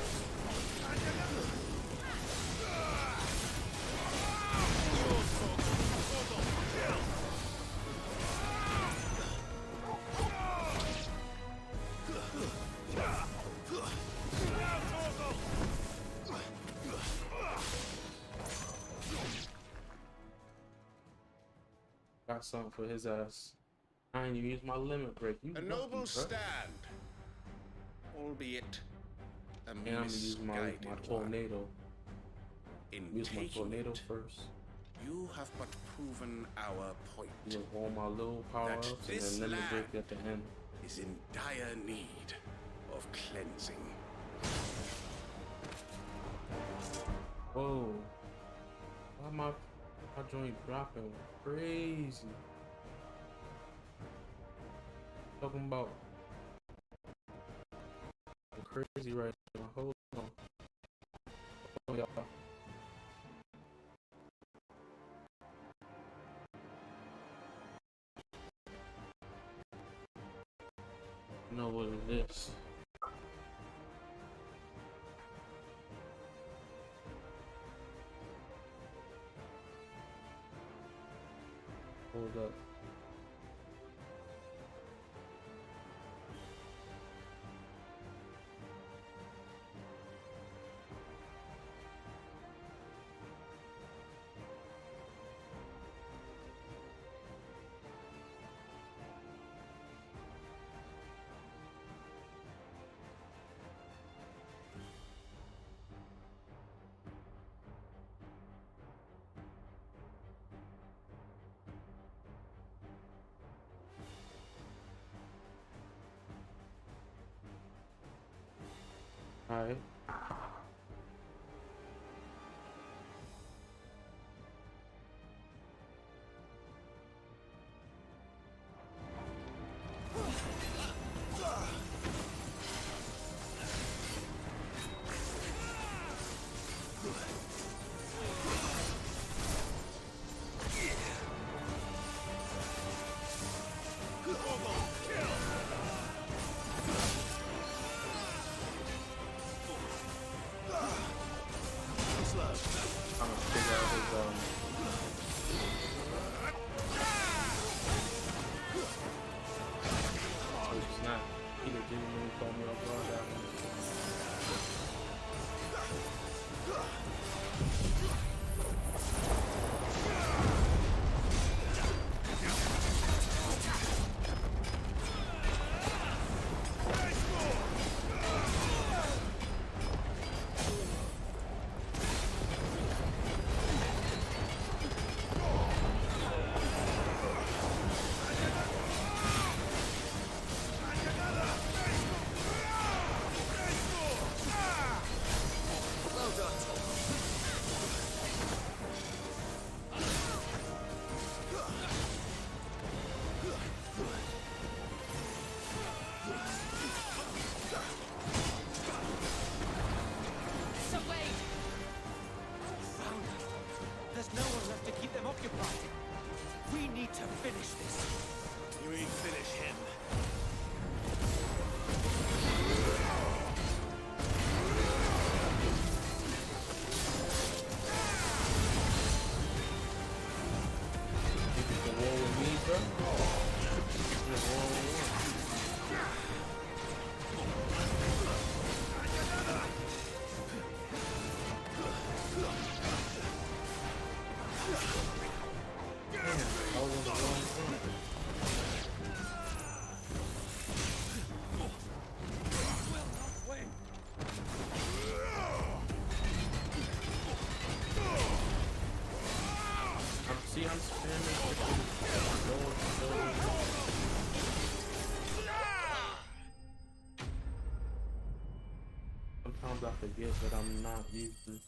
Got something for his ass. I ain't even use my limit break. You A noble stand, albeit a and I'm gonna use my tornado. Use my tornado first. You have but proven our point. Use all my little power ups and this then limit break land at the end. is in dire need of cleansing. Whoa. Why my joint dropping crazy? Talking about crazy right now. Hold on. Oh, y'all. I know what it is. Hold up. All right. Sometimes I forget that I'm not using.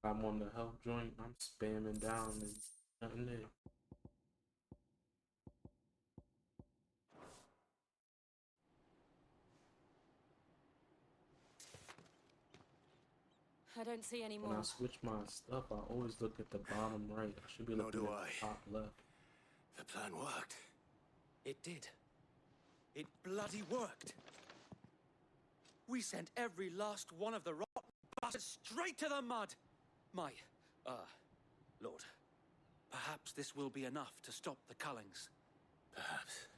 I'm on the health joint. I'm spamming down and nothing there. I don't see any more. When I switch my stuff, I always look at the bottom right. I should be looking at the top left. The plan worked. It did. It bloody worked. We sent every last one of the rotten bastards straight to the mud. My, Lord, perhaps this will be enough to stop the Cullings. Perhaps.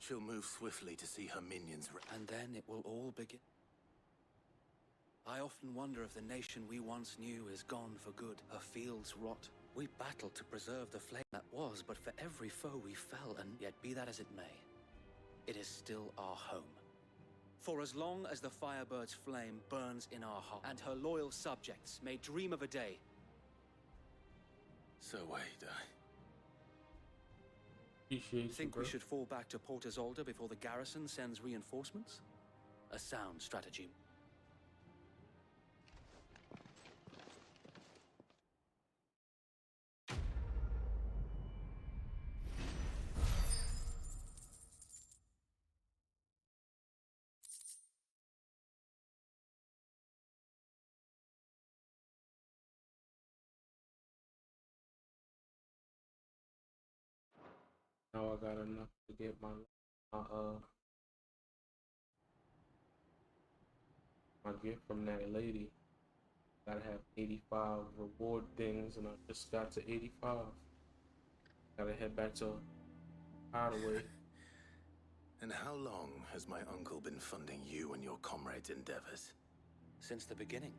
She'll move swiftly to see her minions. And then it will all begin. I often wonder if the nation we once knew is gone for good. Her fields rot. We battled to preserve the flame that was, but for every foe we fell, and yet be that as it may, it is still our home. For as long as the Firebird's flame burns in our heart, and her loyal subjects may dream of a day. So wait, Think we should fall back to Port Isolde before the garrison sends reinforcements? A sound strategy. Now I got enough to get my gift from that lady. Gotta have 85 reward things, and I just got to 85. Gotta head back to Hideaway. And how long has my uncle been funding you and your comrades' endeavors? Since the beginning.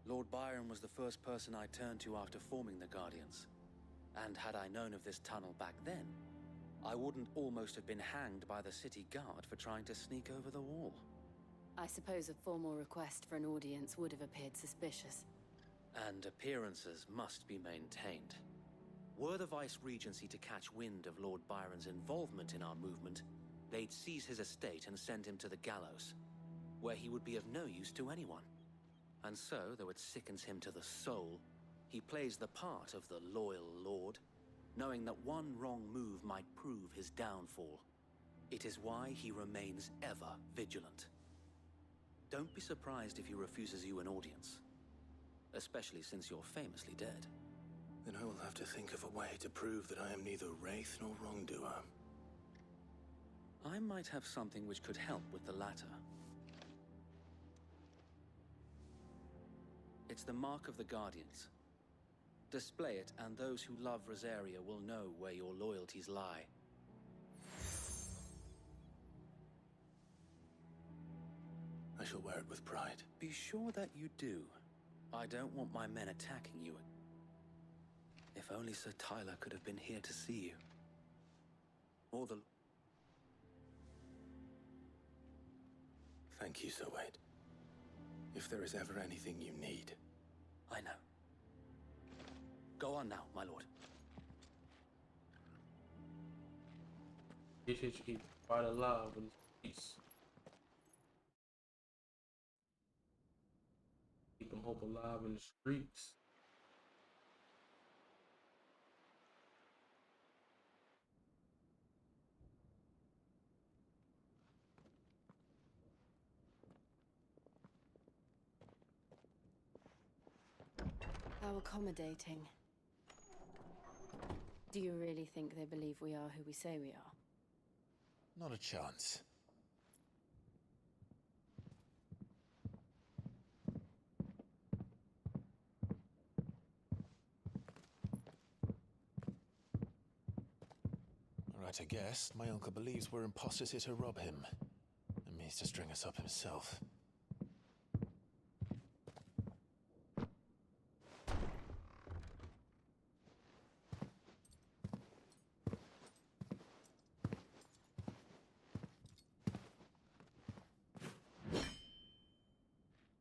Lord Byron was the first person I turned to after forming the Guardians. And had I known of this tunnel back then, I wouldn't almost have been hanged by the city guard for trying to sneak over the wall. I suppose a formal request for an audience would have appeared suspicious. And appearances must be maintained. Were the Vice-Regency to catch wind of Lord Byron's involvement in our movement, they'd seize his estate and send him to the gallows, where he would be of no use to anyone. And so, though it sickens him to the soul, he plays the part of the loyal lord, knowing that one wrong move might prove his downfall. It is why he remains ever vigilant. Don't be surprised if he refuses you an audience, especially since you're famously dead. Then I will have to think of a way to prove that I am neither wraith nor wrongdoer. I might have something which could help with the latter. It's the mark of the Guardians. Display it, and those who love Rosaria will know where your loyalties lie. I shall wear it with pride. Be sure that you do. I don't want my men attacking you. If only Sir Tyler could have been here to see you. Or the... Thank you, Sir Wade. If there is ever anything you need. I know. Go on now, my lord. This shit should keep fight alive in peace. Keeping hope alive in the streets. How accommodating. Do you really think they believe we are who we say we are? Not a chance. Right, I guess. My uncle believes we're imposters here to rob him. And means to string us up himself.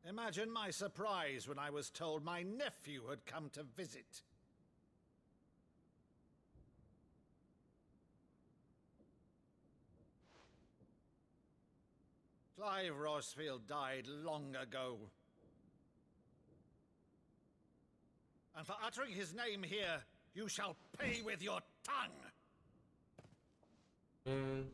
Imagine my surprise when I was told my nephew had come to visit. Clive Rosfield died long ago. And for uttering his name here, you shall pay with your tongue! And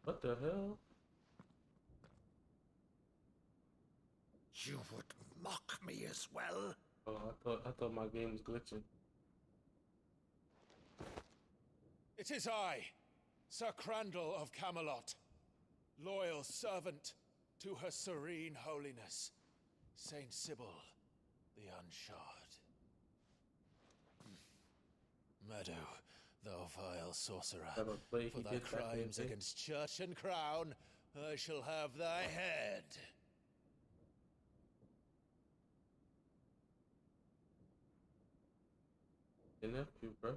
what the hell? You would mock me as well? Oh, I thought my game was glitching. It is I, Sir Crandall of Camelot, loyal servant to Her Serene Holiness, Saint Sybil the Unshod. Meadow, thou vile sorcerer, for thy crimes against church and crown, I shall have thy head. Your nephew, bro.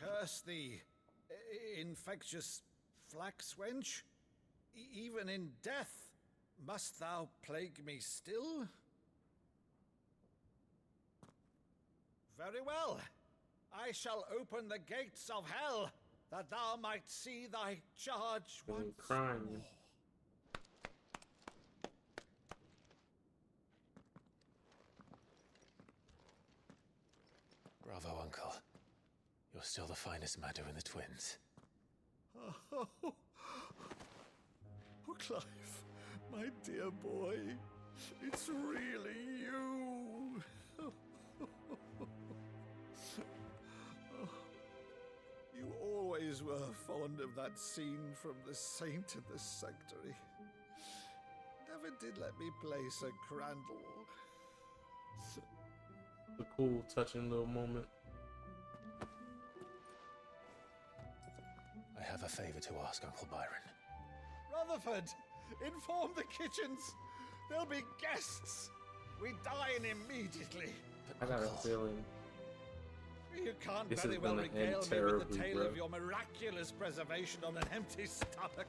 Curse thee, infectious flax wench. Even in death, must thou plague me still? Very well. I shall open the gates of hell, that thou might see thy charge once crying. more. Bravo, Uncle. You're still the finest Maddo in the twins. Oh, Clive, my dear boy, it's really you. You always were fond of that scene from The Saint in the Sanctuary. Never did let me play Sir Crandall. A cool, touching little moment. I have a favor to ask, Uncle Byron. Rutherford, inform the kitchens. There'll be guests. We dine immediately. I got a feeling You can't this very is well gonna end regale me with terribly, the tale bro. of your miraculous preservation on an empty stomach.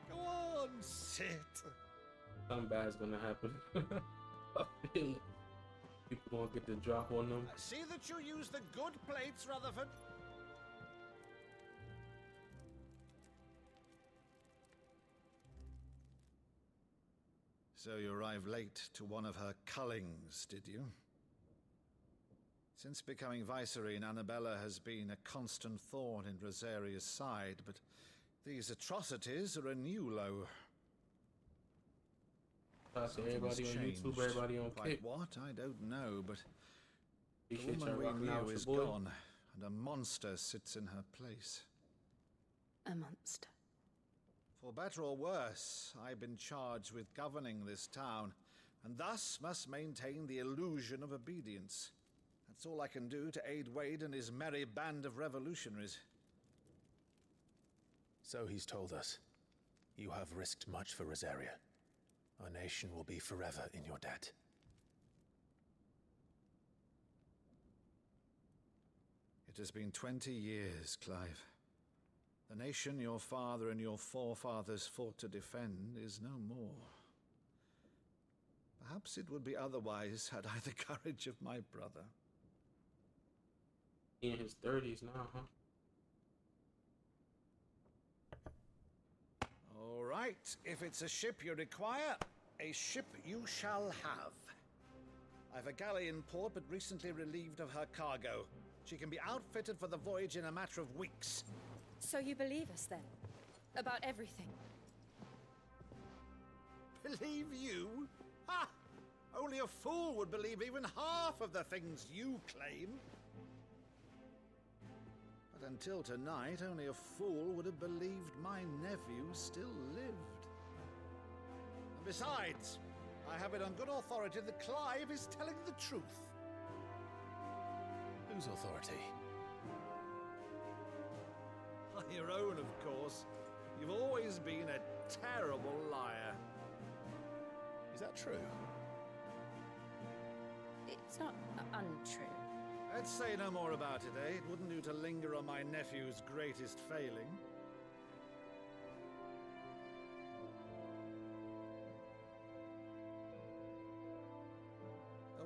Go on, sit. something bad's gonna happen. I feel it. People gonna get the drop on them. See that you use the good plates, Rutherford. So you arrived late to one of her cullings, did you? Since becoming Vicereine, Annabella has been a constant thorn in Rosaria's side, but these atrocities are a new low. Everybody on YouTube, everybody on Quite Kick. what? I don't know, but the Appreciate y'all woman we rocking out knew with is your boy. gone, and a monster sits in her place. A monster. For better or worse, I've been charged with governing this town, and thus must maintain the illusion of obedience. That's all I can do to aid Wade and his merry band of revolutionaries. So he's told us. You have risked much for Rosaria. Our nation will be forever in your debt. It has been 20 years, Clive. The nation your father and your forefathers fought to defend is no more. Perhaps it would be otherwise had I the courage of my brother. He in his 30s now, huh? All right, if it's a ship you require, a ship you shall have. I've a galley in port, but recently relieved of her cargo. She can be outfitted for the voyage in a matter of weeks. So you believe us then? About everything? Believe you? Ha! Only a fool would believe even half of the things you claim. But until tonight, only a fool would have believed my nephew still lived. And besides, I have it on good authority that Clive is telling the truth. Whose authority? Your own, of course. You've always been a terrible liar. Is that true? It's not untrue. Let's say no more about it, eh? It wouldn't do to linger on my nephew's greatest failing.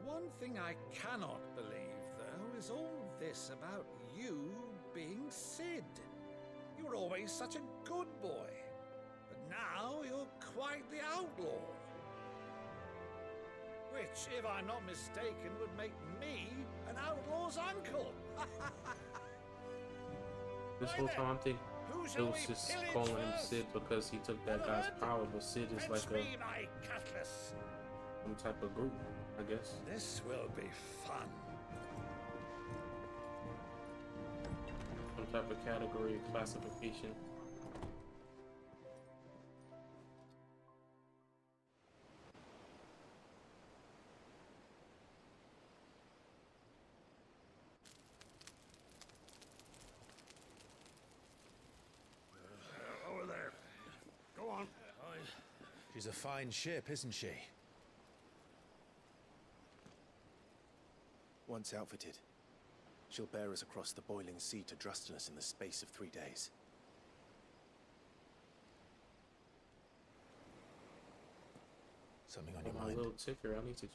one thing I cannot believe, though, is all this about you being Sid. You were always such a good boy, but now you're quite the outlaw. Which, if I'm not mistaken, would make me an outlaw's uncle. This whole time I think it was just calling him Sid because he took that guy's power, but Sid is like some type of group, I guess. This will be fun. Some type of category classification. Over there. Go on. She's a fine ship, isn't she? Once outfitted, she'll bear us across the boiling sea to Drustinus in the space of 3 days. Something on your mind? A little ticker. I need to.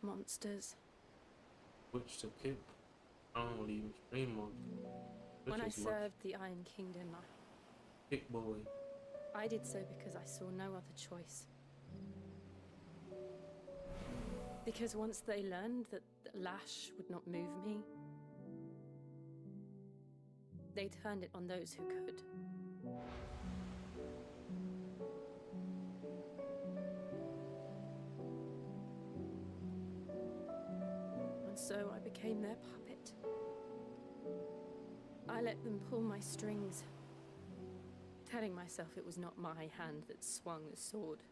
Monsters. Which to pick? I don't even stream on. When I served the Iron Kingdom, Pick boy. I did so because I saw no other choice. Because once they learned that the lash would not move me, they turned it on those who could. And so I became their puppet. I let them pull my strings, telling myself it was not my hand that swung the sword,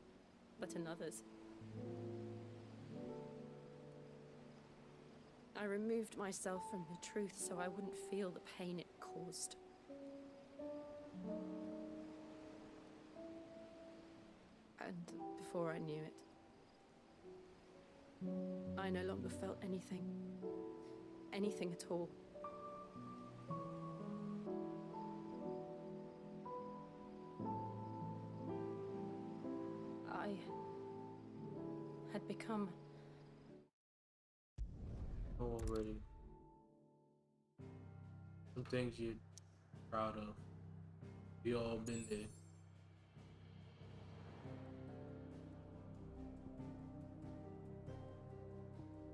but another's. I removed myself from the truth so I wouldn't feel the pain it caused. And before I knew it, I no longer felt anything. Anything at all. I had become already. Some things you're proud of. We all been there.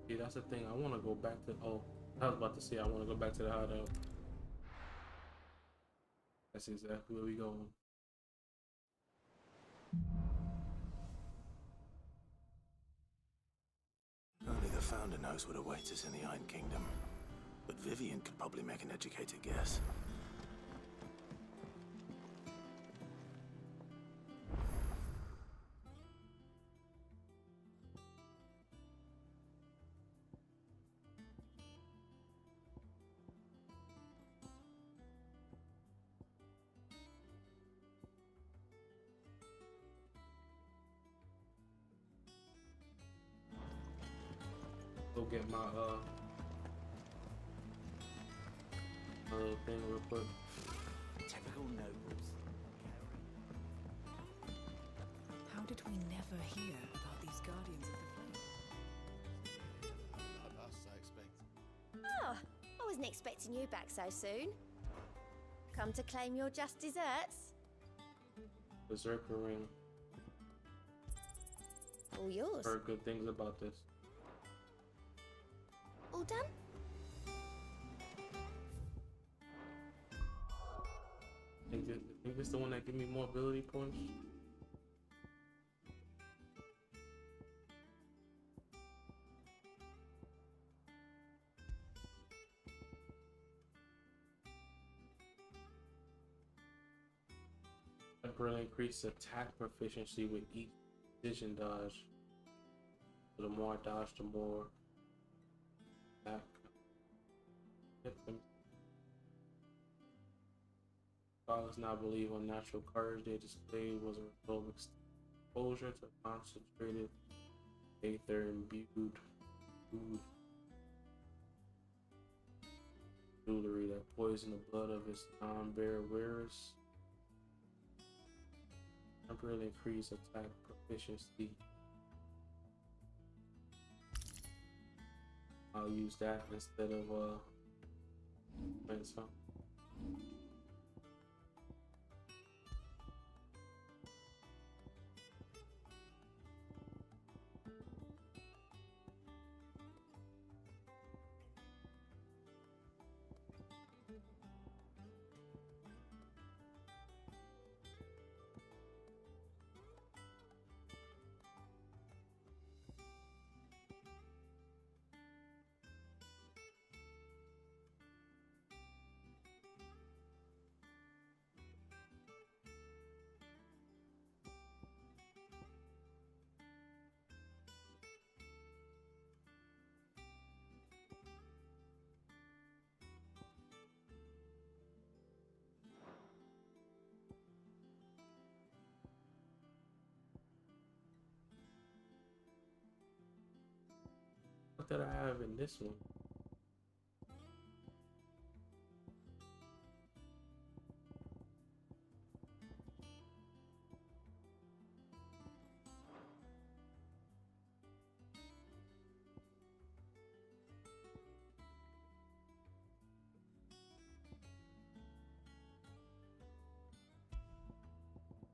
See, that's the thing. I want to go back to. Oh, I was about to say I want to go back to the hideout. That's exactly where we going. Only the Founder knows what awaits us in the Iron Kingdom. But Vivian could probably make an educated guess. Go get my little thing real quick. Typical nobles. How did we never hear about these Guardians of the Flame? Not us, I expect. Oh, I wasn't expecting you back so soon. Come to claim your just desserts? Berserker ring. All yours. Heard good things about this. All done? Think this the one that give me more ability points? Temporarily increase attack proficiency with each precision dodge. So the more I dodge, the more attack. Scholars now believe unnatural courage they displayed was a result of exposure to concentrated aether imbued food jewelry that poisoned the blood of its non-bearer wearers. Temporarily increase attack proficiency. I'll use that instead of defense. What did I have in this one?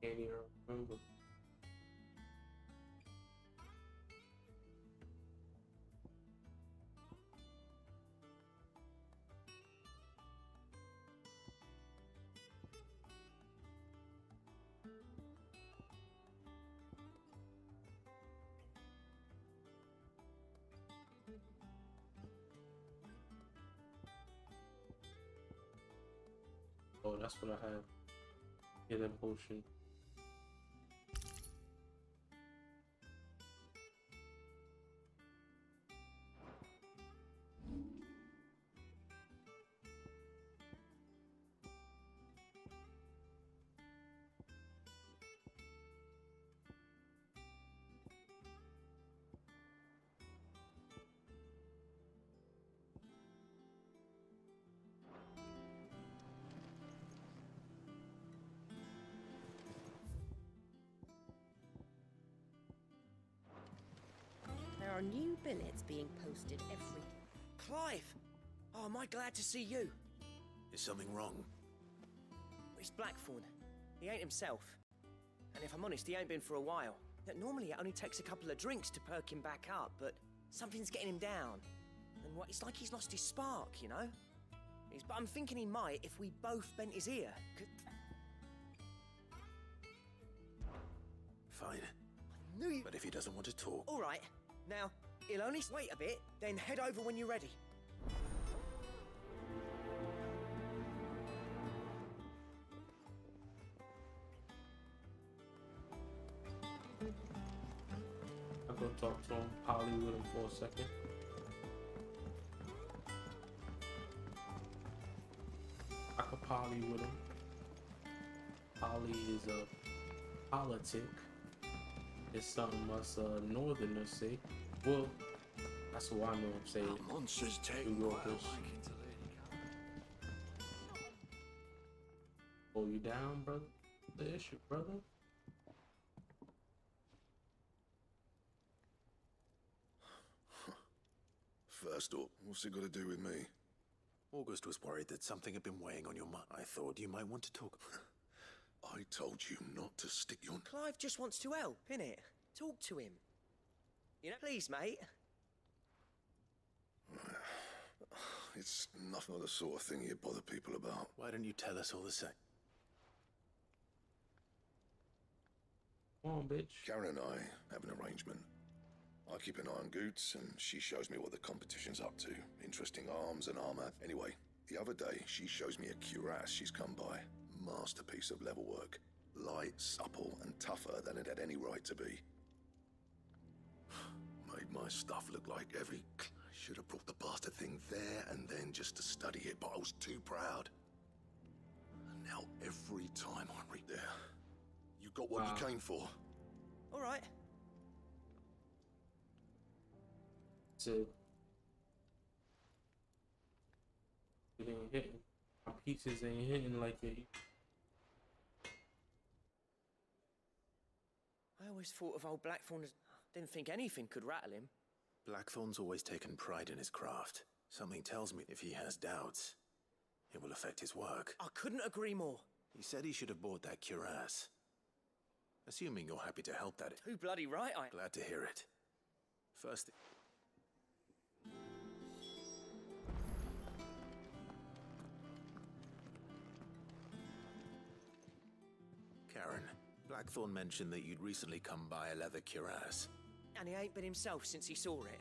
Can't even remember. Oh, that's what I have. Healing potion. There are new billets being posted every day. Clive! Oh, am I glad to see you? Is something wrong? It's Blackthorn. He ain't himself. And if I'm honest, he ain't been for a while. Normally it only takes a couple of drinks to perk him back up, but something's getting him down. And it's like he's lost his spark, you know? But I'm thinking he might if we both bent his ear. Fine. I knew you... But if he doesn't want to talk... All right. Now, he'll only wait a bit, then head over when you're ready. I'll go talk to him, poly with him for a second. I could poly with him. Poly is a politic. It's something us northerners say. Well, that's what I know I'm saying. Monsters take New Yorkers. Hold you down, brother. The issue, brother. First up, what's it got to do with me? August was worried that something had been weighing on your mind. I thought you might want to talk. I told you not to stick your... Clive just wants to help, innit? Talk to him. You know, please, mate. It's not the sort of thing you bother people about. Why don't you tell us all the same? Come on, bitch. Karen and I have an arrangement. I keep an eye on Goots, and she shows me what the competition's up to. Interesting arms and armor. Anyway, the other day, she shows me a cuirass she's come by. Masterpiece of level work. Light, supple, and tougher than it had any right to be. Made my stuff look like every... I should have brought the bastard thing there and then just to study it, but I was too proud. And now every time I read there, you got what you came for. All right. So it ain't hitting. My pieces ain't hitting like they. I always thought of old Blackthorn as... Didn't think anything could rattle him. Blackthorn's always taken pride in his craft. Something tells me if he has doubts, it will affect his work. I couldn't agree more. He said he should have bought that cuirass. Assuming you're happy to help that... Too bloody right I... Glad to hear it. First... Karen, Blackthorn mentioned that you'd recently come by a leather cuirass. And he ain't been himself since he saw it.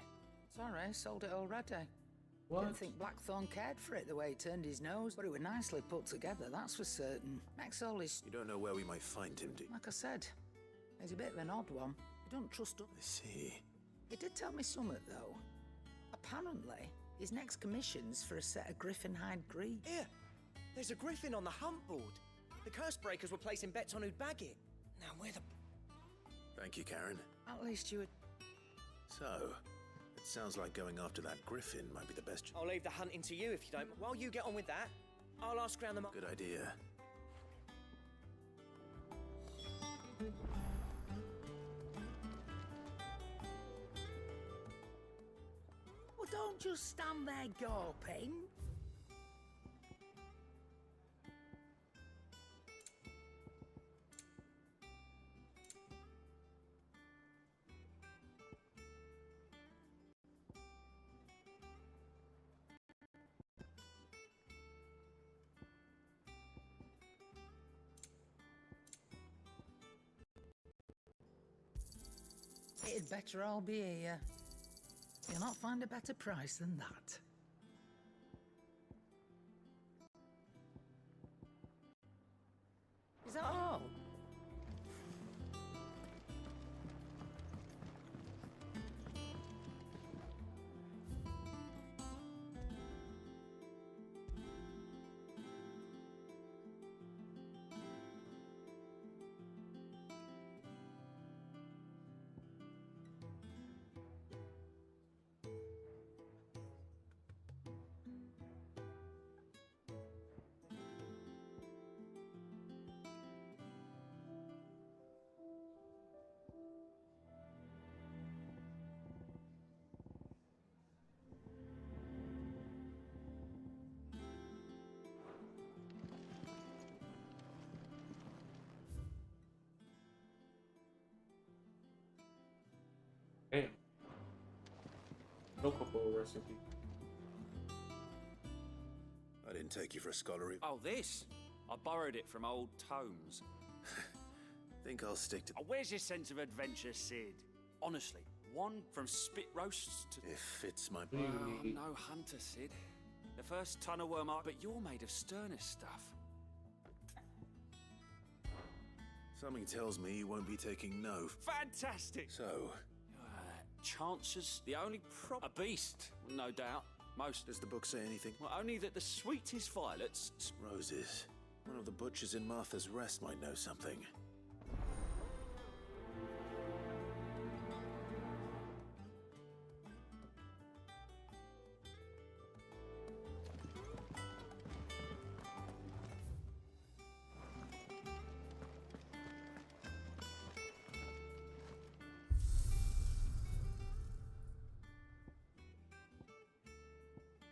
Sorry, sold it already. What? Didn't think Blackthorn cared for it the way he turned his nose, but it was nicely put together, that's for certain. Makes all his... You don't know where we might find him, do you? Like I said, he's a bit of an odd one. He don't trust us. I see. He did tell me something, though. Apparently, his next commission's for a set of griffin hide greaves. Here, there's a griffin on the hunt board. The curse breakers were placing bets on who'd bag it. Now where the... Thank you, Karen. At least you would... So, it sounds like going after that griffin might be the best... I'll leave the hunting to you if you don't. While you get on with that, I'll ask around the... Good idea. Well, don't just stand there gawping. It'd better all be here. You'll not find a better price than that. Is that all? Damn. Chocobo recipe. I didn't take you for a scholarly... Oh, this? I borrowed it from old tomes. Think I'll stick to... Oh, where's your sense of adventure, Sid? Honestly, one from spit roasts to... If it's my... Well, I'm no hunter, Sid. The first ton of worm art, but you're made of sterner stuff. Something tells me you won't be taking no... Fantastic! So... chances, the only a beast, no doubt. Most... Does the book say anything? Well, only that the sweetest violets... Roses. One of the butchers in Martha's Rest might know something.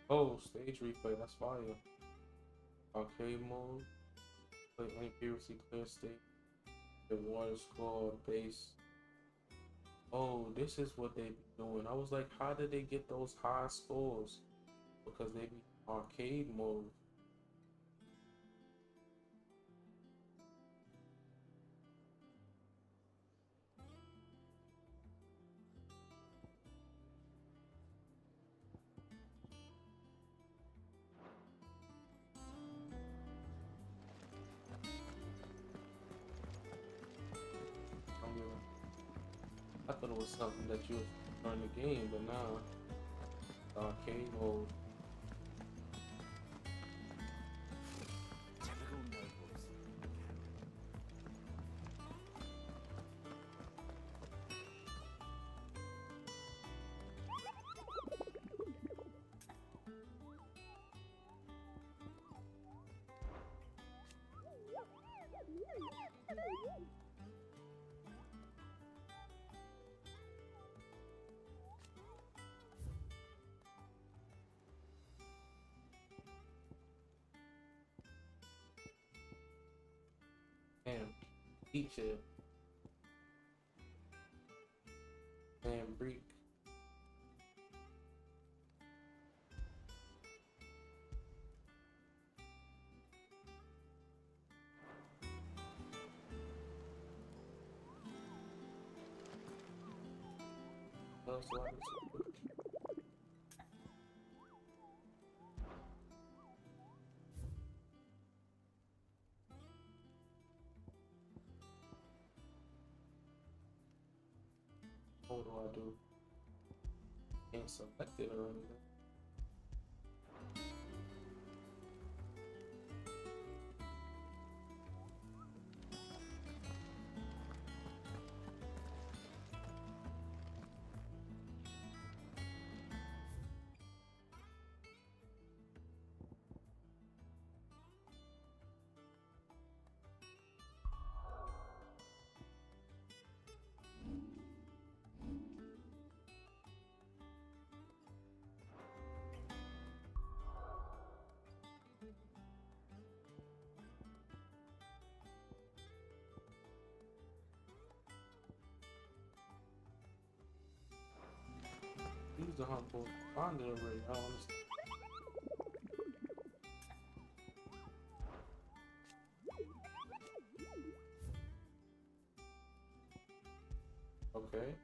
Oh, stage replay, that's fire. Arcade mode. Play any previously clear state. The water score, base. Oh, this is what they be doing. I was like, how did they get those high scores? Because they be arcade mode. I thought it was something that you was on the game, but nah. Arcade mode. Typical nobles. Teacher. And Breek. What else do I do? What do I do? Can't select it or anything. Use the hunt for bonding array. I don't understand. Okay.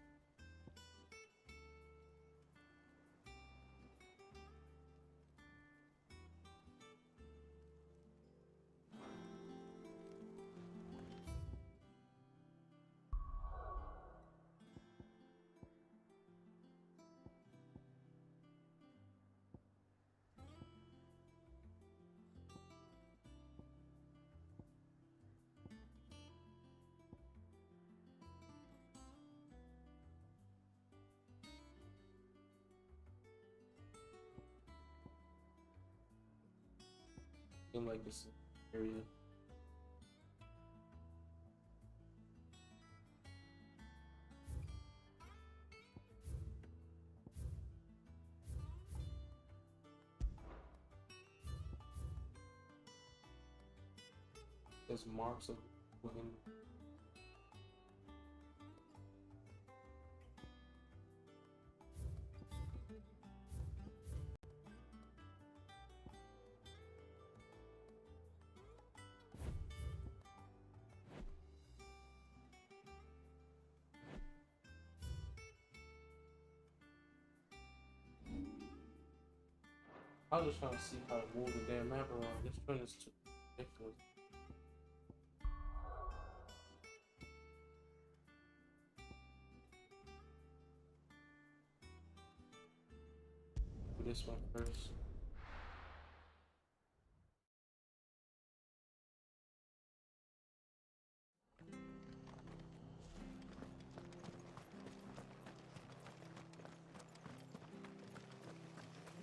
Seem like this area. There's marks of women. I was just trying to see how to move the damn map around. This turn is too ridiculous. Do this one first.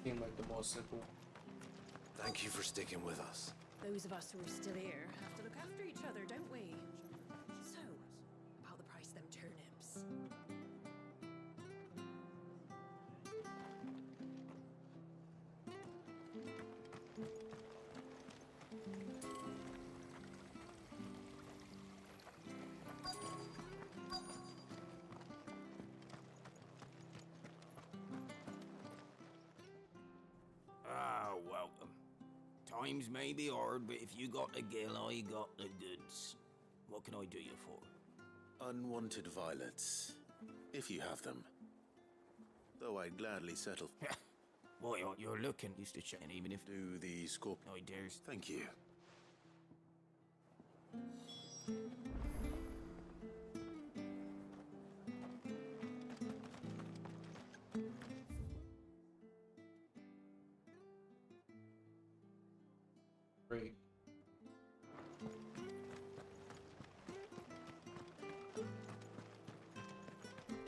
Seemed like the most simple. Thank you for sticking with us. Those of us who are still here have to look after each other, don't we? So, about the price of them turnips. Ah, welcome. Times may be hard, but if you got the gill, I got the goods. What can I do you for? Unwanted violets, if you have them. Though I'd gladly settle. Why, you're looking used to chatting, even if... Do the scorpion. I dare. Thank you. Great.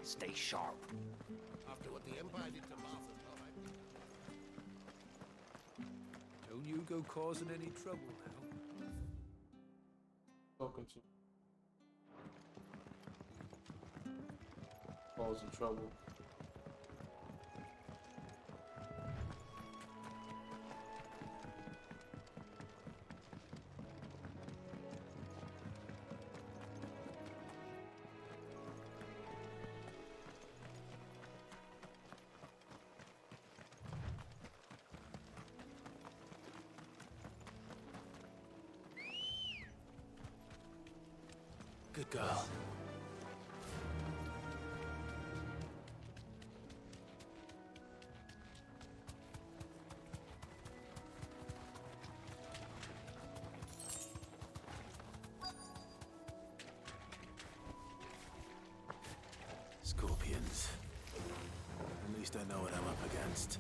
Stay sharp. After what the Empire did to Martha, Don't you go causing any trouble now. Welcome to causing trouble. Good girl. Scorpions. At least I know what I'm up against.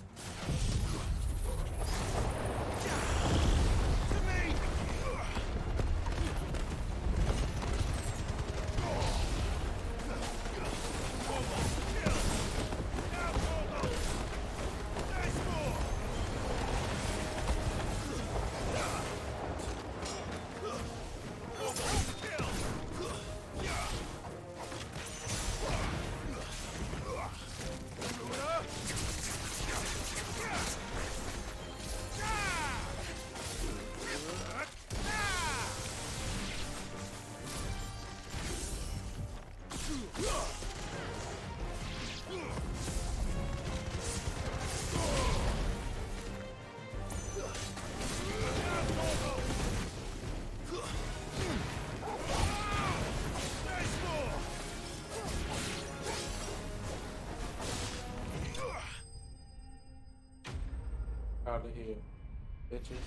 Out of here, bitches.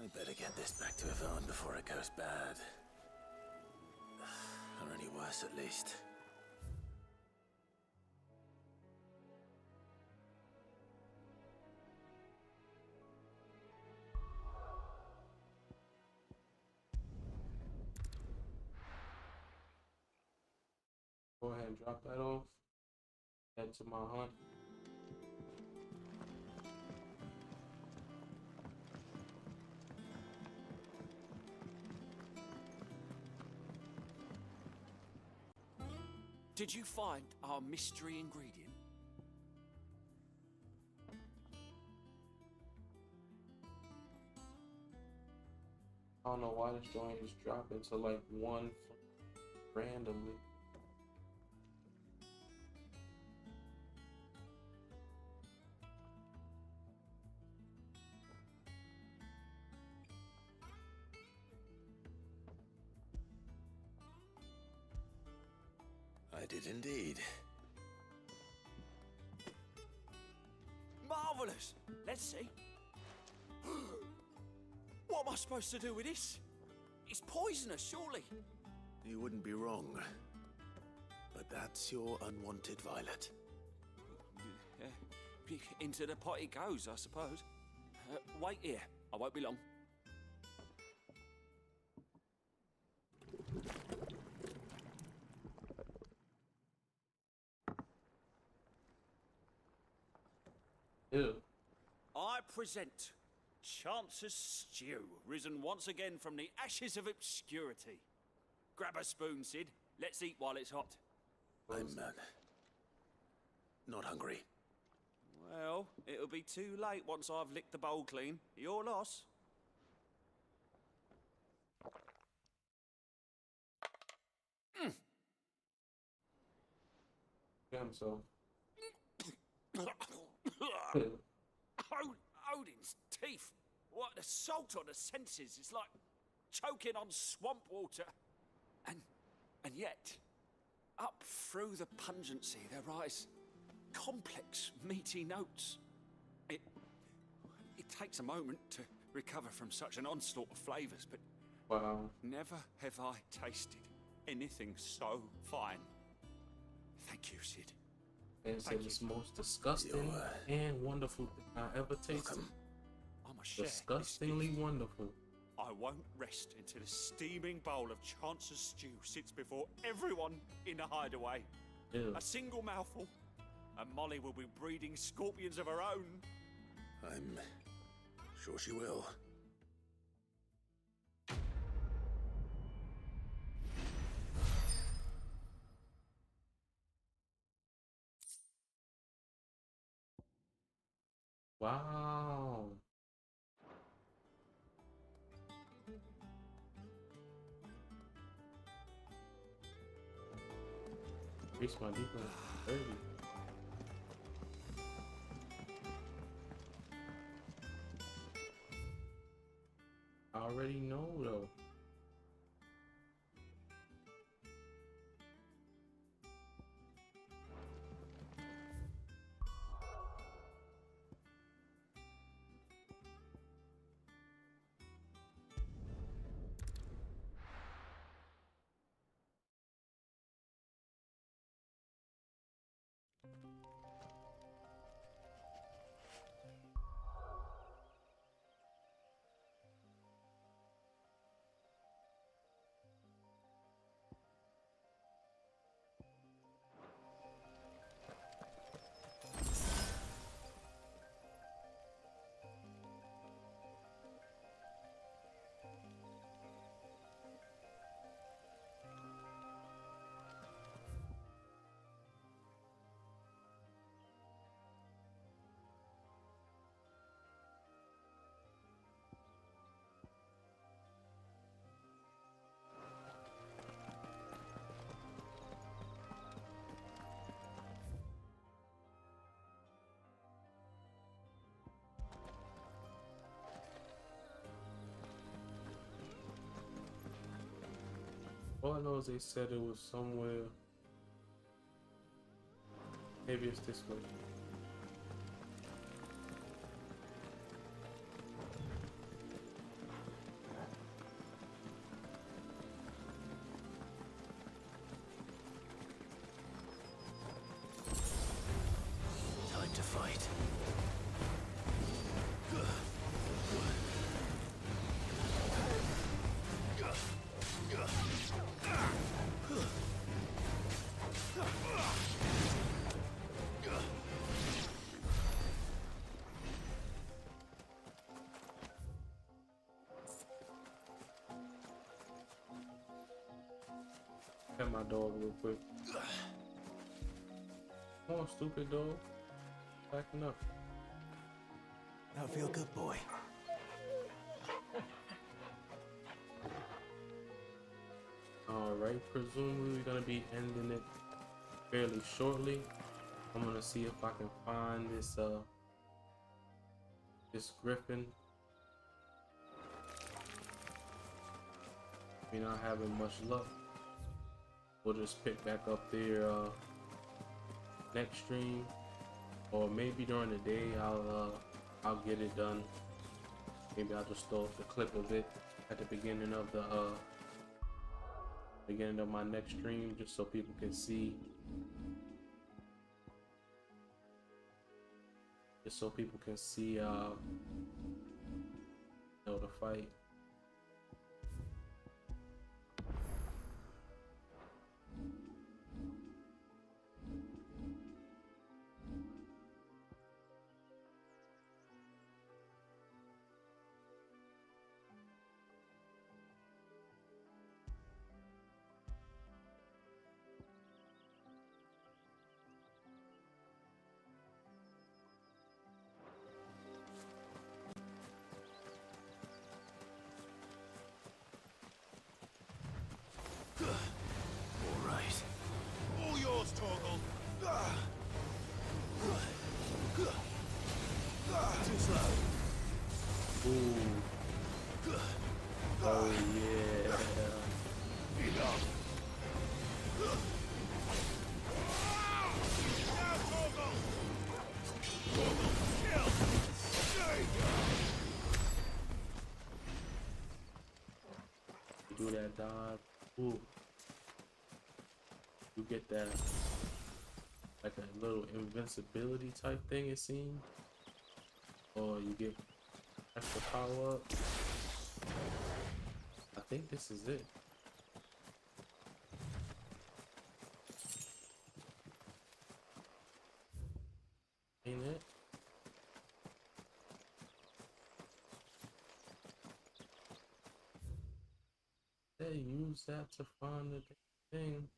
I better get this back to Yvonne before it goes bad. Or any worse, at least. Go ahead and drop that off. Head to my hunt. Did you find our mystery ingredient? I don't know why this joint is dropping to like one randomly. I did indeed. Marvelous! Let's see. What am I supposed to do with this? It's poisonous, surely. You wouldn't be wrong. But that's your unwanted violet. Into the pot it goes, I suppose. Wait here. I won't be long. Ew. I present Chance's Stew, risen once again from the ashes of obscurity. Grab a spoon, Sid. Let's eat while it's hot. I'm not hungry. Well, it'll be too late once I've licked the bowl clean. Your loss. Damn, so. Odin's teeth. What assault on the senses. It's like choking on swamp water. And yet, up through the pungency, there rise complex, meaty notes. It takes a moment to recover from such an onslaught of flavors, but wow, never have I tasted anything so fine. Thank you, Sid. It's the most disgusting and wonderful thing I ever tasted. I'm a share. Disgustingly wonderful. I won't rest until a steaming bowl of Chance's Stew sits before everyone in the hideaway. Ew. A single mouthful, and Molly will be breeding scorpions of her own. I'm sure she will. Wow. Increase my defense 30. All I know is they said it was somewhere. Maybe it's this way. Time to fight. Pet my dog real quick. Come on, stupid dog. Backing up. Now feel good, boy. Alright, presumably we're gonna be ending it fairly shortly. I'm gonna see if I can find this griffin. We're not having much luck. We'll just pick back up there next stream, or maybe during the day I'll get it done. Maybe I'll just throw the clip of it at the beginning of my next stream, just so people can see. Just so people can see the fight. Do that dodge. Ooh. You get that like a little invincibility type thing, it seems. Or you get extra power up. I think this is it. Ain't it? They use that to find the thing.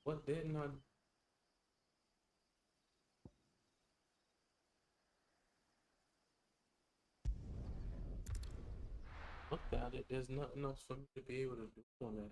What didn't I? Looked at it. There's nothing else for me to be able to do on that.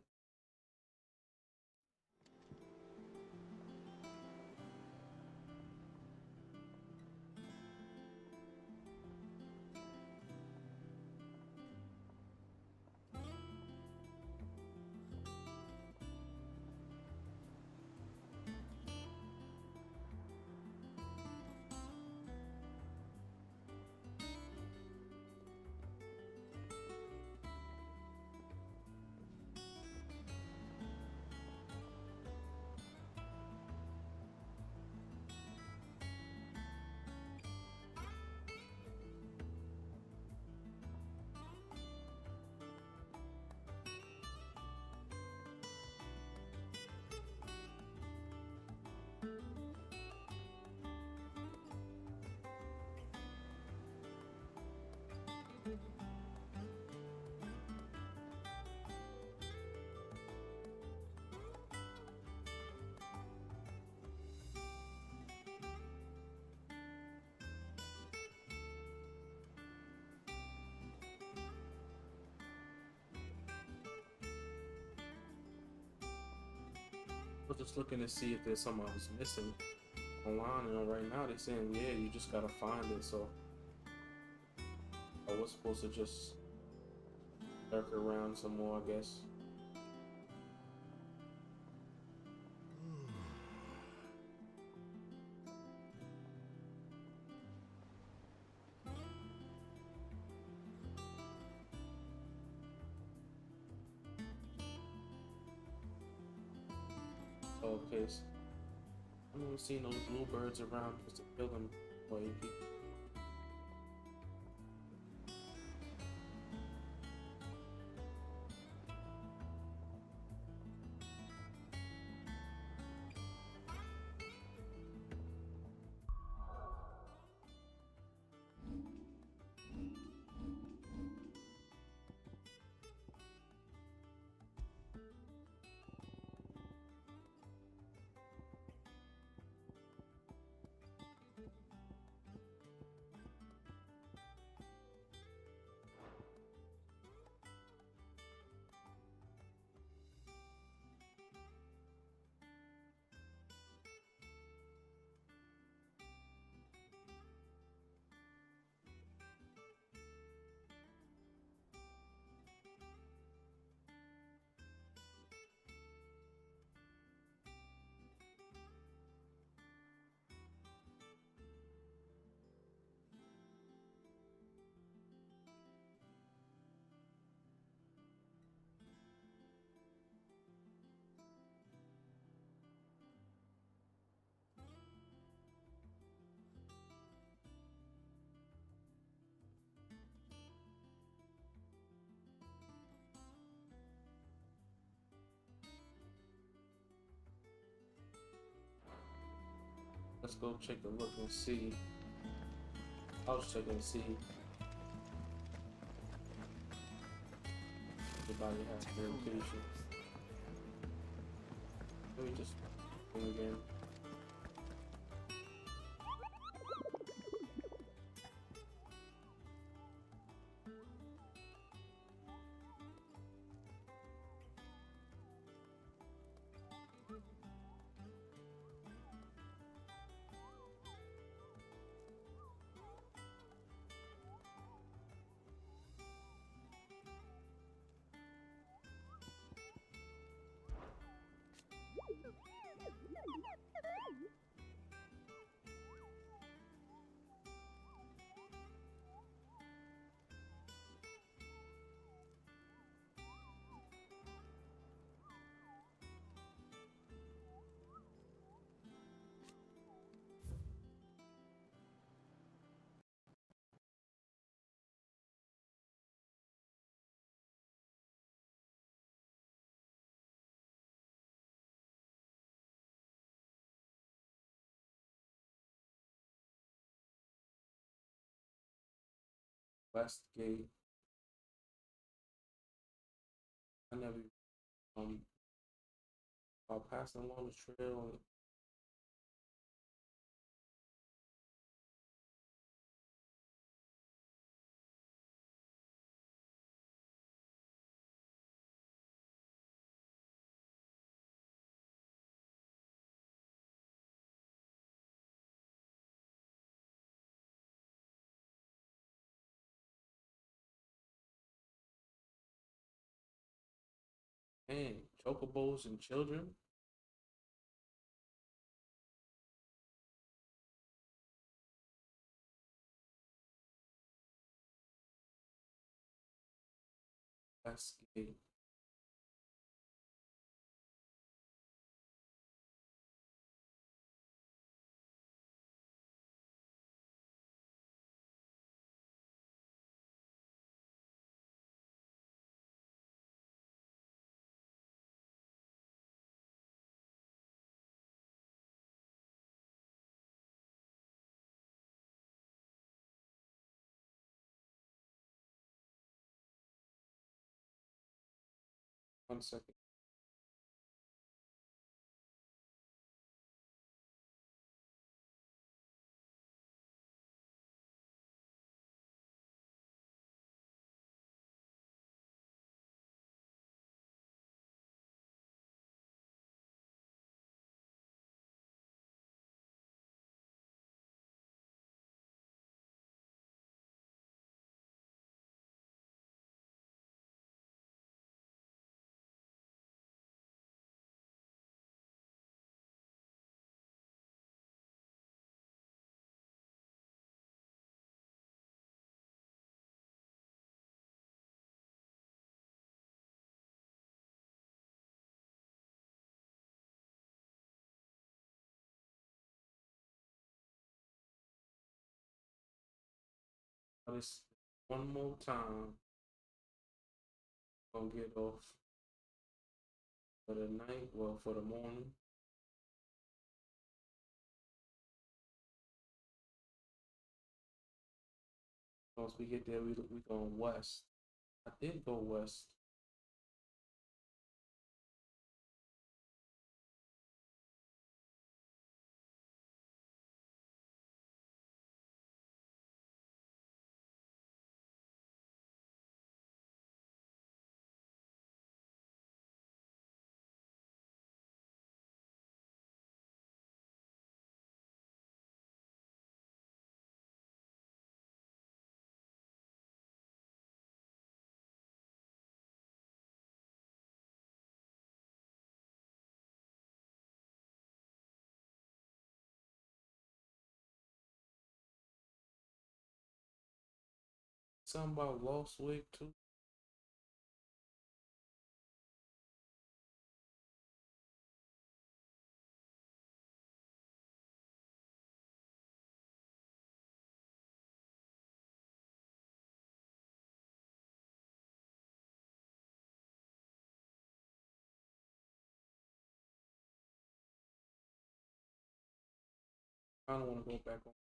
I was just looking to see if there's something I was missing online, and right now they're saying, yeah, you just gotta find it. So I was supposed to just Lurk around some more, I guess. Okay, so I've never seen those bluebirds around just to kill them. Let's go check a look and see. I was checking to see everybody has their location. Let me just go again. West Gate. I never passing along the trail. Man, chocobos and children. West Gate. One second. this one more time. Gonna get off for the night, well, for the morning. Once we get there, we going west. I did go west. Something about Lost Wig too. I don't want to go back on.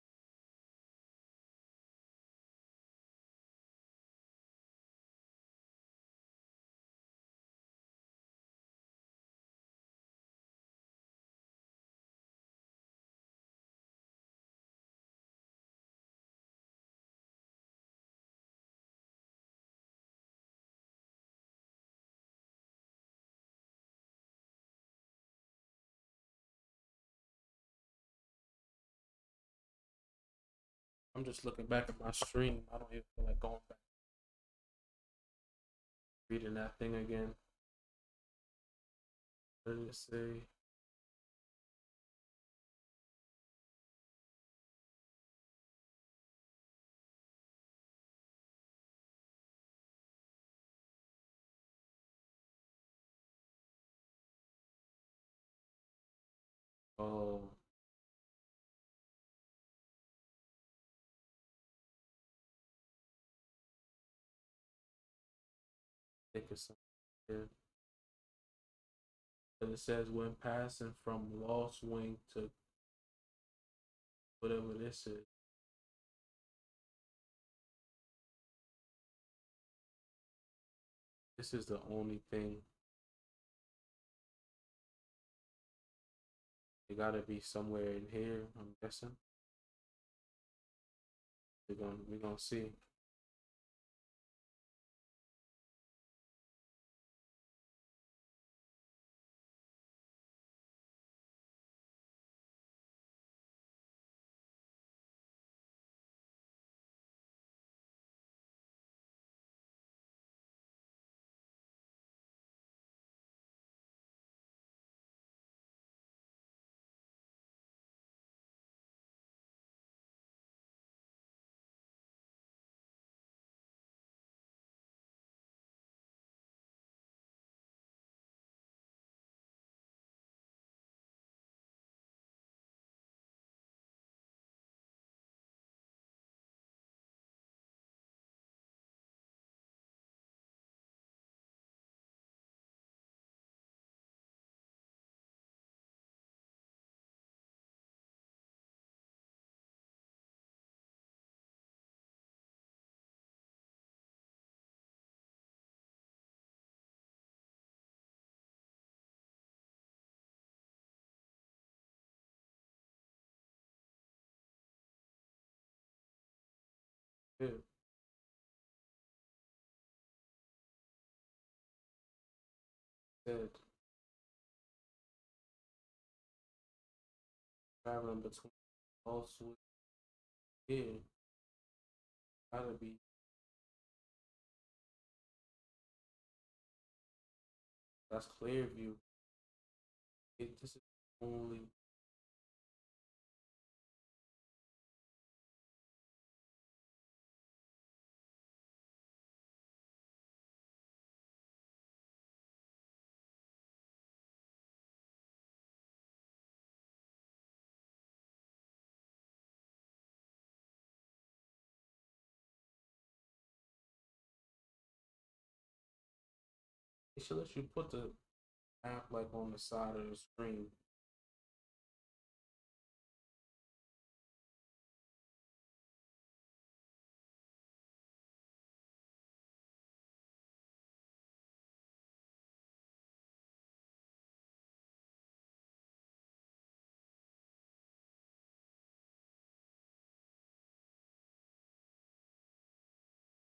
I'm just looking back at my stream. I don't even feel like going back. Reading that thing again. What did it say? Oh. I think it's something here. And it says when passing from Lost Wing to whatever this is. This is the only thing. It gotta be somewhere in here, I'm guessing. We're gonna see. Good. Said traveling between Lost Wing here. Gotta be. That's Clearview. This is only. It should let you put the app like on the side of the screen.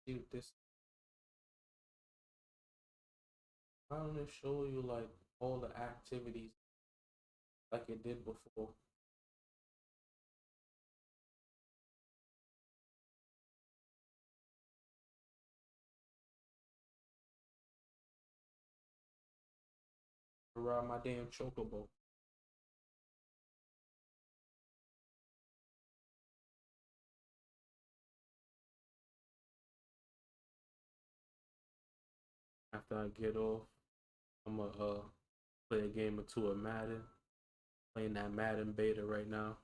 See this. Why don't it show you like all the activities like it did before? Ride my damn chocobo. After I get off, I'm gonna play a game or two of Madden. Playing that Madden beta right now.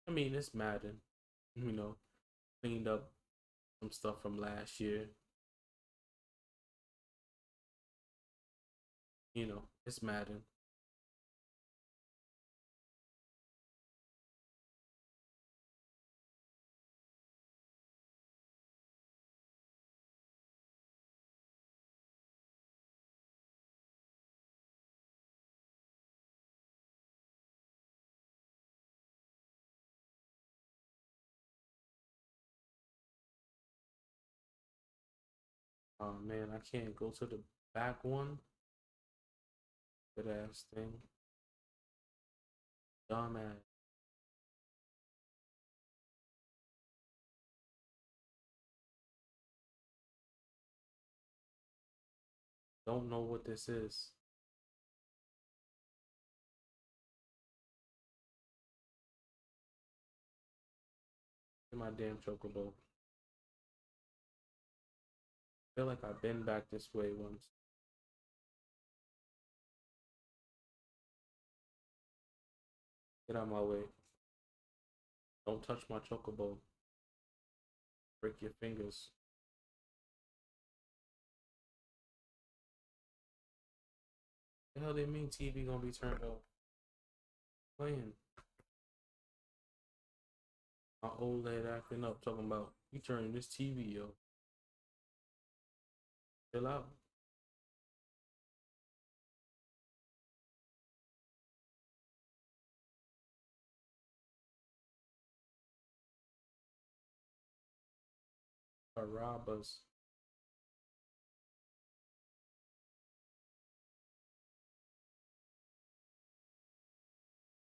I mean, it's Madden. You know, cleaned up some stuff from last year. You know, it's Madden. Oh man, I can't go to the back one. Good ass thing. Dumbass. Don't know what this is. Get my damn chocobo. Feel like I've been back this way once. Get out of my way. Don't touch my chocobo. Break your fingers. The hell they mean TV gonna be turned off? Playing. My old lad acting up talking about you turning this TV, yo. Chill out. Or rob us.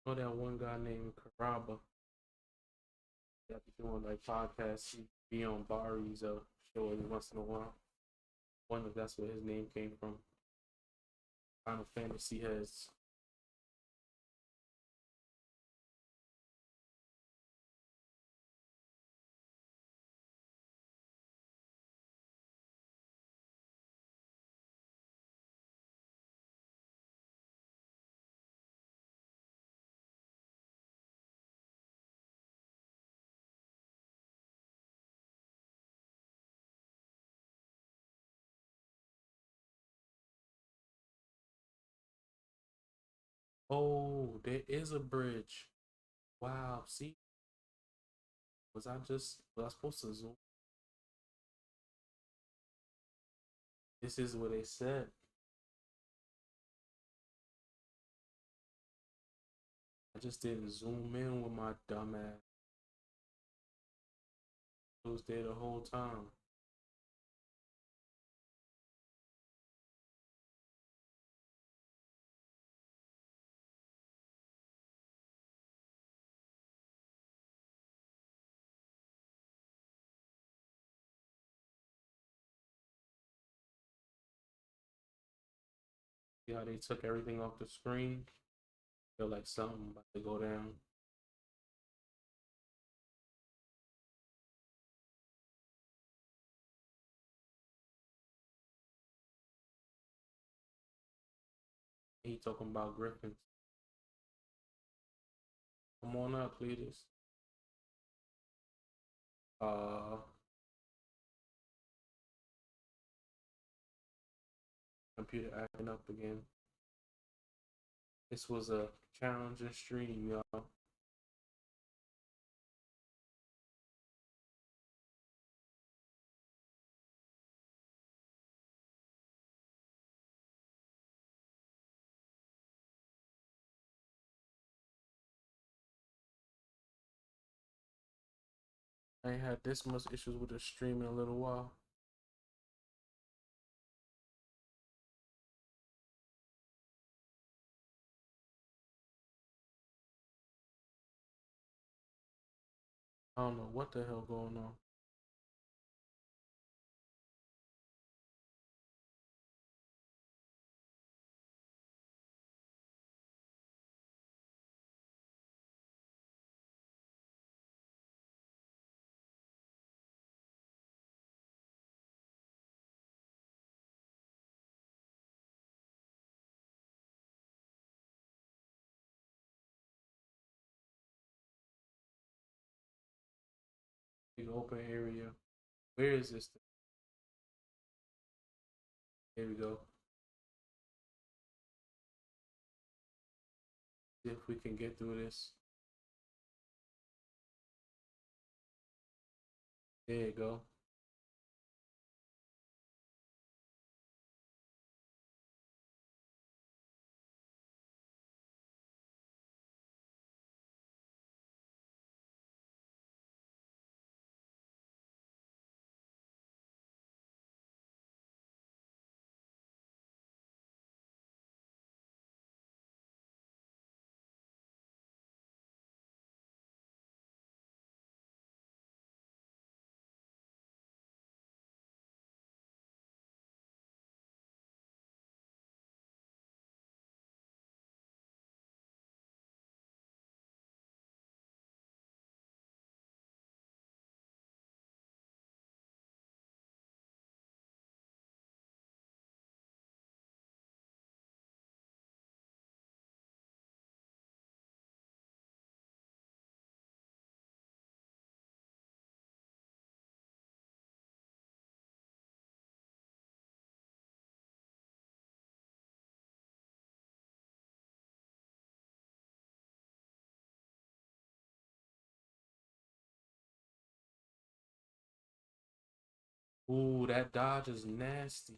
Know that one guy named Caraba. Got to doing like podcasts. He be on Barry's show every once in a while. Wonder if that's where his name came from. Final Fantasy has. Oh, there is a bridge. Wow, see? Was I supposed to zoom? This is what they said. I just didn't zoom in with my dumb ass. It was there the whole time. See how they took everything off the screen? Feel like something about to go down. He talking about Griffins. Come on up, Cletus. Computer acting up again. This was a challenging stream, y'all. I ain't had this much issues with the stream in a little while. I don't know what the hell going on. Big open area. Where is this thing? Here we go. See if we can get through this. There you go. Ooh, that dodge is nasty.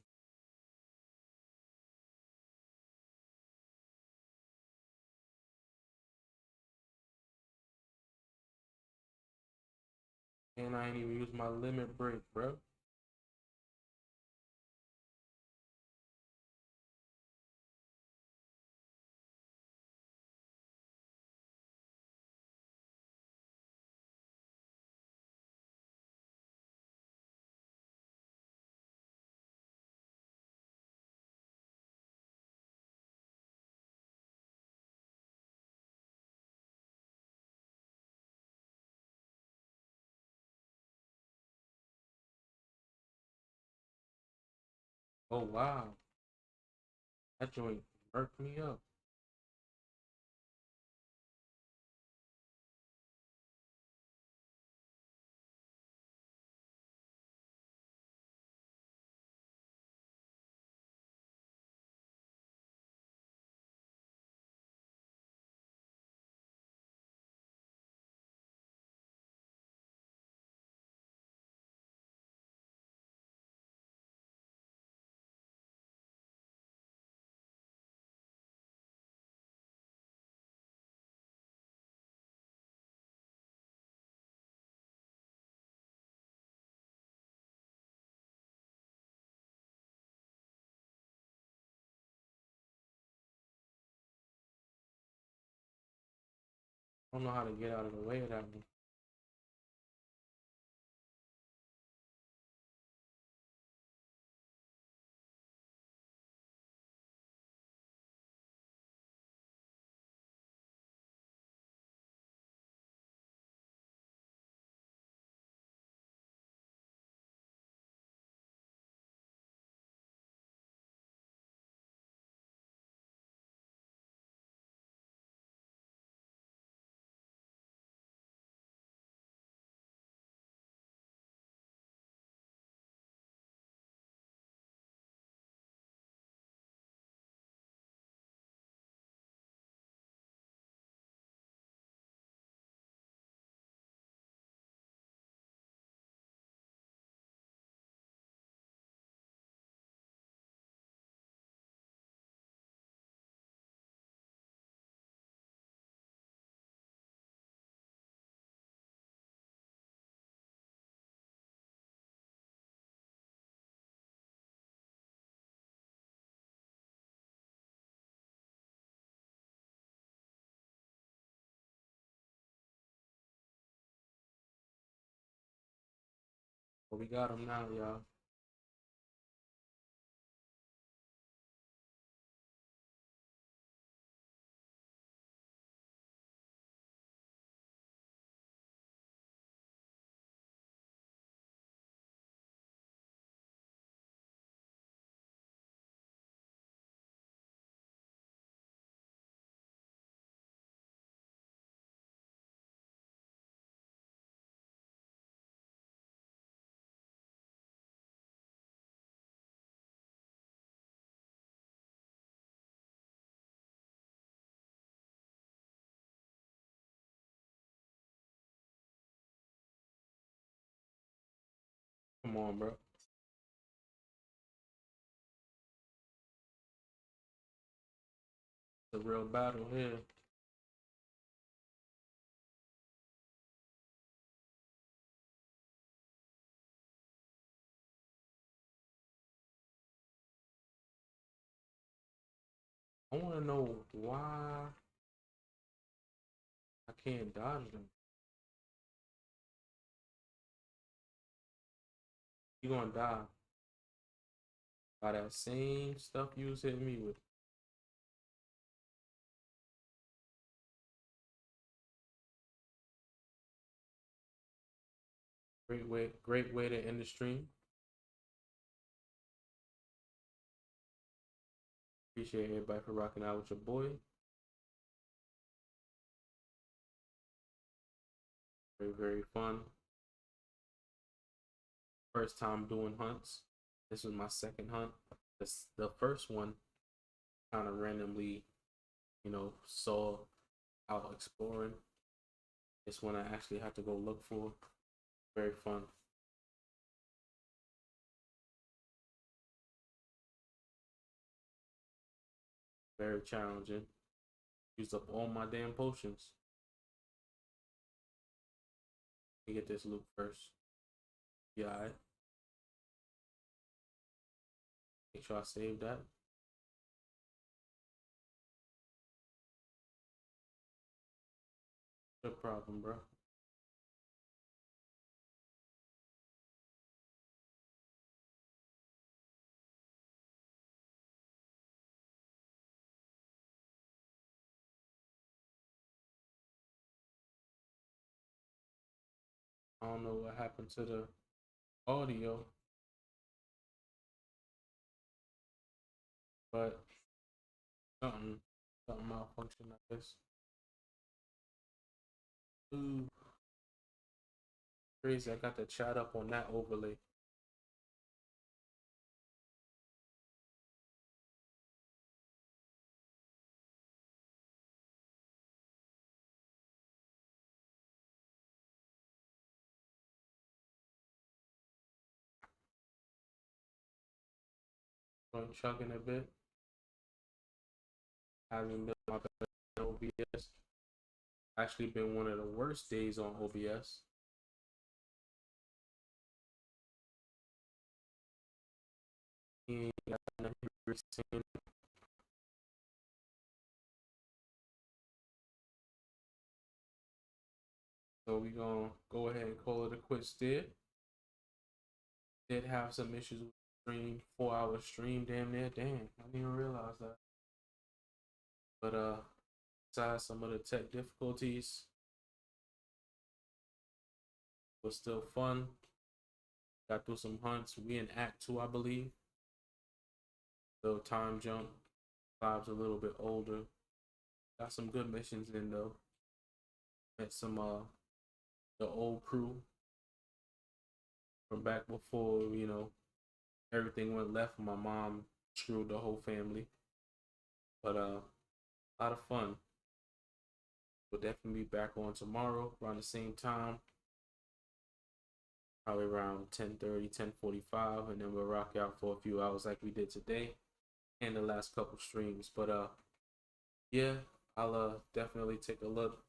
And I ain't even used my limit break, bro. Oh, wow. That joint murked me up. I don't know how to get out of the way of that one. But we got him now, y'all. Come on, bro. It's a real battle here. I want to know why I can't dodge them. You gonna die by that same stuff you was hitting me with. Great way to end the stream. Appreciate everybody for rocking out with your boy. Very, very fun. First time doing hunts. This was my second hunt. The first one kind of randomly, you know, saw out exploring. This one I actually had to go look for. Very fun. Very challenging. Used up all my damn potions. Let me get this loot first. Yeah, alright. Make sure I save that. No problem, bro. I don't know what happened to the audio, but something malfunctioned, I guess. Ooh, crazy! I got the chat up on that overlay. Going chugging a bit. Having been my best on OBS. Actually been one of the worst days on OBS. So we gonna go ahead and call it a quits there. Did have some issues with the stream, 4-hour stream, damn near. Damn, I didn't even realize that. But besides some of the tech difficulties, it was still fun. Got through some hunts. We in Act 2, I believe. Little time jump. Vibes a little bit older. Got some good missions in though. Met some the old crew from back before, you know, everything went left. My mom screwed the whole family. But a lot of fun. We'll definitely be back on tomorrow around the same time. Probably around 10:30, 10:45, and then we'll rock out for a few hours like we did today and the last couple streams. But yeah, I'll definitely take a look,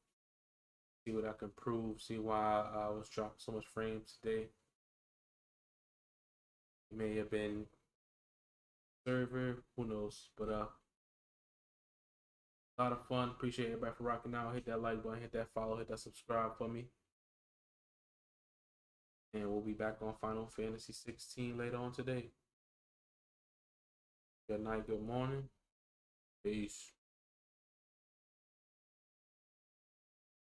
see what I can prove, see why I was dropping so much frames today. It may have been server, who knows, but a lot of fun. Appreciate everybody for rocking out. Hit that like button, hit that follow, hit that subscribe for me. And we'll be back on Final Fantasy 16 later on today. Good night, good morning. Peace.